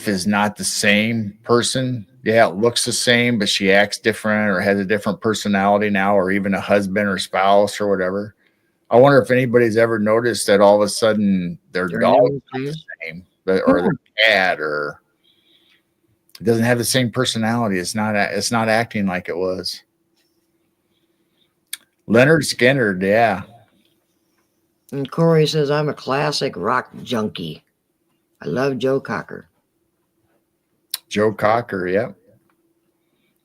is not the same person. Yeah, it looks the same, but she acts different or has a different personality now, or even a husband or spouse or whatever. I wonder if anybody's ever noticed that all of a sudden their dog is not the same, or their cat, or it doesn't have the same personality. It's not acting like it was. Leonard Skinner, yeah. And Corey says, I'm a classic rock junkie. I love Joe Cocker. Joe Cocker, yep.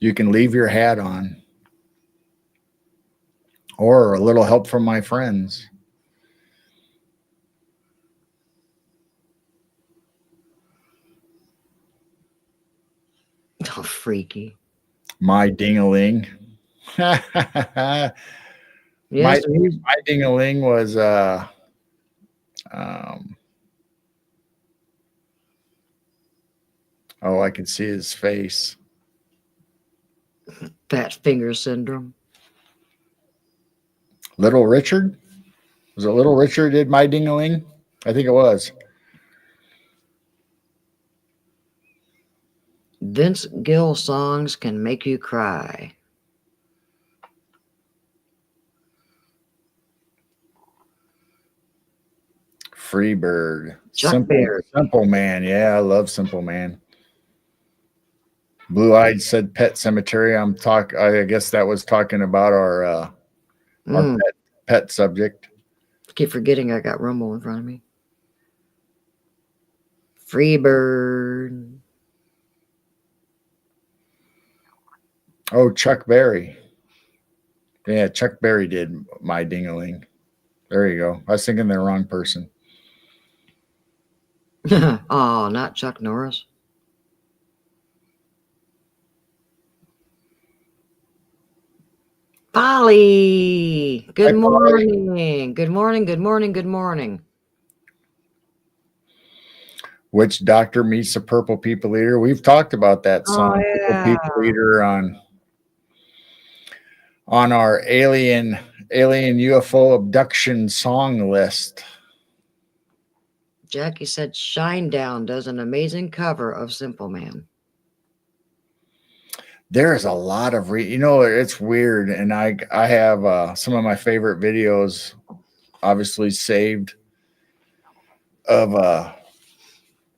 You can leave your hat on. Or a little help from my friends. Oh, freaky. My Ding-a-Ling. Yes, my Ding-a-Ling was oh, I can see his face. Fat finger syndrome. Little Richard? Was it Little Richard did My Ding-a-Ling? I think it was. Vince Gill songs can make you cry. Freebird. Berry. Simple Man. Yeah, I love Simple Man. Blue Eyed said Pet Cemetery. I guess that was talking about our pet subject. I keep forgetting I got Rumble in front of me. Freebird. Oh, Chuck Berry. Yeah, Chuck Berry did My Ding-a-Ling. There you go. I was thinking the wrong person. Oh, not Chuck Norris. Polly. Good morning. Good morning. Good morning. Good morning. Which Doctor Meets the Purple People Eater? We've talked about that song, yeah. Purple People Eater, on our alien UFO abduction song list. Jackie said Shinedown does an amazing cover of Simple Man. There's a lot of it's weird, and I have some of my favorite videos obviously saved of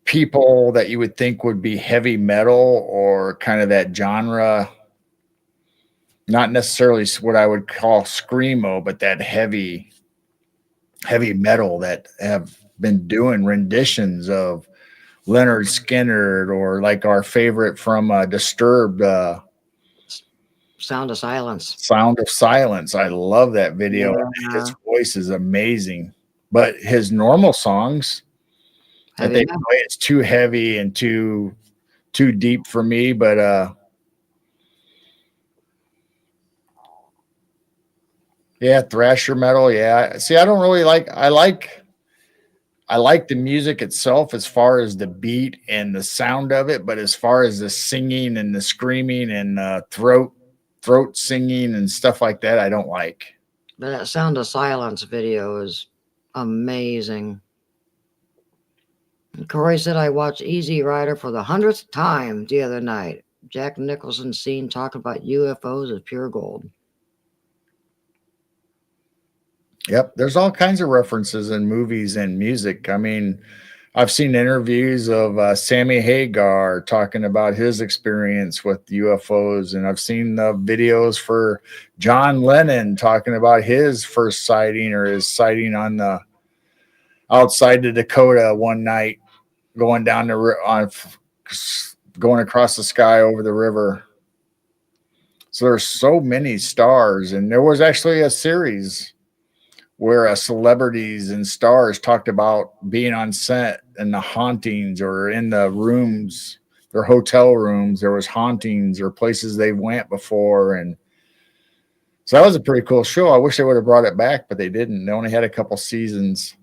people that you would think would be heavy metal or kind of that genre, not necessarily what I would call screamo, but that heavy metal that have been doing renditions of Leonard Skinner, or like our favorite from Disturbed, Sound of Silence. Sound of Silence. I love that video. Yeah. His voice is amazing, but his normal songs, I Heavy think metal. it's too heavy and too deep for me, but yeah, thrasher metal. Yeah. See, I don't really I like the music itself as far as the beat and the sound of it, but as far as the singing and the screaming and throat singing and stuff like that, I don't like. But that Sound of Silence video is amazing. Corey said I watched Easy Rider for the 100th time the other night. Jack Nicholson scene talking about UFOs is pure gold. Yep, there's all kinds of references in movies and music. I mean, I've seen interviews of Sammy Hagar talking about his experience with UFOs, and I've seen the videos for John Lennon talking about his first sighting or his sighting on the outside the Dakota one night, going down going across the sky over the river. So there's so many stars, and there was actually a series where celebrities and stars talked about being on set and the hauntings or in the rooms, their hotel rooms. There was hauntings or places they went before. And so that was a pretty cool show. I wish they would have brought it back, but they didn't. They only had a couple seasons.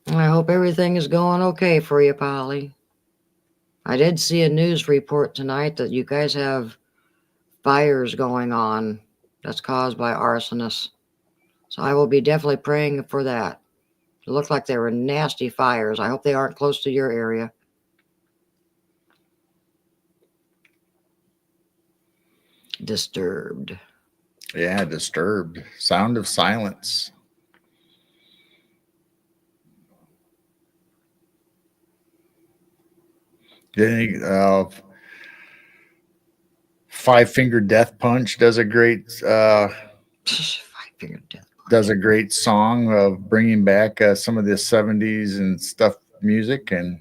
I hope everything is going okay for you, Polly. I did see a news report tonight that you guys have fires going on that's caused by arsonists. So I will be definitely praying for that. It looked like they were nasty fires. I hope they aren't close to your area. Disturbed. Yeah, Disturbed. Sound of Silence. Then Five Finger Death Punch does a great Five-Finger Death. does a great song of bringing back some of the 70s and stuff music and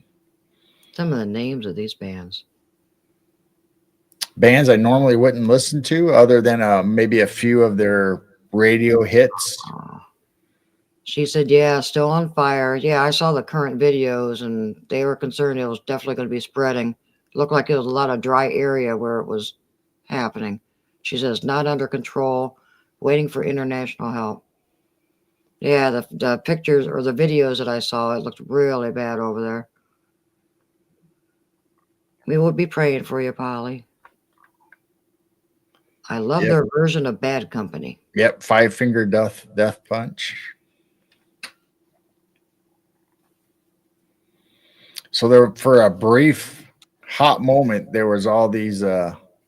Some of the names of these bands. bands I normally wouldn't listen to other than maybe a few of their radio hits. She said, yeah, still on fire. Yeah, I saw the current videos and they were concerned it was definitely going to be spreading. Looked like it was a lot of dry area where it was happening. She says, not under control, waiting for international help. Yeah, the pictures or the videos that I saw, it looked really bad over there. We will be praying for you, Polly. I love their version of Bad Company. Yep, Five Finger Death Punch. So there, for a brief hot moment, there was all these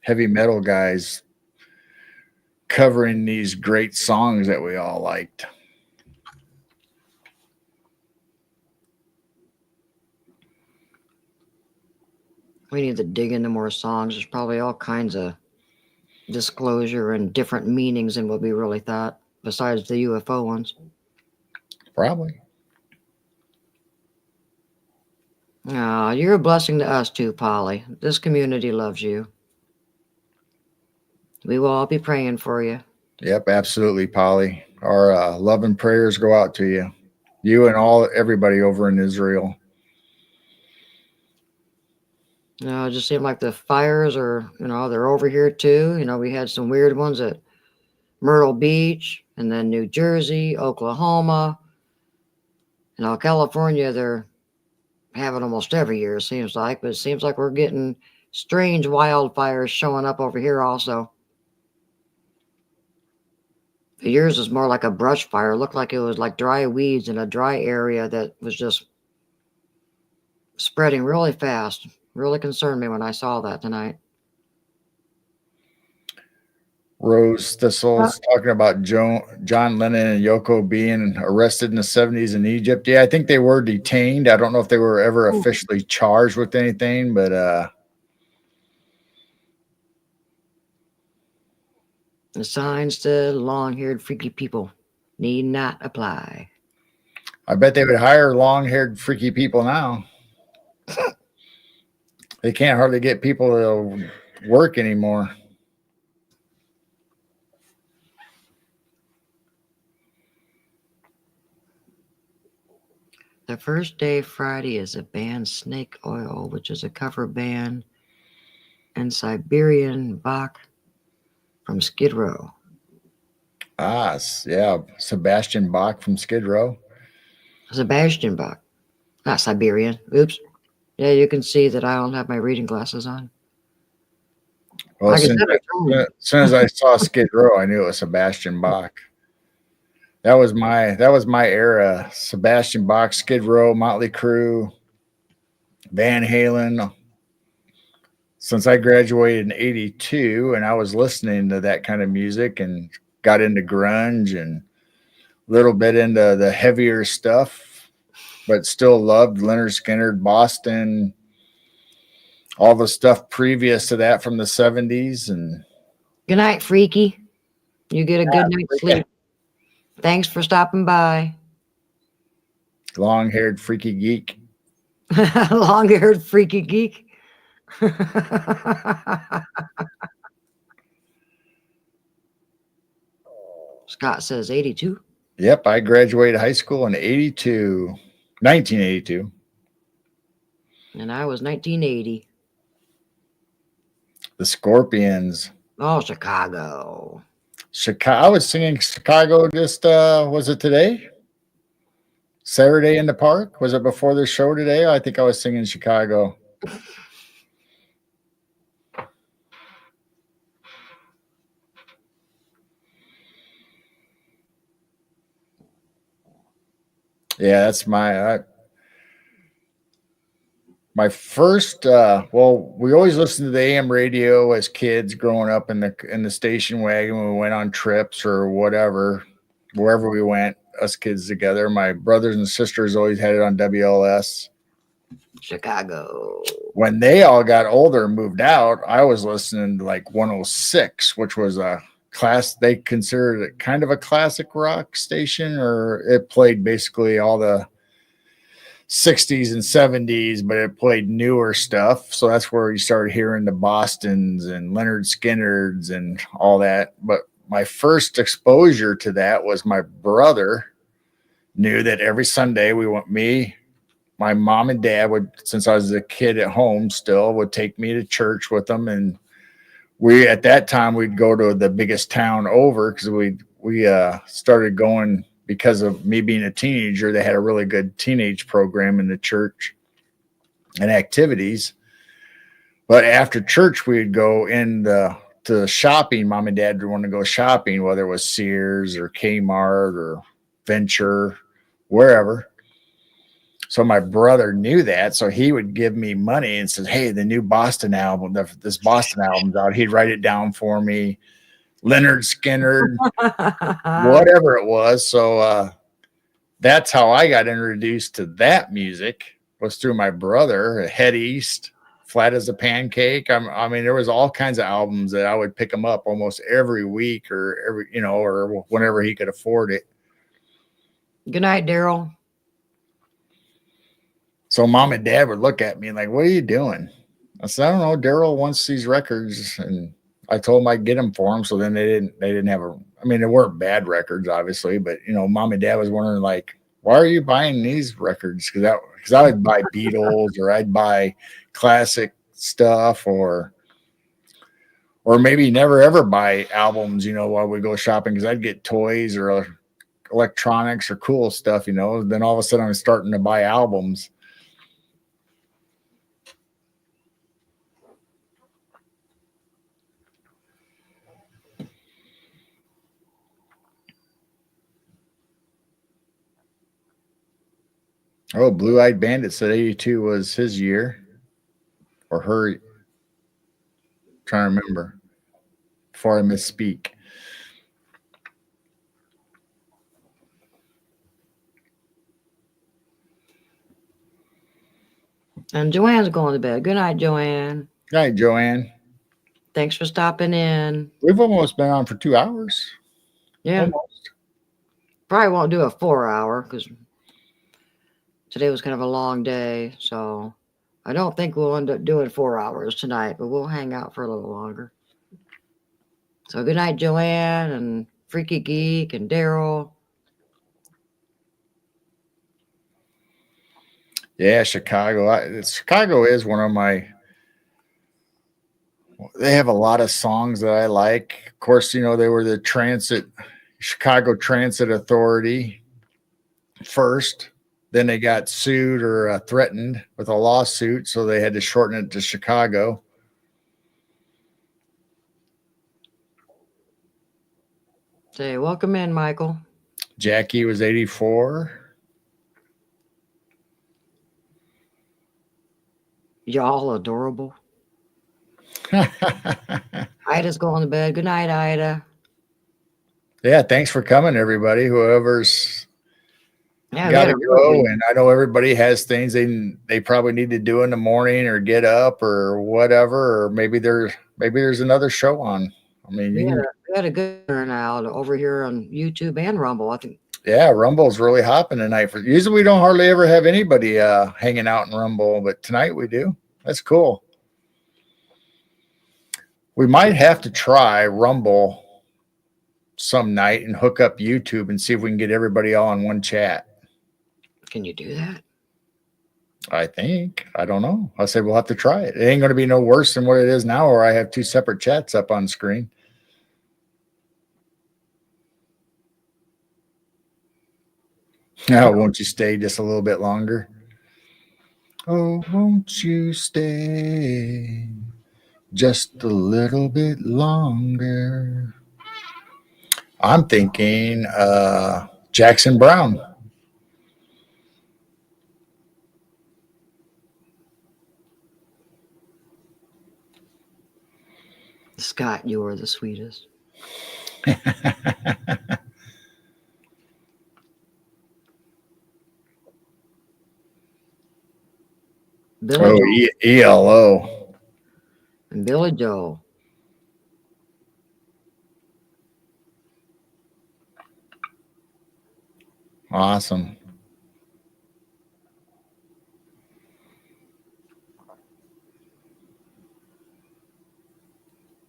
heavy metal guys covering these great songs that we all liked. We need to dig into more songs. There's probably all kinds of disclosure and different meanings than what we really thought, besides the UFO ones. Probably. Oh, you're a blessing to us too, Polly. This community loves you. We will all be praying for you. Yep, absolutely, Polly. Our love and prayers go out to you. You and everybody over in Israel. It just seemed like the fires are, they're over here too. We had some weird ones at Myrtle Beach and then New Jersey, Oklahoma. California, they're having almost every year, it seems like, but it seems like we're getting strange wildfires showing up over here also. Yours is more like a brush fire. It looked like it was like dry weeds in a dry area that was just spreading really fast. Really concerned me when I saw that tonight. Rose Thistle's talking about John Lennon and Yoko being arrested in the 70s in Egypt. Yeah, I think they were detained. I don't know if they were ever officially charged with anything, but the sign said long-haired freaky people need not apply. I bet they would hire long-haired freaky people now. They can't hardly get people to work anymore. The First Day Friday is a band Snake Oil, which is a cover band, and Siberian Bach from Skid Row. Ah, yeah, Sebastian Bach from Skid Row. Sebastian Bach, not Siberian. Oops. Yeah, you can see that I don't have my reading glasses on. Well, Like I as said, soon as I saw Skid Row, I knew it was Sebastian Bach. That was my era. Sebastian Bach, Skid Row, Motley Crue, Van Halen. Since I graduated in '82, and I was listening to that kind of music and got into grunge and a little bit into the heavier stuff, but still loved Leonard Skinner, Boston, all the stuff previous to that from the '70s. And good night, Freaky. You get a good night's sleep. Thanks for stopping by. Long-haired freaky geek. Long-haired freaky geek. Scott says 82. Yep, I graduated high school in 1982. And I was 1980. The Scorpions. Oh, Chicago. I was singing Chicago just, was it today? Saturday in the Park? Was it before the show today? I think I was singing Chicago. Yeah, that's my first. Well, we always listened to the AM radio as kids growing up in the station wagon when we went on trips or whatever, wherever we went, us kids together. My brothers and sisters always had it on WLS. Chicago. When they all got older and moved out, I was listening to like 106, which was a class. They considered it kind of a classic rock station, or it played basically all the 60s and 70s, but it played newer stuff. So that's where you started hearing the Bostons and Leonard Skinnards and all that. But my first exposure to that was my brother knew that every Sunday my mom and dad would, since I was a kid at home still, would take me to church with them. And at that time, we'd go to the biggest town over because we started going because of me being a teenager. They had a really good teenage program in the church and activities. But after church, we'd go to shopping. Mom and dad would want to go shopping, whether it was Sears or Kmart or Venture, wherever. So my brother knew that. So he would give me money and says, hey, the new Boston album, this Boston album's out. He'd write it down for me. Leonard Skinner, whatever it was. So that's how I got introduced to that music, was through my brother. Head East, Flat as a Pancake. I mean, there was all kinds of albums that I would pick them up almost every week or or whenever he could afford it. Good night, Daryl. So mom and dad would look at me like, what are you doing? I said, I don't know. Daryl wants these records. And I told him I'd get them for him. So then they didn't have they weren't bad records, obviously, but mom and dad was wondering like, why are you buying these records? Because I would buy Beatles or I'd buy classic stuff or maybe never ever buy albums, while we go shopping, because I'd get toys or electronics or cool stuff, Then all of a sudden I'm starting to buy albums. Oh, Blue Eyed Bandit said 82 was his year or her. I'm trying to remember before I misspeak. And Joanne's going to bed. Good night, Joanne. Good night, Joanne. Thanks for stopping in. We've almost been on for 2 hours. Yeah. Almost. Probably won't do a 4 hour because today was kind of a long day. So I don't think we'll end up doing 4 hours tonight, but we'll hang out for a little longer. So good night, Joanne and Freaky Geek and Daryl. Yeah, Chicago. Chicago is one of my. They have a lot of songs that I like. Of course, they were the Chicago Transit Authority first. Then they got sued or threatened with a lawsuit, so they had to shorten it to Chicago. Say, welcome in, Michael. Jackie was 84. Y'all adorable. Ida's going to bed. Good night, Ida. Yeah, thanks for coming, everybody. Whoever's Yeah, got to go, and I know everybody has things they probably need to do in the morning or get up or whatever, or maybe there's another show on. I mean, we had a good turnout over here on YouTube and Rumble. I think. Yeah, Rumble's really hopping tonight. Usually we don't hardly ever have anybody hanging out in Rumble, but tonight we do. That's cool. We might have to try Rumble some night and hook up YouTube and see if we can get everybody all in one chat. Can you do that? I think. I don't know. I said we'll have to try it. It ain't going to be no worse than what it is now, where I have 2 separate chats up on screen. Now, won't you stay just a little bit longer? Oh, won't you stay just a little bit longer? I'm thinking Jackson Brown. Scott, you are the sweetest. Billy ELO. And Billy Joel. Awesome.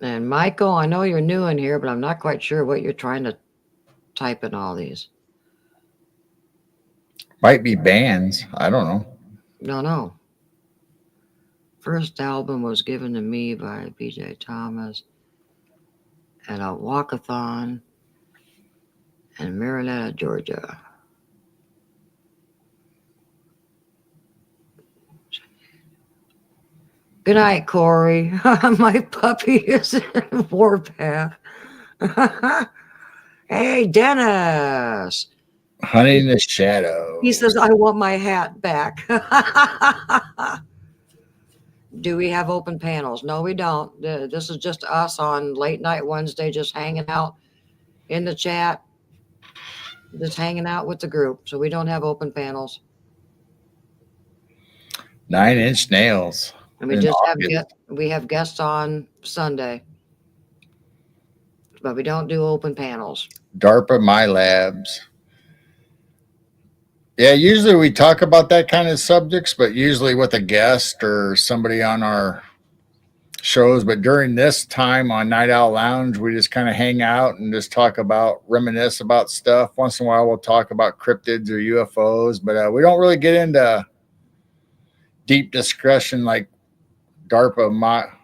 And Michael, I know you're new in here, but I'm not quite sure what you're trying to type in all these. Might be bands. I don't know. No. First album was given to me by B.J. Thomas at a walkathon in Marietta, Georgia. Good night, Corey. My puppy is in warpath. Hey, Dennis. Honey in the Shadow. He says, I want my hat back. Do we have open panels? No, we don't. This is just us on Late Night Wednesday, just hanging out in the chat, just hanging out with the group. So we don't have open panels. 9 Inch Nails. And we have guests on Sunday, but we don't do open panels. DARPA My Labs. Yeah, usually we talk about that kind of subjects, but usually with a guest or somebody on our shows. But during this time on Night Owl Lounge, we just kind of hang out and just reminisce about stuff. Once in a while, we'll talk about cryptids or UFOs, but we don't really get into deep discussion like DARPA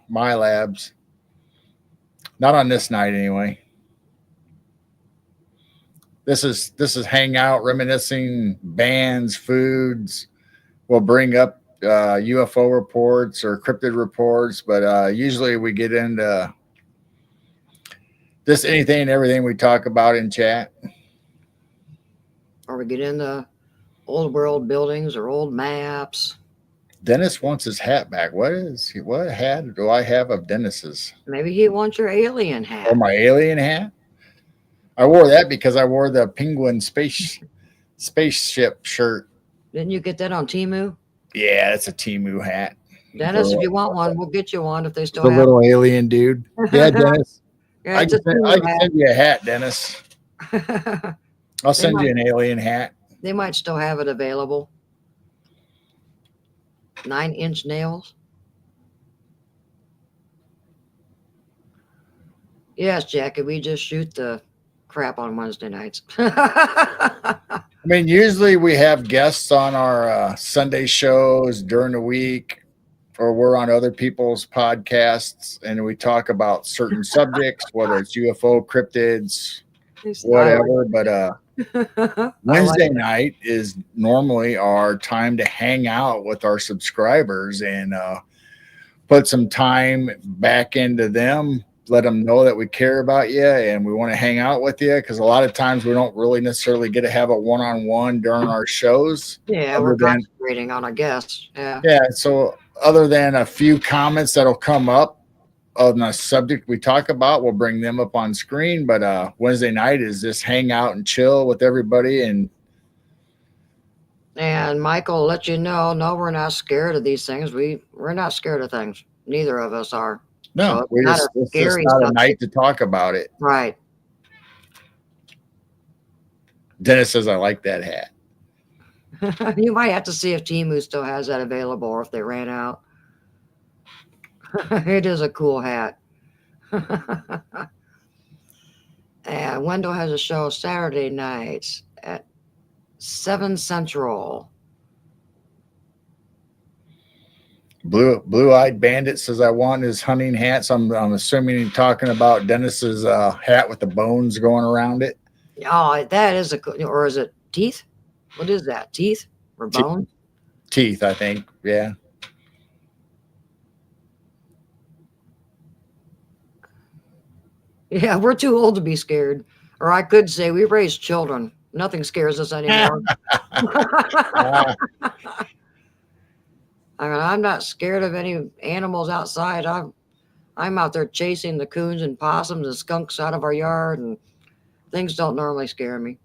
My Labs. Not on this night, anyway. This is hangout, reminiscing, bands, foods. We'll bring up UFO reports or cryptid reports, but usually we get into just anything and everything we talk about in chat. Or we get into old world buildings or old maps. Dennis wants his hat back. What hat do I have of Dennis's? Maybe he wants your alien hat. Oh, my alien hat? I wore that because I wore the penguin spaceship shirt. Didn't you get that on Temu? Yeah, it's a Temu hat. Dennis, if you want one, we'll get you one if they still the have little alien dude. Yeah, Dennis. Yeah, I can send you a hat, Dennis. I'll send you an alien hat. They might still have it available. 9-inch nails. Yes, Jackie, we just shoot the crap on Wednesday nights. I mean, usually we have guests on our Sunday shows during the week, or we're on other people's podcasts, and we talk about certain subjects, whether it's UFO, cryptids, whatever. But Wednesday night is normally our time to hang out with our subscribers and put some time back into them, let them know that we care about you and we want to hang out with you, because a lot of times we don't really necessarily get to have a one-on-one during our shows. Yeah, we're concentrating on our guests. Yeah, so other than a few comments that'll come up on the subject we talk about, we'll bring them up on screen. But Wednesday night is just hang out and chill with everybody. And Michael will let you know, no, we're not scared of these things. We're not scared of things. Neither of us are. No, so it's just not a night to talk about it. Right. Dennis says, I like that hat. You might have to see if Temu still has that available or if they ran out. It is a cool hat. And Wendell has a show Saturday nights at 7 Central. Blue-eyed bandit says, I want his hunting hat. So I'm assuming he's talking about Dennis's hat with the bones going around it. Oh, that is or is it teeth? What is that? Teeth or bone? Teeth, I think. Yeah. Yeah, we're too old to be scared. Or I could say we raise children. Nothing scares us anymore. I mean, I'm not scared of any animals outside. I'm out there chasing the coons and possums and skunks out of our yard, and things don't normally scare me.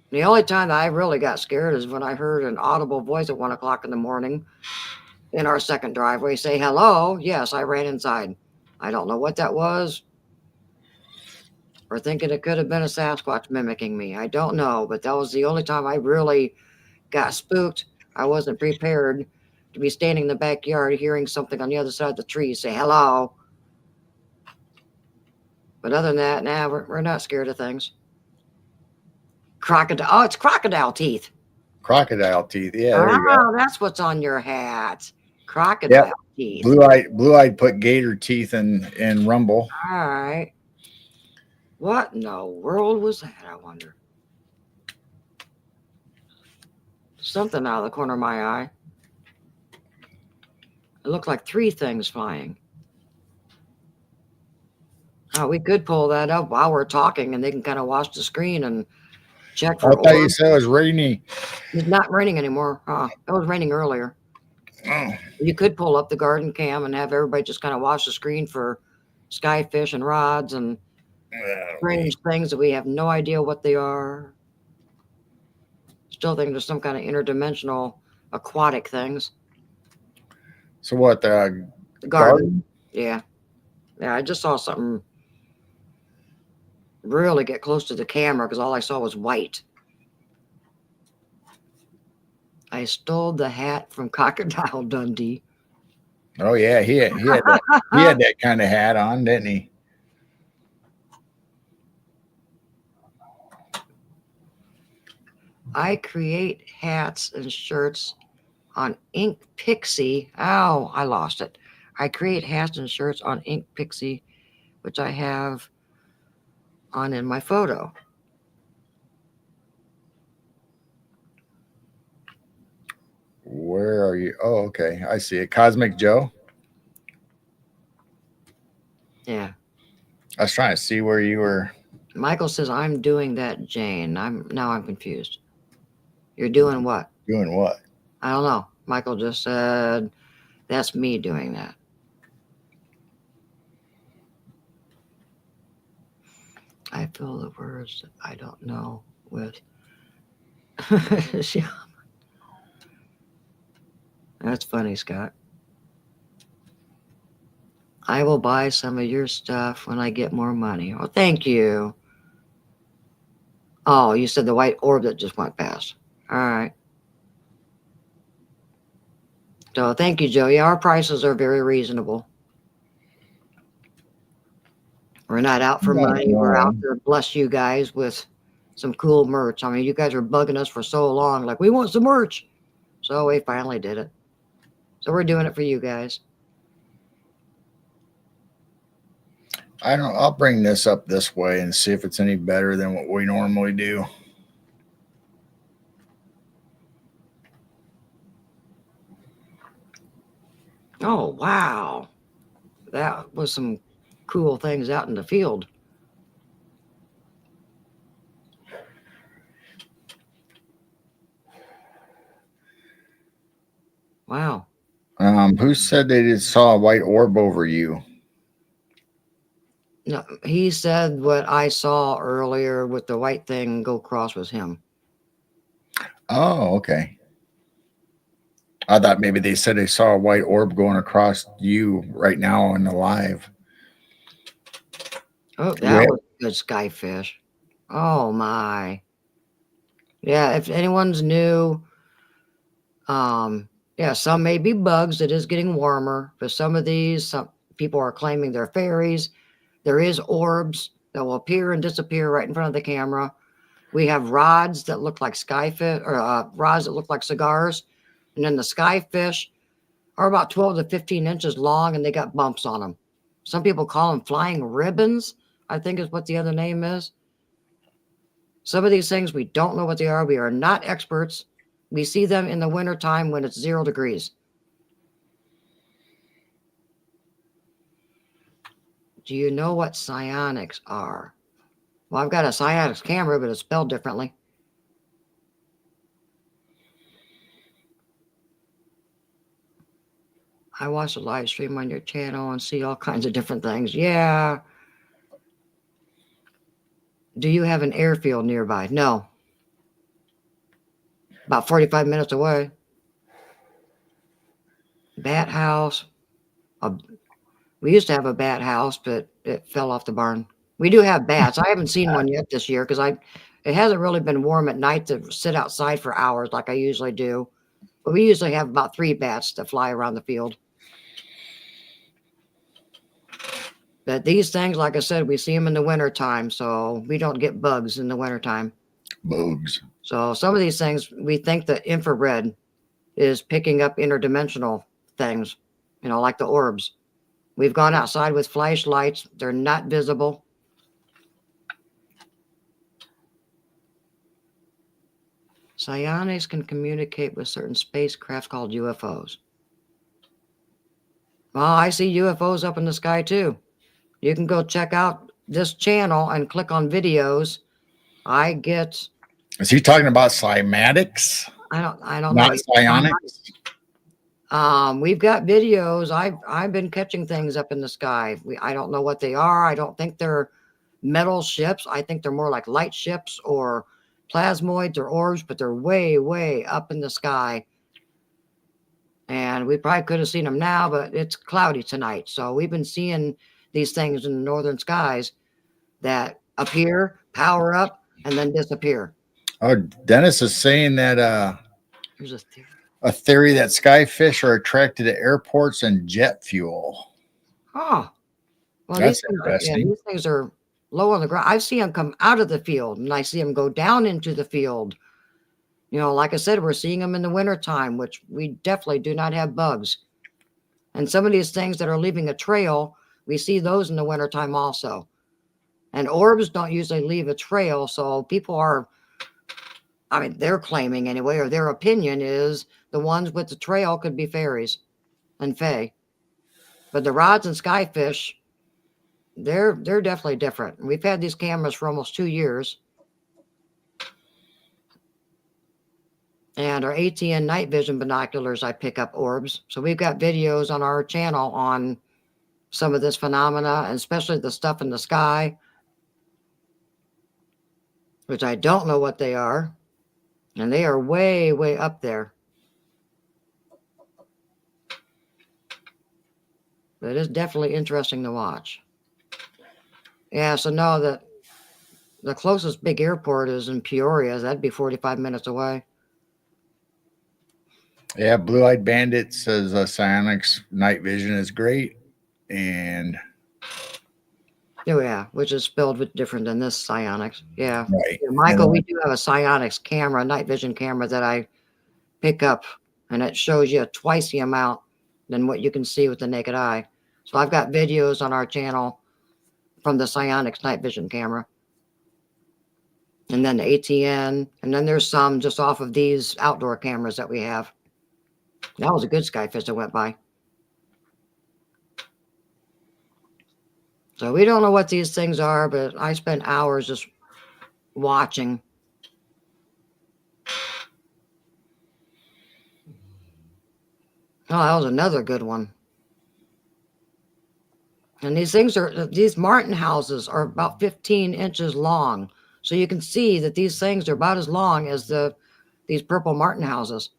The only time that I really got scared is when I heard an audible voice at 1 o'clock in the morning in our second driveway say, hello. Yes, I ran inside. I don't know what that was. Or thinking it could have been a Sasquatch mimicking me. I don't know, but that was the only time I really got spooked. I wasn't prepared to be standing in the backyard hearing something on the other side of the tree say hello. But other than that, nah, we're not scared of things. Crocodile. Oh, it's crocodile teeth. Crocodile teeth. Yeah, there you go. That's what's on your hat. Crocodile teeth. Blue-eyed put gator teeth in Rumble. All right. What in the world was that, I wonder? Something out of the corner of my eye. It looked like 3 things flying. Oh, we could pull that up while we're talking, and they can kind of watch the screen and check for. I thought you said it was rainy. It's not raining anymore. It was raining earlier. Oh. You could pull up the garden cam and have everybody just kind of watch the screen for skyfish and rods and strange things that we have no idea what they are. Still think there's some kind of interdimensional aquatic things. So what? The garden? Yeah. I just saw something really get close to the camera because all I saw was white. I stole the hat from Crocodile Dundee. Oh yeah, he had that kind of hat on, didn't he? I create hats and shirts on Ink Pixie. Oh, I lost it. I create hats and shirts on Ink Pixie, which I have on in my photo. Where are you? Oh, okay. I see it. Cosmic Joe. Yeah. I was trying to see where you were. Michael says, I'm doing that, Jane. I'm confused. You're doing what? Doing what? I don't know. Michael just said, that's me doing that. I fill the words that I don't know with. That's funny, Scott. I will buy some of your stuff when I get more money. Oh, thank you. Oh, you said the white orb that just went past. All right. So thank you, Joe. Yeah, our prices are very reasonable. We're not out for money. We're out to bless you guys with some cool merch. I mean, you guys are bugging us for so long, like, we want some merch. So we finally did it. So we're doing it for you guys. I'll bring this up this way and see if it's any better than what we normally do. Oh, wow. That was some cool things out in the field. Wow. Who said they just saw a white orb over you? No, he said what I saw earlier with the white thing go across was him. Oh, okay. I thought maybe they said they saw a white orb going across you right now in the live. Oh, that was a good skyfish. Oh my. Yeah, if anyone's new, yeah, some may be bugs. It is getting warmer, but some of these, some people are claiming they're fairies. There is orbs that will appear and disappear right in front of the camera. We have rods that look like skyfish, or rods that look like cigars. And then the skyfish are about 12 to 15 inches long, and they got bumps on them. Some people call them flying ribbons, I think is what the other name is. Some of these things, we don't know what they are. We are not experts. We see them in the wintertime when it's 0 degrees. Do you know what psionics are? Well, I've got a psionics camera, but it's spelled differently. I watch a live stream on your channel and see all kinds of different things. Yeah. Do you have an airfield nearby? No. About 45 minutes away. Bat house. We used to have a bat house, but it fell off the barn. We do have bats. I haven't seen one yet this year because it hasn't really been warm at night to sit outside for hours like I usually do. But we usually have about 3 bats that fly around the field. But these things, like I said, we see them in the wintertime, so we don't get bugs in the wintertime. Bugs. So some of these things, we think the infrared is picking up interdimensional things, like the orbs. We've gone outside with flashlights. They're not visible. Psionics can communicate with certain spacecraft called UFOs. Well, I see UFOs up in the sky too. You can go check out this channel and click on videos. Is he talking about cymatics? I don't Not know. psionics? We've got videos. I've been catching things up in the sky. I don't know what they are. I don't think they're metal ships. I think they're more like light ships or plasmoids or orbs, but they're way, way up in the sky. And we probably could have seen them now, but it's cloudy tonight. So we've been seeing these things in the northern skies that appear, power up, and then disappear. Oh, Dennis is saying that Here's a theory. A theory that skyfish are attracted to airports and jet fuel. Oh, well, That's these things are low on the ground. I've seen them come out of the field, and I see them go down into the field. Like I said, we're seeing them in the wintertime, which we definitely do not have bugs. And some of these things that are leaving a trail, we see those in the wintertime also. And orbs don't usually leave a trail, so people are, they're claiming anyway, or their opinion is the ones with the trail could be fairies and fae. But the rods and skyfish, they're definitely different. We've had these cameras for almost 2 years. And our ATN night vision binoculars, I pick up orbs. So we've got videos on our channel on some of this phenomena, and especially the stuff in the sky, which I don't know what they are. And they are way, way up there. But it is definitely interesting to watch. Yeah, so no, the closest big airport is in Peoria. That'd be 45 minutes away. Yeah, Blue Eyed Bandit says Psionics night vision is great. And Oh yeah, which is spelled with different than this Psionics. Yeah. right. Yeah, Michael, And we do have a Psionics camera, night vision camera that I pick up, and it shows you twice the amount than what you can see with the naked eye. So I've got videos on our channel from the Psionics night vision camera. And then the ATN, and then there's some just off of these outdoor cameras that we have. That was a good skyfish that went by. So we don't know what these things are, but I spent hours just watching. Oh, that was another good one. And these martin houses are about 15 inches long. So you can see that these things are about as long as these purple martin houses.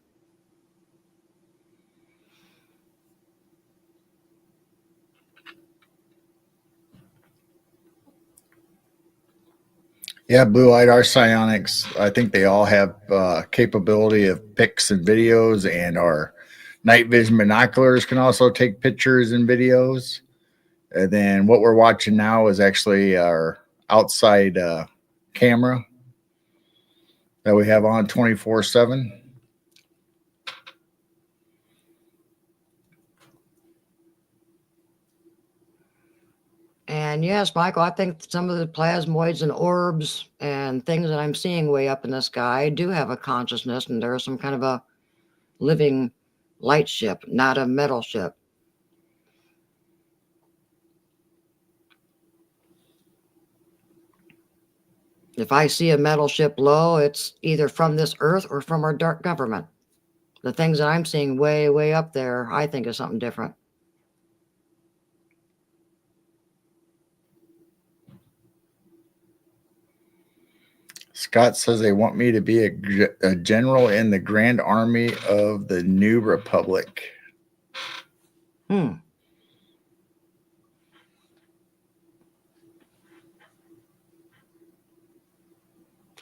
yeah, Blue Eyed our Psionics. I think they all have capability of pics and videos, and our night vision binoculars can also take pictures and videos. And then what we're watching now is actually our outside camera that we have on 24/7. And yes, Michael, I think some of the plasmoids and orbs and things that I'm seeing way up in the sky do have a consciousness, and they're some kind of a living light ship, not a metal ship. If I see a metal ship low, it's either from this Earth or from our dark government. The things that I'm seeing way, way up there, I think is something different. Scott says they want me to be a general in the Grand Army of the New Republic. Hmm.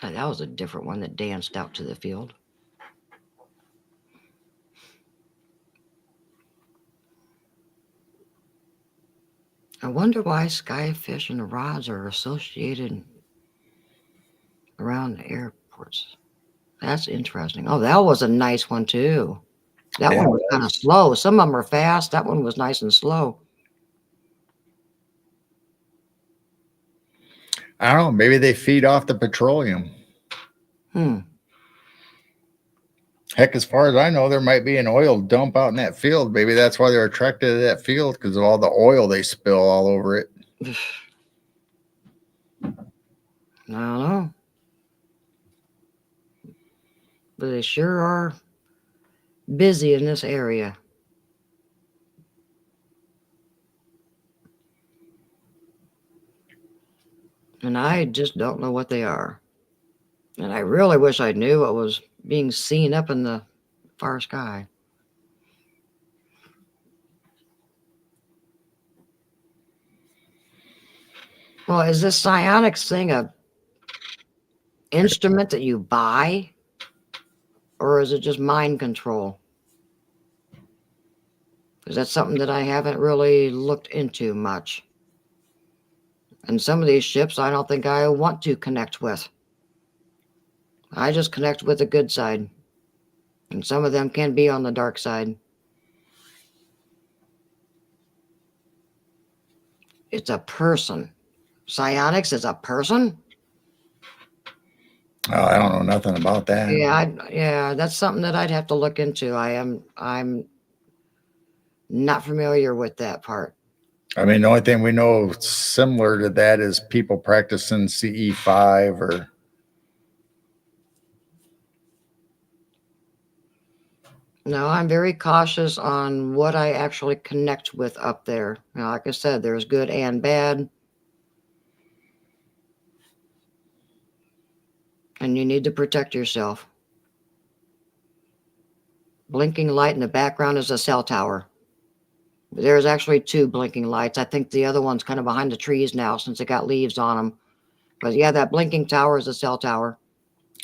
That was a different one that danced out to the field. I wonder why skyfish and rods are associated around the airports. That's interesting. Oh, that was a nice one too. That Yeah, one was kind of slow. Some of them are fast. That one was nice and slow. I don't know. Maybe they feed off the petroleum. Heck, as far as I know, there might be an oil dump out in that field. Maybe that's why they're attracted to that field, because of all the oil they spill all over it. I don't know. But they sure are busy in this area. And I just don't know what they are. And I really wish I knew what was being seen up in the far sky. Well, is this psionics thing a instrument that you buy? Or is it just mind control? Because that's something that I haven't really looked into much. And some of these ships I don't think I want to connect with. I just connect with the good side. And some of them can be on the dark side. It's a person. Psionics is a person? Oh, I don't know nothing about that. Yeah, that's something that I'd have to look into. I'm not familiar with that part. I mean, the only thing we know similar to that is people practicing CE5 or. No, I'm very cautious on what I actually connect with up there. Now, like I said, there's good and bad. And you need to protect yourself. Blinking light in the background is a cell tower. There's actually 2 blinking lights. I think the other one's kind of behind the trees now since it got leaves on them. But yeah, that blinking tower is a cell tower.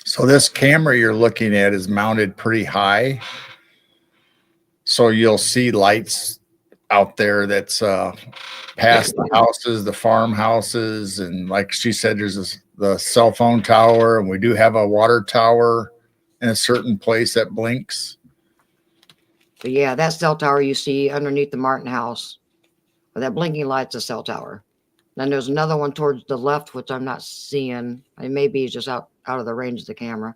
So this camera you're looking at is mounted pretty high. So you'll see lights out there that's past the houses, the farmhouses, and like she said, there's the cell phone tower, and we do have a water tower in a certain place that blinks. But yeah, that cell tower you see underneath the Martin house, or that blinking light's a cell tower. Then there's another one towards the left, which I'm not seeing. It may be just out of the range of the camera.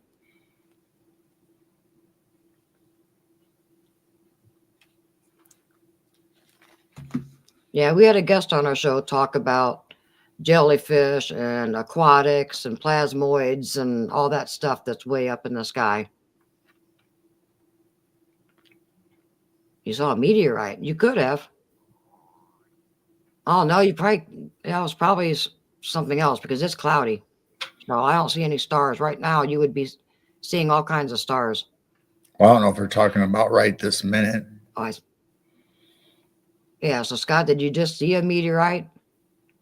Yeah, we had a guest on our show talk about jellyfish and aquatics and plasmoids and all that stuff that's way up in the sky. You saw a meteorite. You could have. Oh, no, it was probably something else because it's cloudy. No, I don't see any stars. Right now, you would be seeing all kinds of stars. Well, I don't know if we're talking about right this minute. Yeah, so Scott, did you just see a meteorite?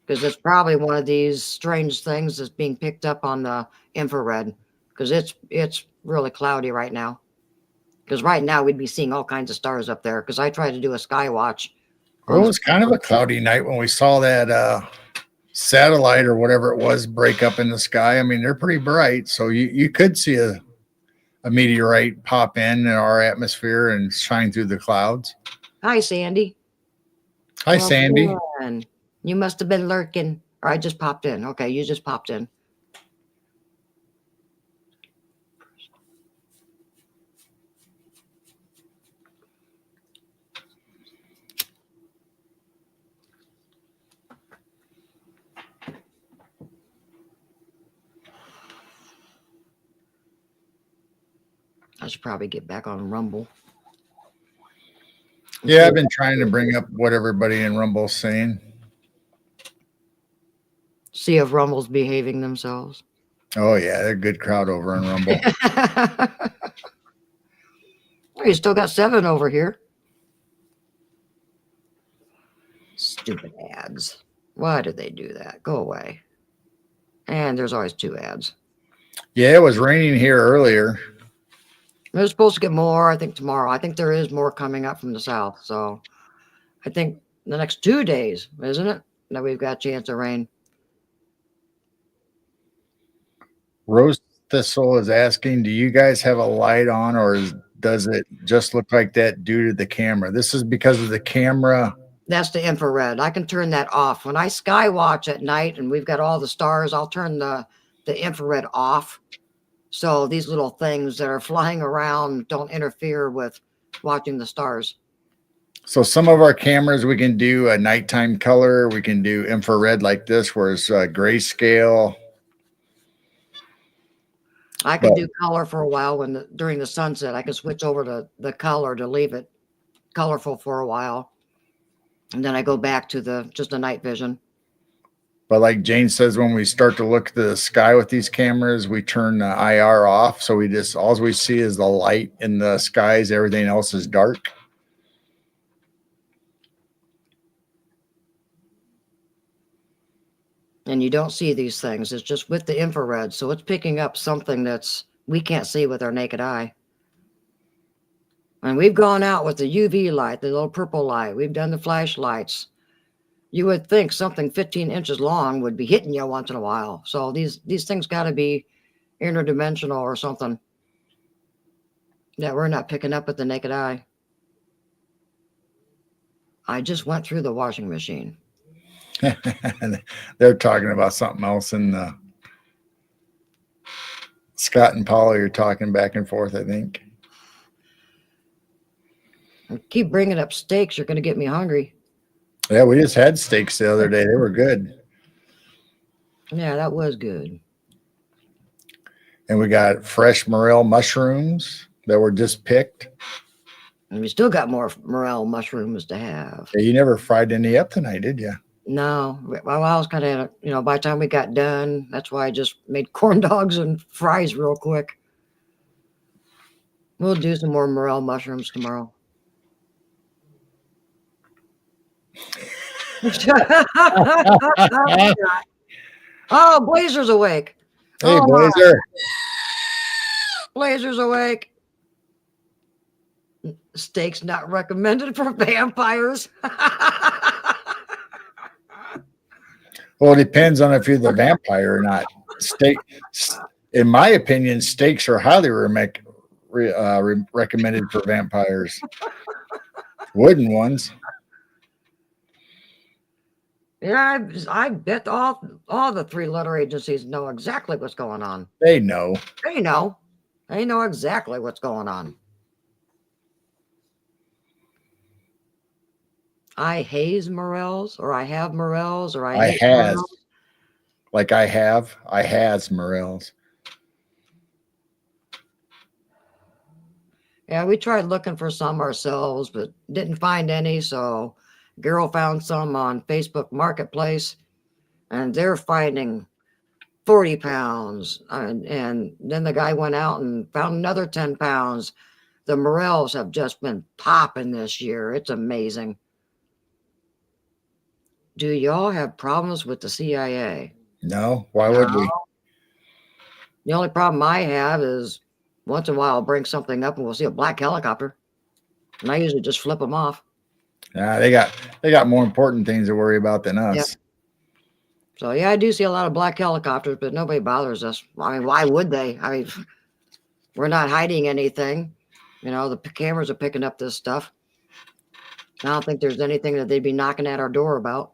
Because it's probably one of these strange things that's being picked up on the infrared because it's really cloudy right now. Because right now we'd be seeing all kinds of stars up there because I tried to do a sky watch. Well, it was kind of a cloudy night when we saw that satellite or whatever it was break up in the sky. I mean, they're pretty bright, so you could see a meteorite pop in our atmosphere and shine through the clouds. Hi, Sandy. Hi, Sandy. Man. You must have been lurking. Or I just popped in. Okay, you just popped in. I should probably get back on Rumble. Yeah, I've been trying to bring up what everybody in Rumble's saying. See if Rumble's behaving themselves. Oh, yeah, they're a good crowd over on Rumble. You still got 7 over here. Stupid ads. Why did they do that? Go away. And there's always 2 ads. Yeah, it was raining here earlier. It was supposed to get more, I think, tomorrow. I think there is more coming up from the south. So I think the next 2 days, isn't it, that we've got a chance of rain. Rose Thistle is asking, do you guys have a light on or does it just look like that due to the camera? This is because of the camera. That's the infrared. I can turn that off. When I sky watch at night and we've got all the stars, I'll turn the infrared off. So these little things that are flying around don't interfere with watching the stars. So some of our cameras, we can do a nighttime color. We can do infrared like this, where it's grayscale. I could do color for a while during the sunset. I can switch over to the color to leave it colorful for a while. And then I go back to just the night vision. But like Jane says, when we start to look at the sky with these cameras, we turn the IR off. So all we see is the light in the skies. Everything else is dark. And you don't see these things. It's just with the infrared. So it's picking up something we can't see with our naked eye. And we've gone out with the UV light, the little purple light. We've done the flashlights. You would think something 15 inches long would be hitting you once in a while. So these things got to be interdimensional or something that we're not picking up with the naked eye. I just went through the washing machine. They're talking about something else, and Scott and Paula are talking back and forth, I think. Keep bringing up steaks. You're going to get me hungry. Yeah, we just had steaks the other day. They were good. Yeah, that was good. And we got fresh morel mushrooms that were just picked. And we still got more morel mushrooms to have. Yeah, you never fried any up tonight, did you? No. Well, I was kind of, by the time we got done, that's why I just made corn dogs and fries real quick. We'll do some more morel mushrooms tomorrow. Oh, Blazer's awake. Hey, Blazer. Blazer's awake. Steaks not recommended for vampires. Well, it depends on if you're the vampire or not. Steak, in my opinion, steaks are highly recommended for vampires. Wooden ones. Yeah, I bet all the 3-letter agencies know exactly what's going on. They know. They know. They know exactly what's going on. I haze morels, or I have morels, or I hate has. morels. Like I has morels. Yeah, we tried looking for some ourselves, but didn't find any. So Girl found some on Facebook Marketplace, and they're finding 40 pounds. And then the guy went out and found another 10 pounds. The morels have just been popping this year. It's amazing. Do y'all have problems with the CIA? No, why would we? The only problem I have is once in a while I'll bring something up and we'll see a black helicopter. And I usually just flip them off. They got more important things to worry about than us. Yep. So yeah, I do see a lot of black helicopters, but nobody bothers us. I mean, why would they? I mean, we're not hiding anything. You know, the cameras are picking up this stuff. I don't think there's anything that they'd be knocking at our door about.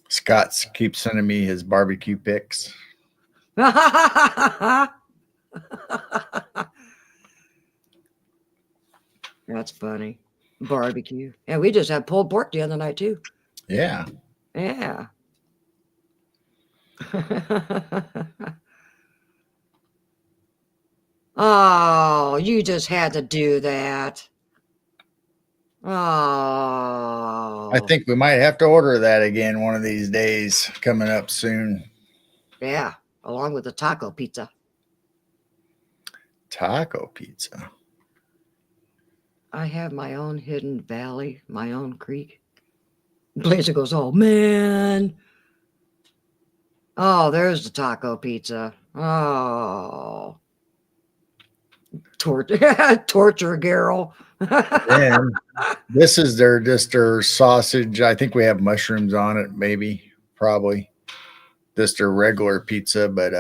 Scott keeps sending me his barbecue pics. That's funny. Barbecue. And we just had pulled pork the other night too. Yeah. Yeah. Oh, you just had to do that. Oh. I think we might have to order that again one of these days coming up soon. Yeah, along with the taco pizza. Taco pizza. I have my own hidden valley, my own creek. Blazer goes, oh, man. Oh, there's the taco pizza. Oh. Torture Garrel. And this is their sausage. I think we have mushrooms on it, maybe, probably. Just their regular pizza, but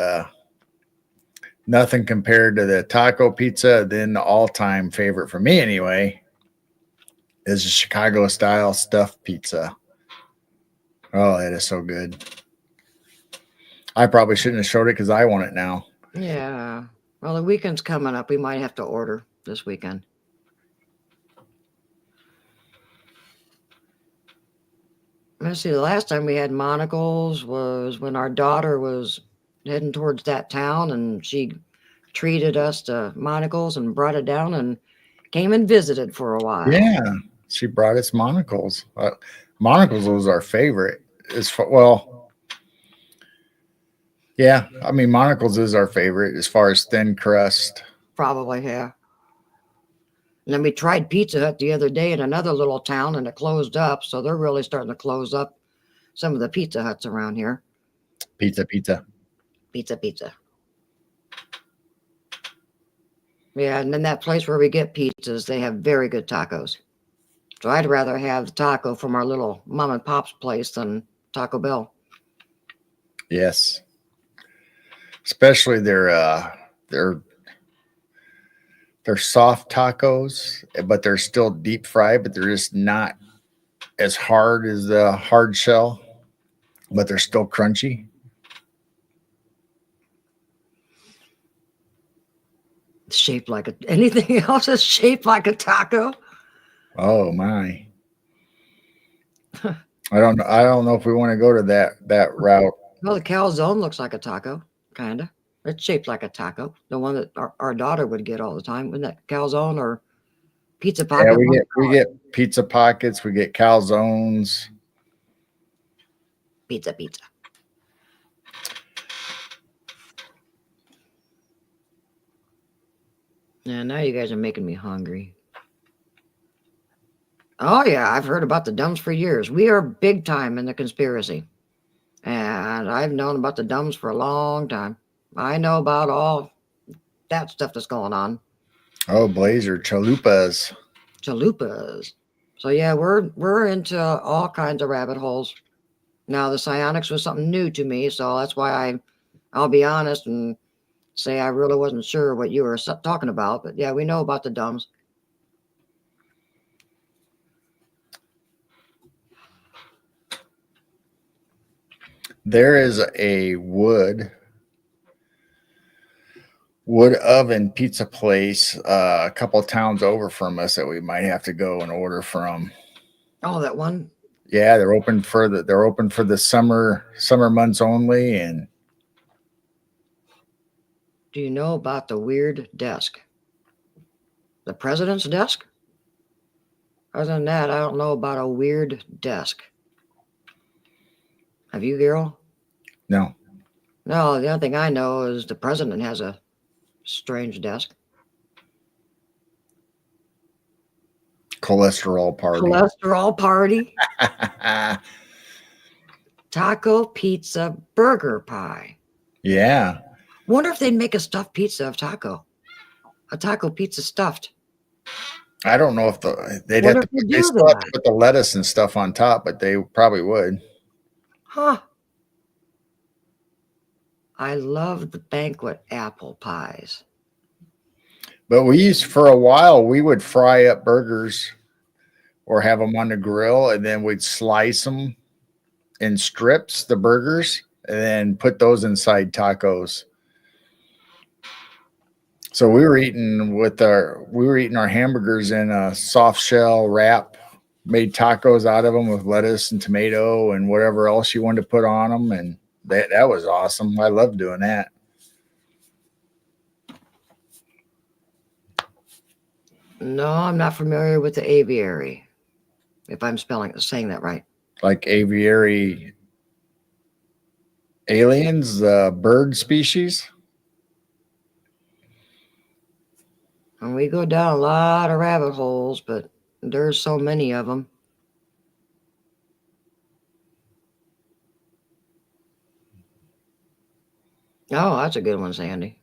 nothing compared to the taco pizza. Then the all-time favorite for me anyway is the Chicago style stuffed pizza. Oh, that is so good. I probably shouldn't have showed it because I want it now. Yeah. Well, the weekend's coming up. We might have to order this weekend. Let's see, the last time we had monocles was when our daughter was heading towards that town, and she treated us to monocles and brought it down and came and visited for a while. Yeah, she brought us monocles. Monocles was our favorite. Well, yeah, I mean, monocles is our favorite as far as thin crust. Probably, yeah. And then we tried Pizza Hut the other day in another little town, and it closed up. So they're really starting to close up some of the Pizza Huts around here. Pizza. Yeah, and then that place where we get pizzas, they have very good tacos. So I'd rather have the taco from our little mom and pop's place than Taco Bell. Yes. Especially their soft tacos, but they're still deep fried, but they're just not as hard as the hard shell, but they're still crunchy. It's shaped like anything else is shaped like a taco. Oh my. I don't know if we want to go to that route. Well, the calzone looks like a taco, kind of. It's shaped like a taco. The one that our daughter would get all the time. Wasn't that calzone or pizza pocket? Yeah, we get pizza pockets. We get calzones. Pizza. Yeah, now you guys are making me hungry. Oh, yeah, I've heard about the Dumbs for years. We are big time in the conspiracy. And I've known about the Dumbs for a long time. I know about all that stuff that's going on. Oh, Blazer chalupas. Chalupas. So yeah, we're into all kinds of rabbit holes. Now the psionics was something new to me, so that's why I'll be honest and say I really wasn't sure what you were talking about. But yeah, we know about the dumbs. There is a wood oven pizza place a couple of towns over from us that we might have to go and order from. Oh, that one. Yeah, they're open for the summer months only. And Do you know about the weird desk? The president's desk? Other than that, I don't know about a weird desk. Have you, Gil? no, No, the only thing I know is the president has a strange desk. cholesterol party. Cholesterol party. Taco pizza burger pie. Yeah, Wonder if they'd make a stuffed pizza of taco. A taco pizza stuffed. I don't know if they'd have Wonder to if they they do still have that. to put the lettuce and stuff on top, but they probably would. Huh. I love the banquet apple pies. But for a while we would fry up burgers or have them on the grill, and then we'd slice them in strips, the burgers, and then put those inside tacos. So we were eating our hamburgers in a soft shell wrap, made tacos out of them with lettuce and tomato and whatever else you wanted to put on them, and that was awesome. I love doing that. No, I'm not familiar with the aviary. If I'm saying that right. Like aviary aliens, the bird species. And we go down a lot of rabbit holes, but there's so many of them. Oh, that's a good one, Sandy.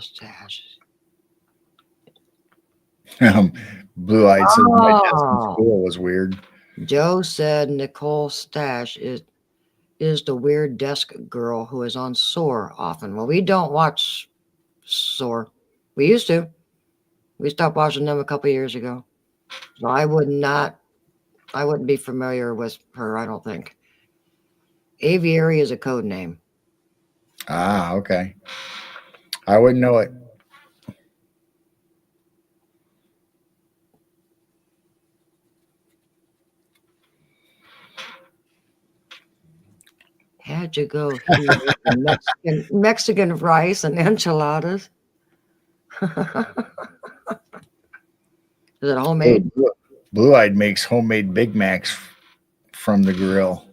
Stash. Blue-eyed says my desk in Oh, school was weird. Joe said Nicole Stash is the weird desk girl who is on SOAR often. Well, we don't watch SOAR. We used to. We stopped watching them a couple years ago. So I wouldn't be familiar with her, I don't think. Aviary is a code name. Ah, okay. I wouldn't know it. Had you go here Mexican rice and enchiladas? Is it homemade? Blue-eyed makes homemade Big Macs from the grill.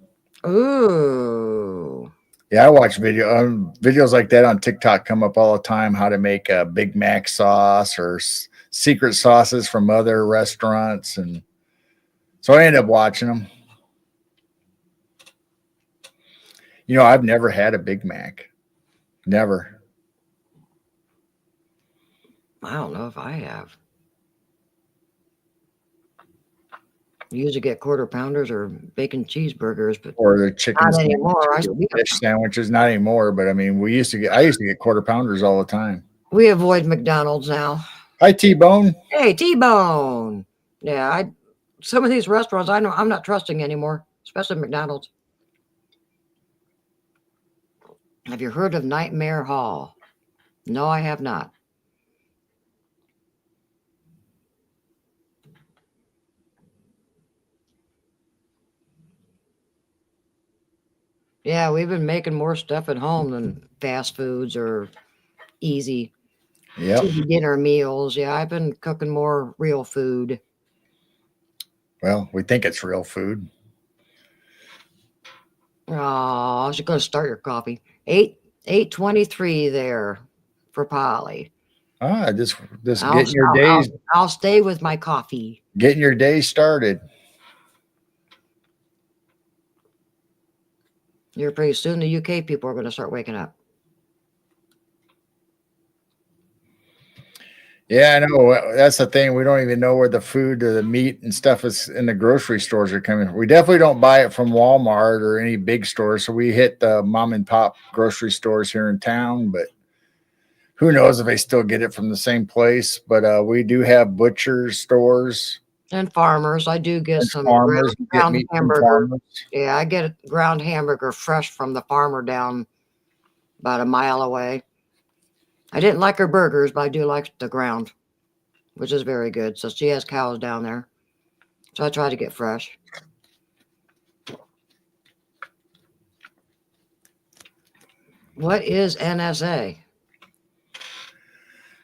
Ooh. Yeah, I watch videos like that on TikTok come up all the time. How to make a Big Mac sauce or secret sauces from other restaurants, and so I end up watching them. I've never had a Big Mac. Never. I don't know if I have. You usually get quarter pounders or bacon cheeseburgers, but Or the chicken not anymore. fish sandwiches. Not anymore, but I mean, I used to get quarter pounders all the time. We avoid McDonald's now. Hi, T-Bone. Hey, T-Bone. Yeah, some of these restaurants I'm not trusting anymore, especially McDonald's. Have you heard of Nightmare Hall? No, I have not. Yeah, we've been making more stuff at home than fast foods or easy dinner meals. Yeah, I've been cooking more real food. Well, we think it's real food. Oh, I was going to start your coffee. 8:23 there for Polly. Just getting your days. I'll stay with my coffee. Getting your day started. Pretty soon the UK people are going to start waking up. Yeah, I know. That's the thing. We don't even know where the food or the meat and stuff is in the grocery stores are coming from. We definitely don't buy it from Walmart or any big stores. So we hit the mom and pop grocery stores here in town, but who knows if they still get it from the same place. But we do have butcher stores And farmers, I do get and some farmers. We get ground meat from hamburger. farmers. Yeah, I get a ground hamburger fresh from the farmer down about a mile away. I didn't like her burgers, but I do like the ground, which is very good. So she has cows down there. So I try to get fresh. What is NSA?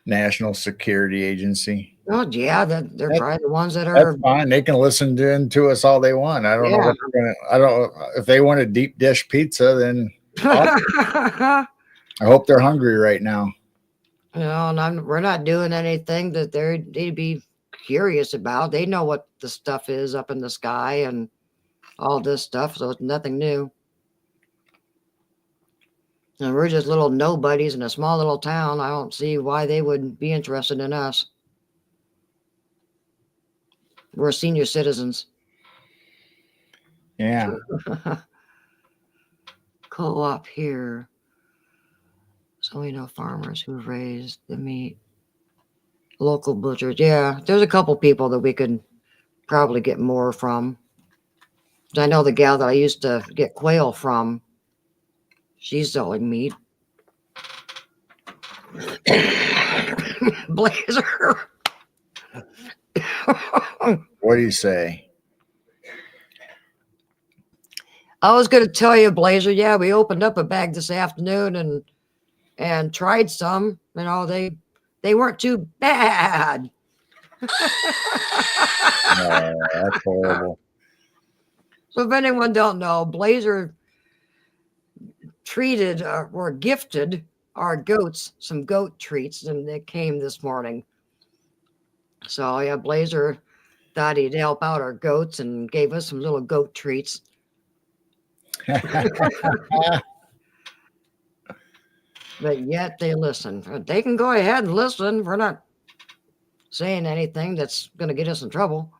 National Security Agency. Oh, yeah, they're That- probably the ones that That's are. fine. They can listen to us all they want. I don't know Yeah. what they're gonna. I don't. If they want a deep dish pizza, then I hope they're hungry right now. And we're not doing anything that they'd be curious about. They know what the stuff is up in the sky and all this stuff, so it's nothing new. And we're just little nobodies in a small little town. I don't see why they would be interested in us. We're senior citizens. Yeah. Co-op here. So we know farmers who raised the meat. Local butchers. Yeah, there's a couple people that we could probably get more from. I know the gal that I used to get quail from. She's selling meat. Blazer. What do you say? I was going to tell you, Blazer. Yeah, we opened up a bag this afternoon and tried some. You know, they weren't too bad. Oh, that's horrible. So if anyone don't know, Blazer treated or gifted our goats some goat treats, and they came this morning. So yeah, Blazer thought he'd help out our goats and gave us some little goat treats. But yet they listen. They can go ahead and listen. We're not saying anything that's going to get us in trouble.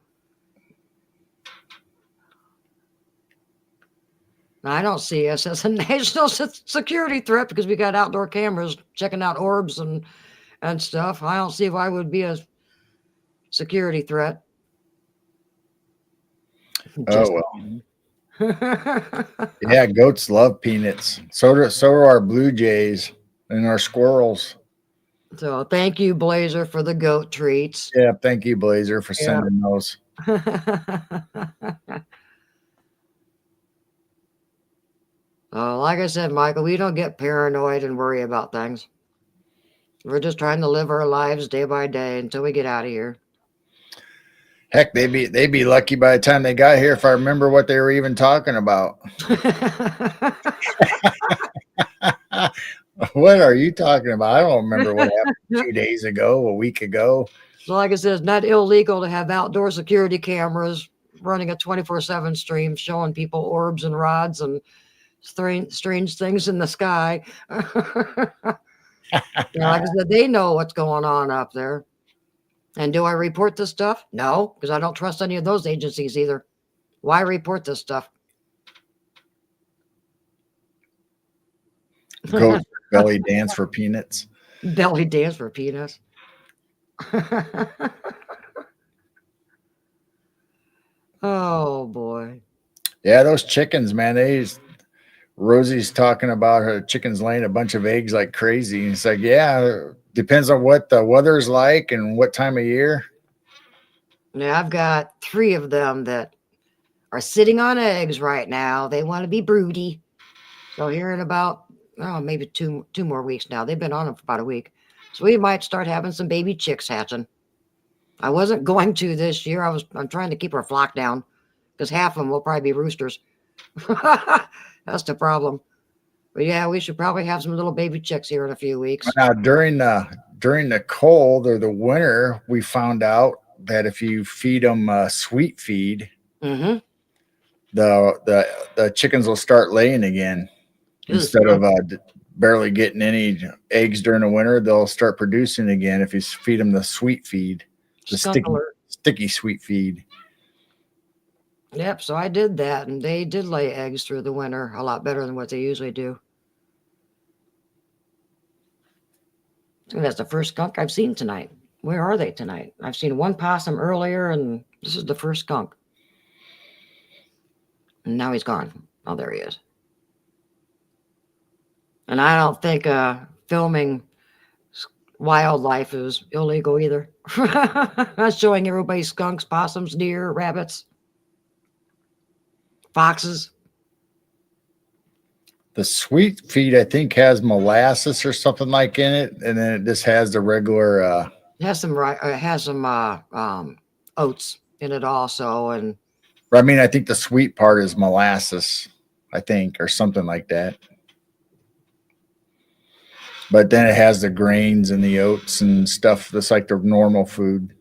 I don't see us as a national security threat because we got outdoor cameras checking out orbs and stuff. I don't see why it would be a security threat. Oh well. Yeah, goats love peanuts. So do our blue jays and our squirrels. So thank you, Blazer, for the goat treats. Yeah, thank you, Blazer, for sending those. Like I said, Michael, we don't get paranoid and worry about things. We're just trying to live our lives day by day until we get out of here. Heck, they'd be lucky by the time they got here if I remember what they were even talking about. What are you talking about? I don't remember what happened 2 days ago, a week ago. So like I said, it's not illegal to have outdoor security cameras running a 24/7 stream showing people orbs and rods and strange things in the sky. Like I said, they know what's going on up there. And do I report this stuff? No, because I don't trust any of those agencies either. Why report this stuff? Goat belly dance for peanuts. Belly dance for peanuts. Oh boy. Yeah, those chickens, man. Rosie's talking about her chickens laying a bunch of eggs like crazy. And it's like, yeah, depends on what the weather's like and what time of year. Now I've got 3 of them that are sitting on eggs right now. They want to be broody. So here in about maybe two more weeks now. They've been on them for about a week. So we might start having some baby chicks hatching. I wasn't going to this year. I'm trying to keep our flock down because half of them will probably be roosters. That's the problem. But yeah, we should probably have some little baby chicks here in a few weeks. Now, during the cold or the winter, we found out that if you feed them sweet feed, Mm-hmm. the chickens will start laying again instead of barely getting any eggs during the winter, they'll start producing again if you feed them the sweet feed, the Skunk alert. sticky sweet feed. Yep, so I did that, and they did lay eggs through the winter a lot better than what they usually do. And that's the first skunk I've seen tonight. Where are they tonight? I've seen one possum earlier, and this is the first skunk. And now he's gone. Oh, there he is. And I don't think filming wildlife is illegal either. Showing everybody skunks, possums, deer, rabbits, foxes. The sweet feed, I think, has molasses or something like in it, and then it just has the regular. It has some oats in it also, and I mean, I think the sweet part is molasses, I think, or something like that. But then it has the grains and the oats and stuff that's like the normal food.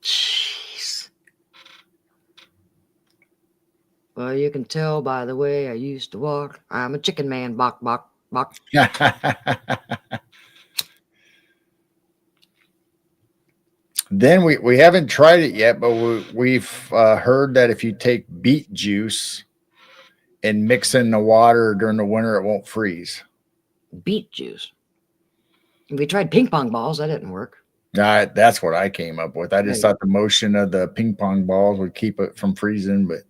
jeez. Well, you can tell by the way I used to walk. I'm a chicken man. Bok, bok, bok. Then we haven't tried it yet, but we've heard that if you take beet juice and mix in the water during the winter, it won't freeze. Beet juice. We tried ping pong balls. That didn't work. That's what I came up with. I just Right. thought the motion of the ping pong balls would keep it from freezing, but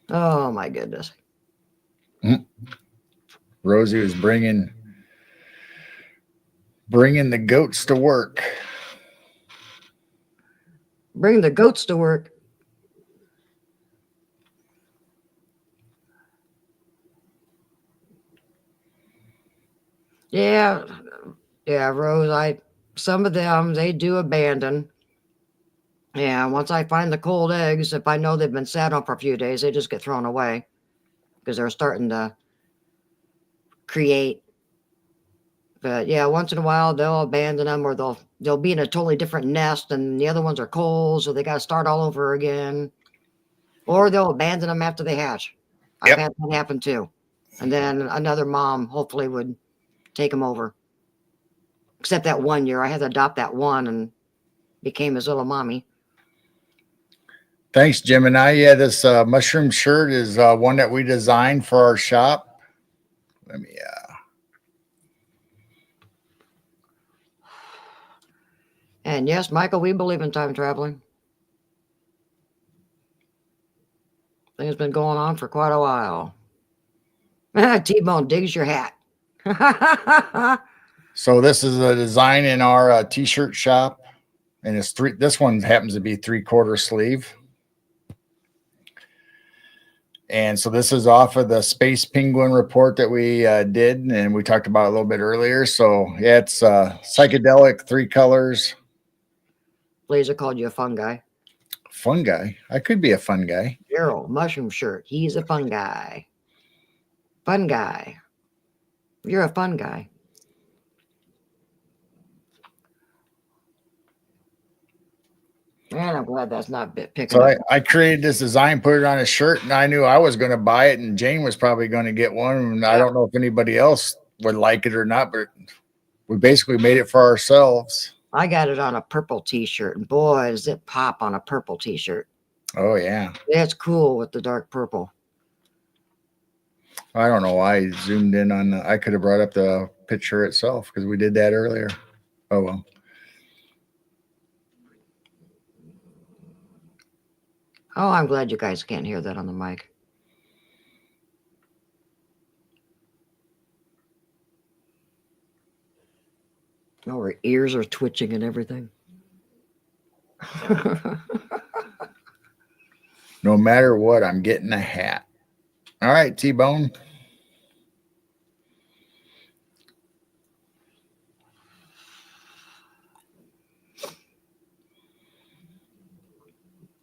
Oh my goodness. Rosie was bringing the goats to work. Bring the goats to work. Yeah, Rose. Some of them they do abandon. Yeah, once I find the cold eggs, if I know they've been sat on for a few days, they just get thrown away because they're starting to create. But yeah, once in a while they'll abandon them, or they'll be in a totally different nest, and the other ones are cold, so they got to start all over again. Or they'll abandon them after they hatch. Yep. I've had that happen too. And then another mom hopefully would take them over. Except that one year, I had to adopt that one and became his little mommy. Thanks, Gemini. Yeah, this mushroom shirt is one that we designed for our shop. Let me. And yes, Michael, we believe in time traveling. Thing's been going on for quite a while. T-Bone digs your hat. So this is a design in our t-shirt shop, and it's this one happens to be 3/4 sleeve. And so this is off of the Space Penguin report that we did, and we talked about it a little bit earlier. So yeah, it's psychedelic, 3 colors. Blazer called you a fun guy. Fun guy. I could be a fun guy. Gerald, mushroom shirt. He's a fun guy. Fun guy. You're a fun guy. Man, I'm glad that's not picking So up. I created this design, put it on a shirt, and I knew I was going to buy it, and Jane was probably going to get one. And I don't know if anybody else would like it or not, but we basically made it for ourselves. I got it on a purple t-shirt, and boy, does it pop on a purple t-shirt. Oh, yeah. That's cool with the dark purple. I don't know why I zoomed in on I could have brought up the picture itself because we did that earlier. Oh, well. Oh, I'm glad you guys can't hear that on the mic. Oh, our ears are twitching and everything. No matter what, I'm getting a hat. All right, T-Bone.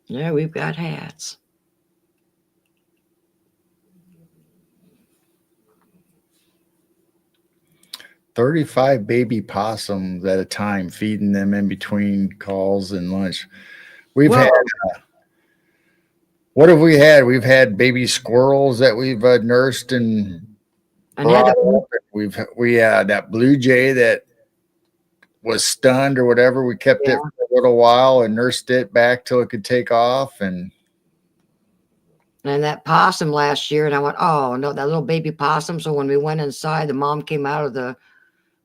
Yeah, we've got hats. 35 baby possums at a time, feeding them in between calls and lunch. We've Whoa. had, what have we had? We've had baby squirrels that we've nursed and And had brought to, up. We had that blue jay that was stunned or whatever. We kept it yeah. for a little while and nursed it back till it could take off. And that possum last year, and I went, oh no, that little baby possum. So when we went inside, the mom came out of the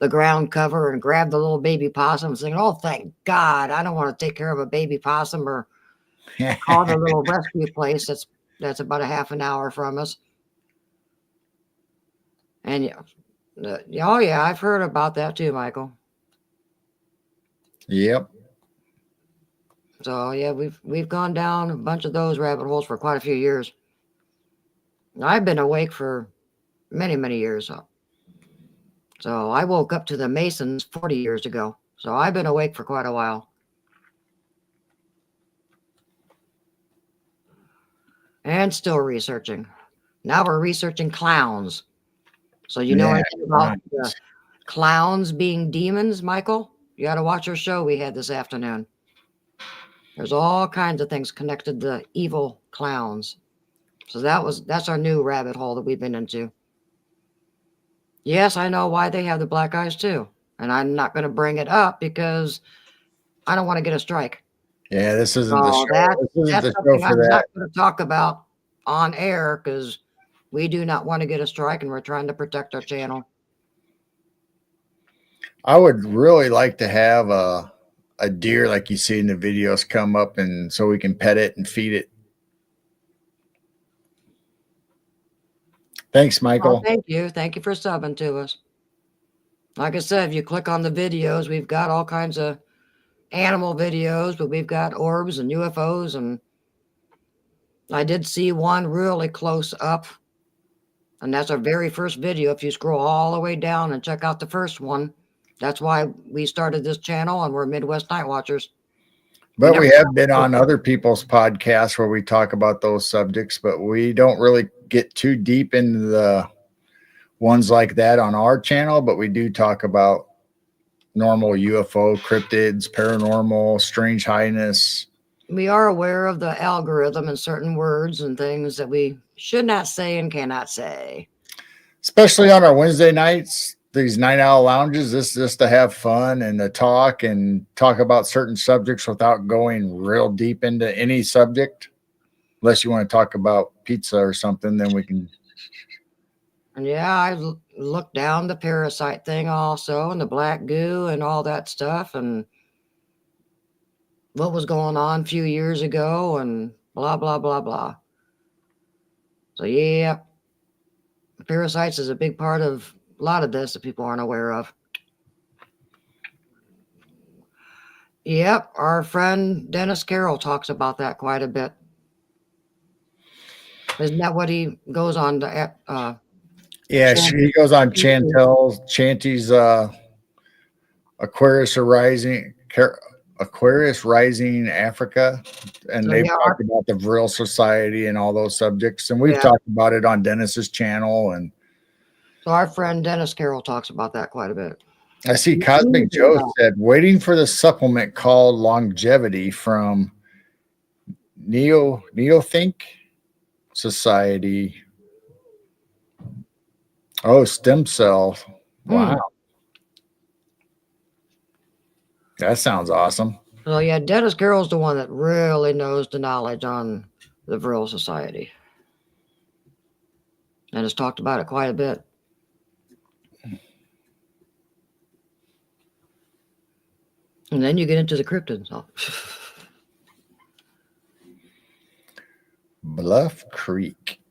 ground cover and grabbed the little baby possum, saying, "Oh, thank God! I don't want to take care of a baby possum or call the little rescue place that's about a half an hour from us." And oh yeah, I've heard about that too, Michael. yep. So yeah, we've gone down a bunch of those rabbit holes for quite a few years. I've been awake for many years. So I woke up to the Masons 40 years ago. So I've been awake for quite a while. And still researching. Now we're researching clowns. So you know anything about clowns being demons, Michael? You got to watch our show we had this afternoon. There's all kinds of things connected to evil clowns. So that's our new rabbit hole that we've been into. Yes, I know why they have the black eyes too. And I'm not going to bring it up because I don't want to get a strike. Yeah, this isn't the show. That's something I'm not going to talk about on air because we do not want to get a strike and we're trying to protect our channel. I would really like to have a deer like you see in the videos come up and so we can pet it and feed it. Thanks, Michael. Well, thank you. Thank you for subbing to us. Like I said, if you click on the videos, we've got all kinds of animal videos, but we've got orbs and UFOs. And I did see one really close up. And that's our very first video. If you scroll all the way down and check out the first one, that's why we started this channel and we're Midwest Night Watchers. But we have been on other people's podcasts where we talk about those subjects, but we don't really get too deep into the ones like that on our channel. But we do talk about normal UFO, cryptids, paranormal, strange highness. We are aware of the algorithm and certain words and things that we should not say and cannot say. Especially on our Wednesday nights, these Night Owl lounges, this is just to have fun and to talk about certain subjects without going real deep into any subject. Unless you want to talk about pizza or something, then we can. And yeah, I looked down the parasite thing also and the black goo and all that stuff and what was going on a few years ago and blah, blah, blah, blah. So yeah, parasites is a big part of a lot of this that people aren't aware of. Yep, our friend Dennis Carroll talks about that quite a bit. Isn't that what he goes on to? Yeah, he goes on Chanty's Aquarius Rising Africa, and So they've yeah, talked about the Vril Society and all those subjects, and we've talked about it on Dennis's channel. And so our friend Dennis Carroll talks about that quite a bit. I see Cosmic Joe said, waiting for the supplement called Longevity from Neothink Society. Oh, stem cell. Wow. That sounds awesome. So yeah, Dennis Carroll's the one that really knows the knowledge on the Vril Society. And has talked about it quite a bit. And then you get into the cryptids. Oh. Bluff Creek.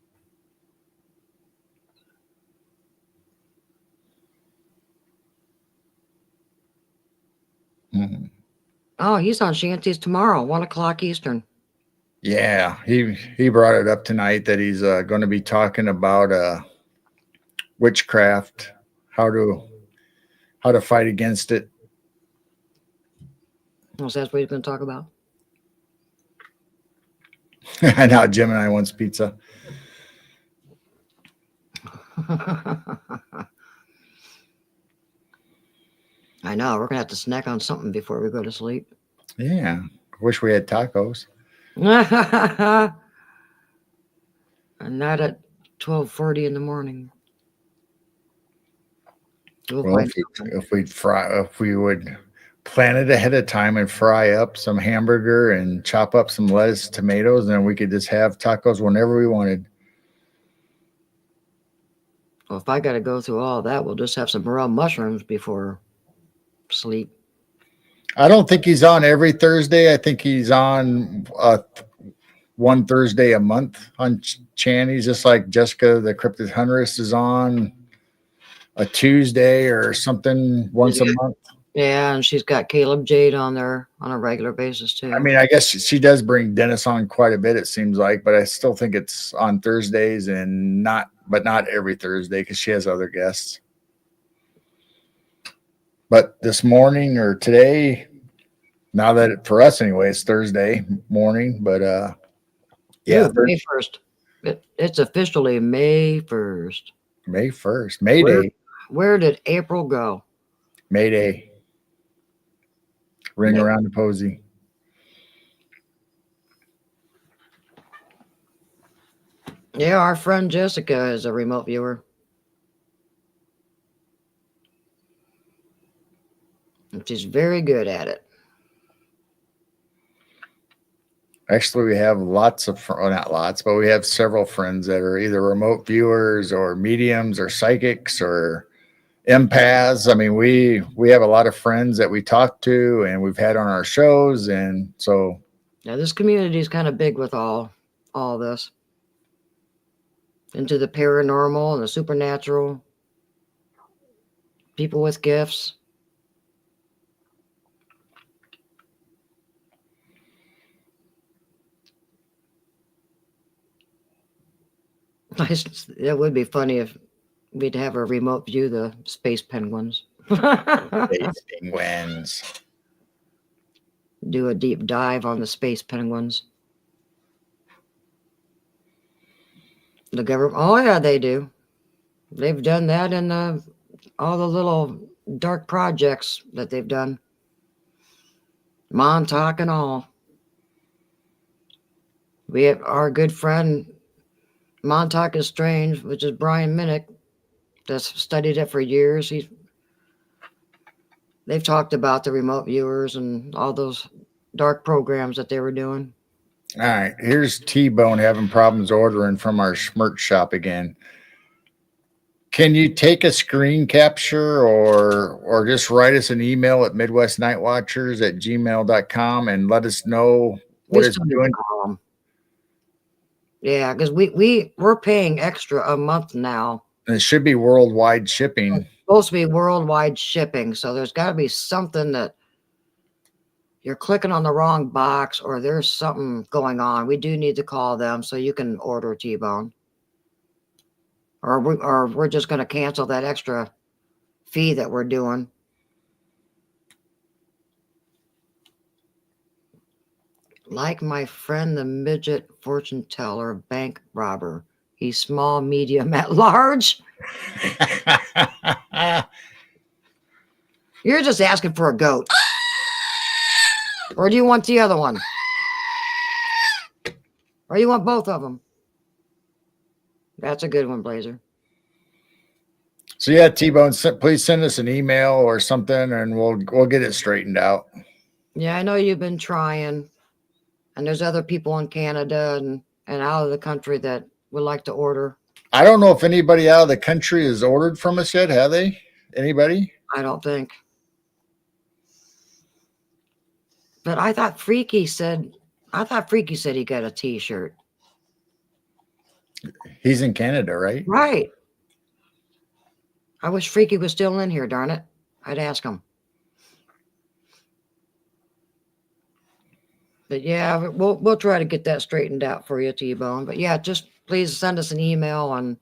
Oh, he's on Shanty's tomorrow, 1 o'clock Eastern. Yeah, he brought it up tonight that he's going to be talking about witchcraft, how to fight against it. Oh, so that's what he's going to talk about. And how Gemini wants pizza. I know. We're gonna have to snack on something before we go to sleep. Yeah. Wish we had tacos. And not at 12:40 in the morning. We'll Well, find something. if we would plan it ahead of time and fry up some hamburger and chop up some lettuce, tomatoes, then we could just have tacos whenever we wanted. Well, if I got to go through all that, we'll just have some raw mushrooms before sleep. I don't think he's on every Thursday. I think he's on one Thursday a month on Channy's, just like Jessica the Cryptid Huntress is on a Tuesday or something once a month. Yeah, and she's got Caleb Jade on there on a regular basis too. I mean, I guess she does bring Dennis on quite a bit, it seems like, but I still think it's on Thursdays and not every Thursday because she has other guests. But this morning or today, now that for us anyway, it's Thursday morning, but yeah, Ooh, May 1st. It's officially May 1st. May 1st, May Day. Where did April go? May Day. Ring around the posy. Yeah, our friend Jessica is a remote viewer. And she's very good at it. Actually, we have not lots, but we have several friends that are either remote viewers or mediums or psychics or empaths. I mean, we have a lot of friends that we talk to and we've had on our shows, and so yeah, this community is kind of big with all this. Into the paranormal and the supernatural. People with gifts. It would be funny if we'd have a remote view the space penguins. space penguins. Do a deep dive on the space penguins. The government, oh yeah, they do. They've done that in all the little dark projects that they've done. Montauk and all. We have our good friend Montauk is Strange, which is Brian Minnick, that's studied it for years. They've talked about the remote viewers and all those dark programs that they were doing. All right, here's T-Bone having problems ordering from our Schmerch shop again. Can you take a screen capture or just write us an email at midwestnightwatchers@gmail.com and let us know what it's doing? Yeah, because we're paying extra a month now. And it should be worldwide shipping. It's supposed to be worldwide shipping, so there's got to be something that you're clicking on the wrong box or there's something going on. We do need to call them so you can order T-Bone. Or we're just going to cancel that extra fee that we're doing. Like my friend, the midget fortune teller, bank robber. He's small, medium, at large. You're just asking for a goat. Or do you want the other one? Or you want both of them? That's a good one, Blazer. So yeah, T-Bone, please send us an email or something, and we'll get it straightened out. Yeah, I know you've been trying, and there's other people in Canada and out of the country that would like to order. I don't know if anybody out of the country has ordered from us yet. Have they? Anybody? I don't think. But I thought Freaky said he got a T-shirt. He's in Canada, right? Right. I wish Freaky was still in here, darn it. I'd ask him. But yeah, we'll try to get that straightened out for you, T-Bone. But yeah, just please send us an email, and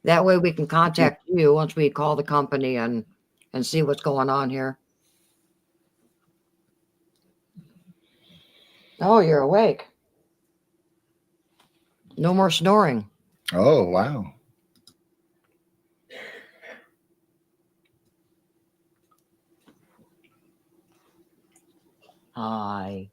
that way we can contact you once we call the company and see what's going on here. Oh, you're awake. No more snoring. Oh, wow. Hi.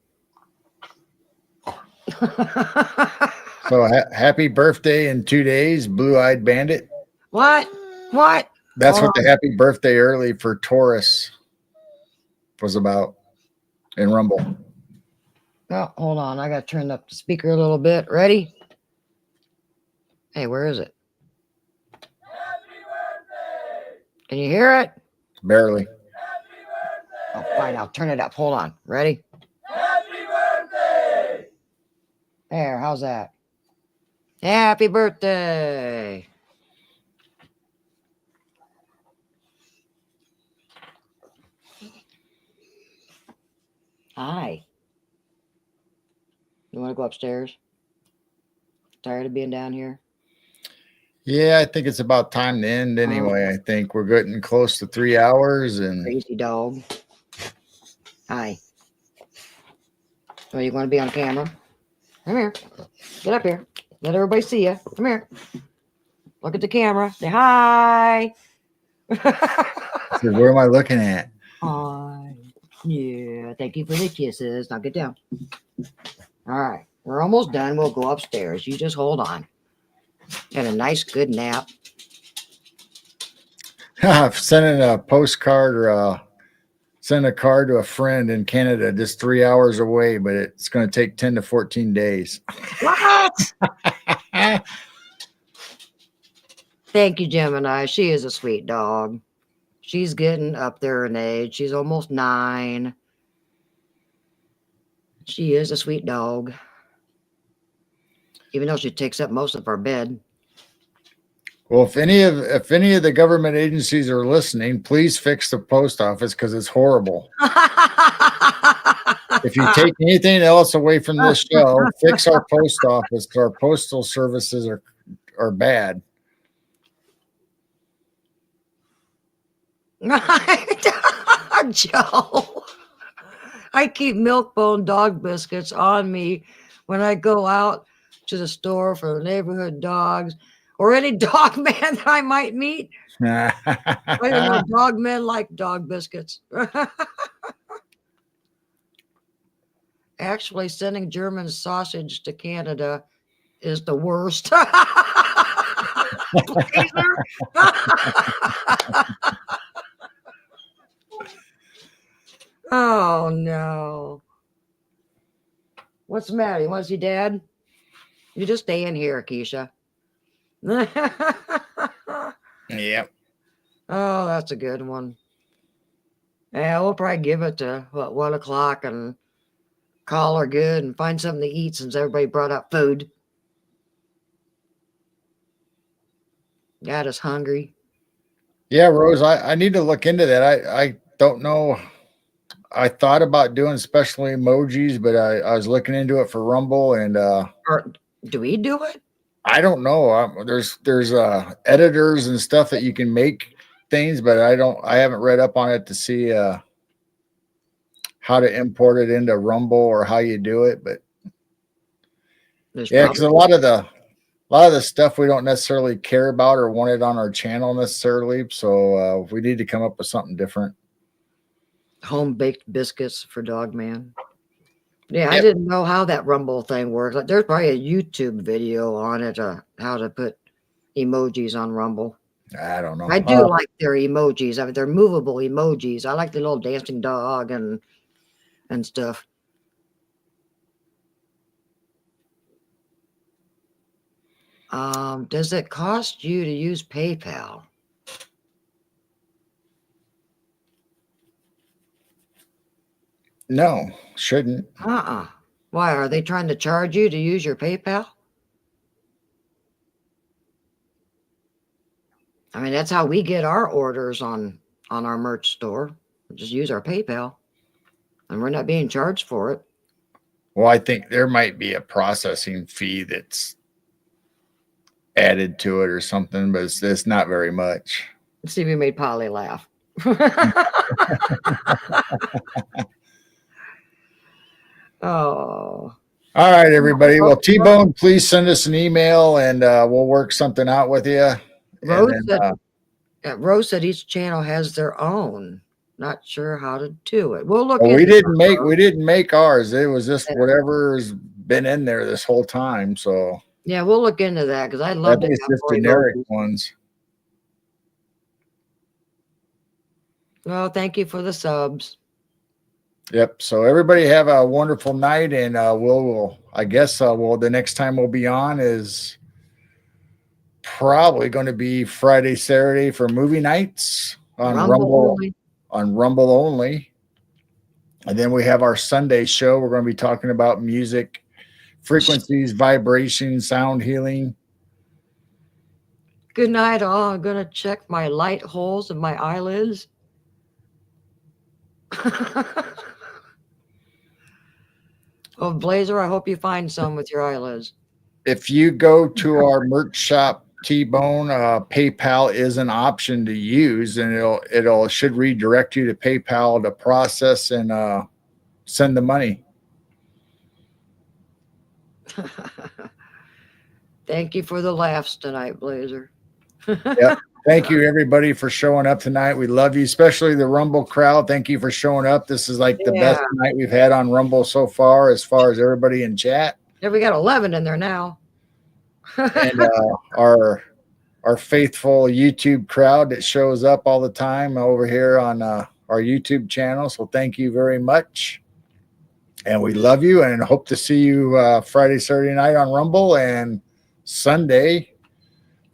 So happy birthday in 2 days, Blue-Eyed Bandit. What? What? That's Hold what the happy birthday early for Taurus was about in Rumble. Oh, hold on. I got to turn up the speaker a little bit. Ready? Hey, where is it? Can you hear it? Barely. Oh, fine. I'll turn it up. Hold on. Ready? Happy birthday! There. How's that? Happy birthday. Hi. You want to go upstairs? Tired of being down here? Yeah, I think it's about time to end anyway. I think we're getting close to 3 hours and Crazy dog. Hi. Oh, you want to be on camera? Come here. Get up here. Let everybody see you. Come here. Look at the camera. Say hi. so what am I looking at? Hi. Yeah. Thank you for the kisses. Now get down. All right. We're almost done. We'll go upstairs. You just hold on. Had a nice, good nap. Sending a postcard or send a card to a friend in Canada just 3 hours away, but it's going to take 10 to 14 days. What? Thank you, Gemini. She is a sweet dog. She's getting up there in age. She's almost 9. She is a sweet dog. Even though she takes up most of our bed. Well, if any of the government agencies are listening, please fix the post office because it's horrible. If you take anything else away from this show, fix our post office. Our postal services are bad. Joe, I keep Milk-Bone dog biscuits on me when I go out to the store for the neighborhood dogs or any dog man that I might meet. I don't know, dog men like dog biscuits. Actually, sending German sausage to Canada is the worst. Oh no. What's the matter? You want to see Dad? You just stay in here, Keisha. Yep. Oh, that's a good one. Yeah, we'll probably give it to 1 o'clock and call her good and find something to eat since everybody brought up food. Got us hungry. Yeah, Rose, I need to look into that. I don't know. I thought about doing special emojis, but I was looking into it for Rumble and Or do we do it? I don't know. There's editors and stuff that you can make things, but I haven't read up on it to see how to import it into Rumble or how you do it. But There's yeah, because a lot of the stuff we don't necessarily care about or want it on our channel necessarily. So we need to come up with something different. home baked biscuits for Dog Man. Yeah, I Yep. didn't know how that Rumble thing works. Like, there's probably a YouTube video on it, how to put emojis on Rumble. I don't know. I do like their emojis. I mean, they're movable emojis. I like the little dancing dog and stuff. Does it cost you to use PayPal? No, shouldn't. Why are they trying to charge you to use your PayPal? I mean, that's how we get our orders on our merch store. We just use our PayPal, and we're not being charged for it. Well, I think there might be a processing fee that's added to it or something, but it's not very much. Let's see if we made Polly laugh. Oh. All right, everybody. Well, T-Bone, please send us an email and we'll work something out with you. Rose said each channel has their own. Not sure how to do it. We'll look Well, into we didn't make ours. It was just whatever's been in there this whole time. So Yeah, we'll look into that because I'd love that to is have just more generic emojis. ones. Well, thank you for the subs. Yep. So everybody have a wonderful night, and we'll I guess the next time we'll be on is probably going to be Friday, Saturday for movie nights on Rumble only. only. And then we have our Sunday show. We're going to be talking about music, frequencies, vibration, sound healing. Good night, all. I'm gonna check my light holes in my eyelids. Oh, Blazer, I hope you find some with your eyelids. If you go to our merch shop, T-Bone, PayPal is an option to use, and it'll should redirect you to PayPal to process and send the money. Thank you for the laughs tonight, Blazer. Yep. Thank you, everybody, for showing up tonight. We love you, especially the Rumble crowd. Thank you for showing up. This is like the best night we've had on Rumble so far, as everybody in chat. Yeah, we got 11 in there now. And our faithful YouTube crowd that shows up all the time over here on our YouTube channel. So thank you very much. And we love you and hope to see you Friday, Saturday night on Rumble and Sunday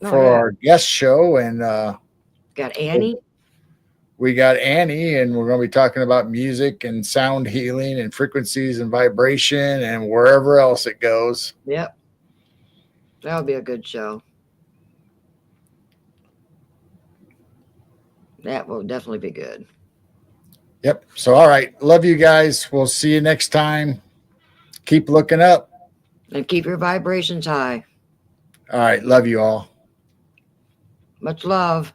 for our guest show. And got Annie. We got Annie, and we're going to be talking about music and sound healing and frequencies and vibration and wherever else it goes. Yep. That'll be a good show. That will definitely be good. Yep. So, all right. Love you guys. We'll see you next time. Keep looking up. And keep your vibrations high. All right. Love you all. Much love.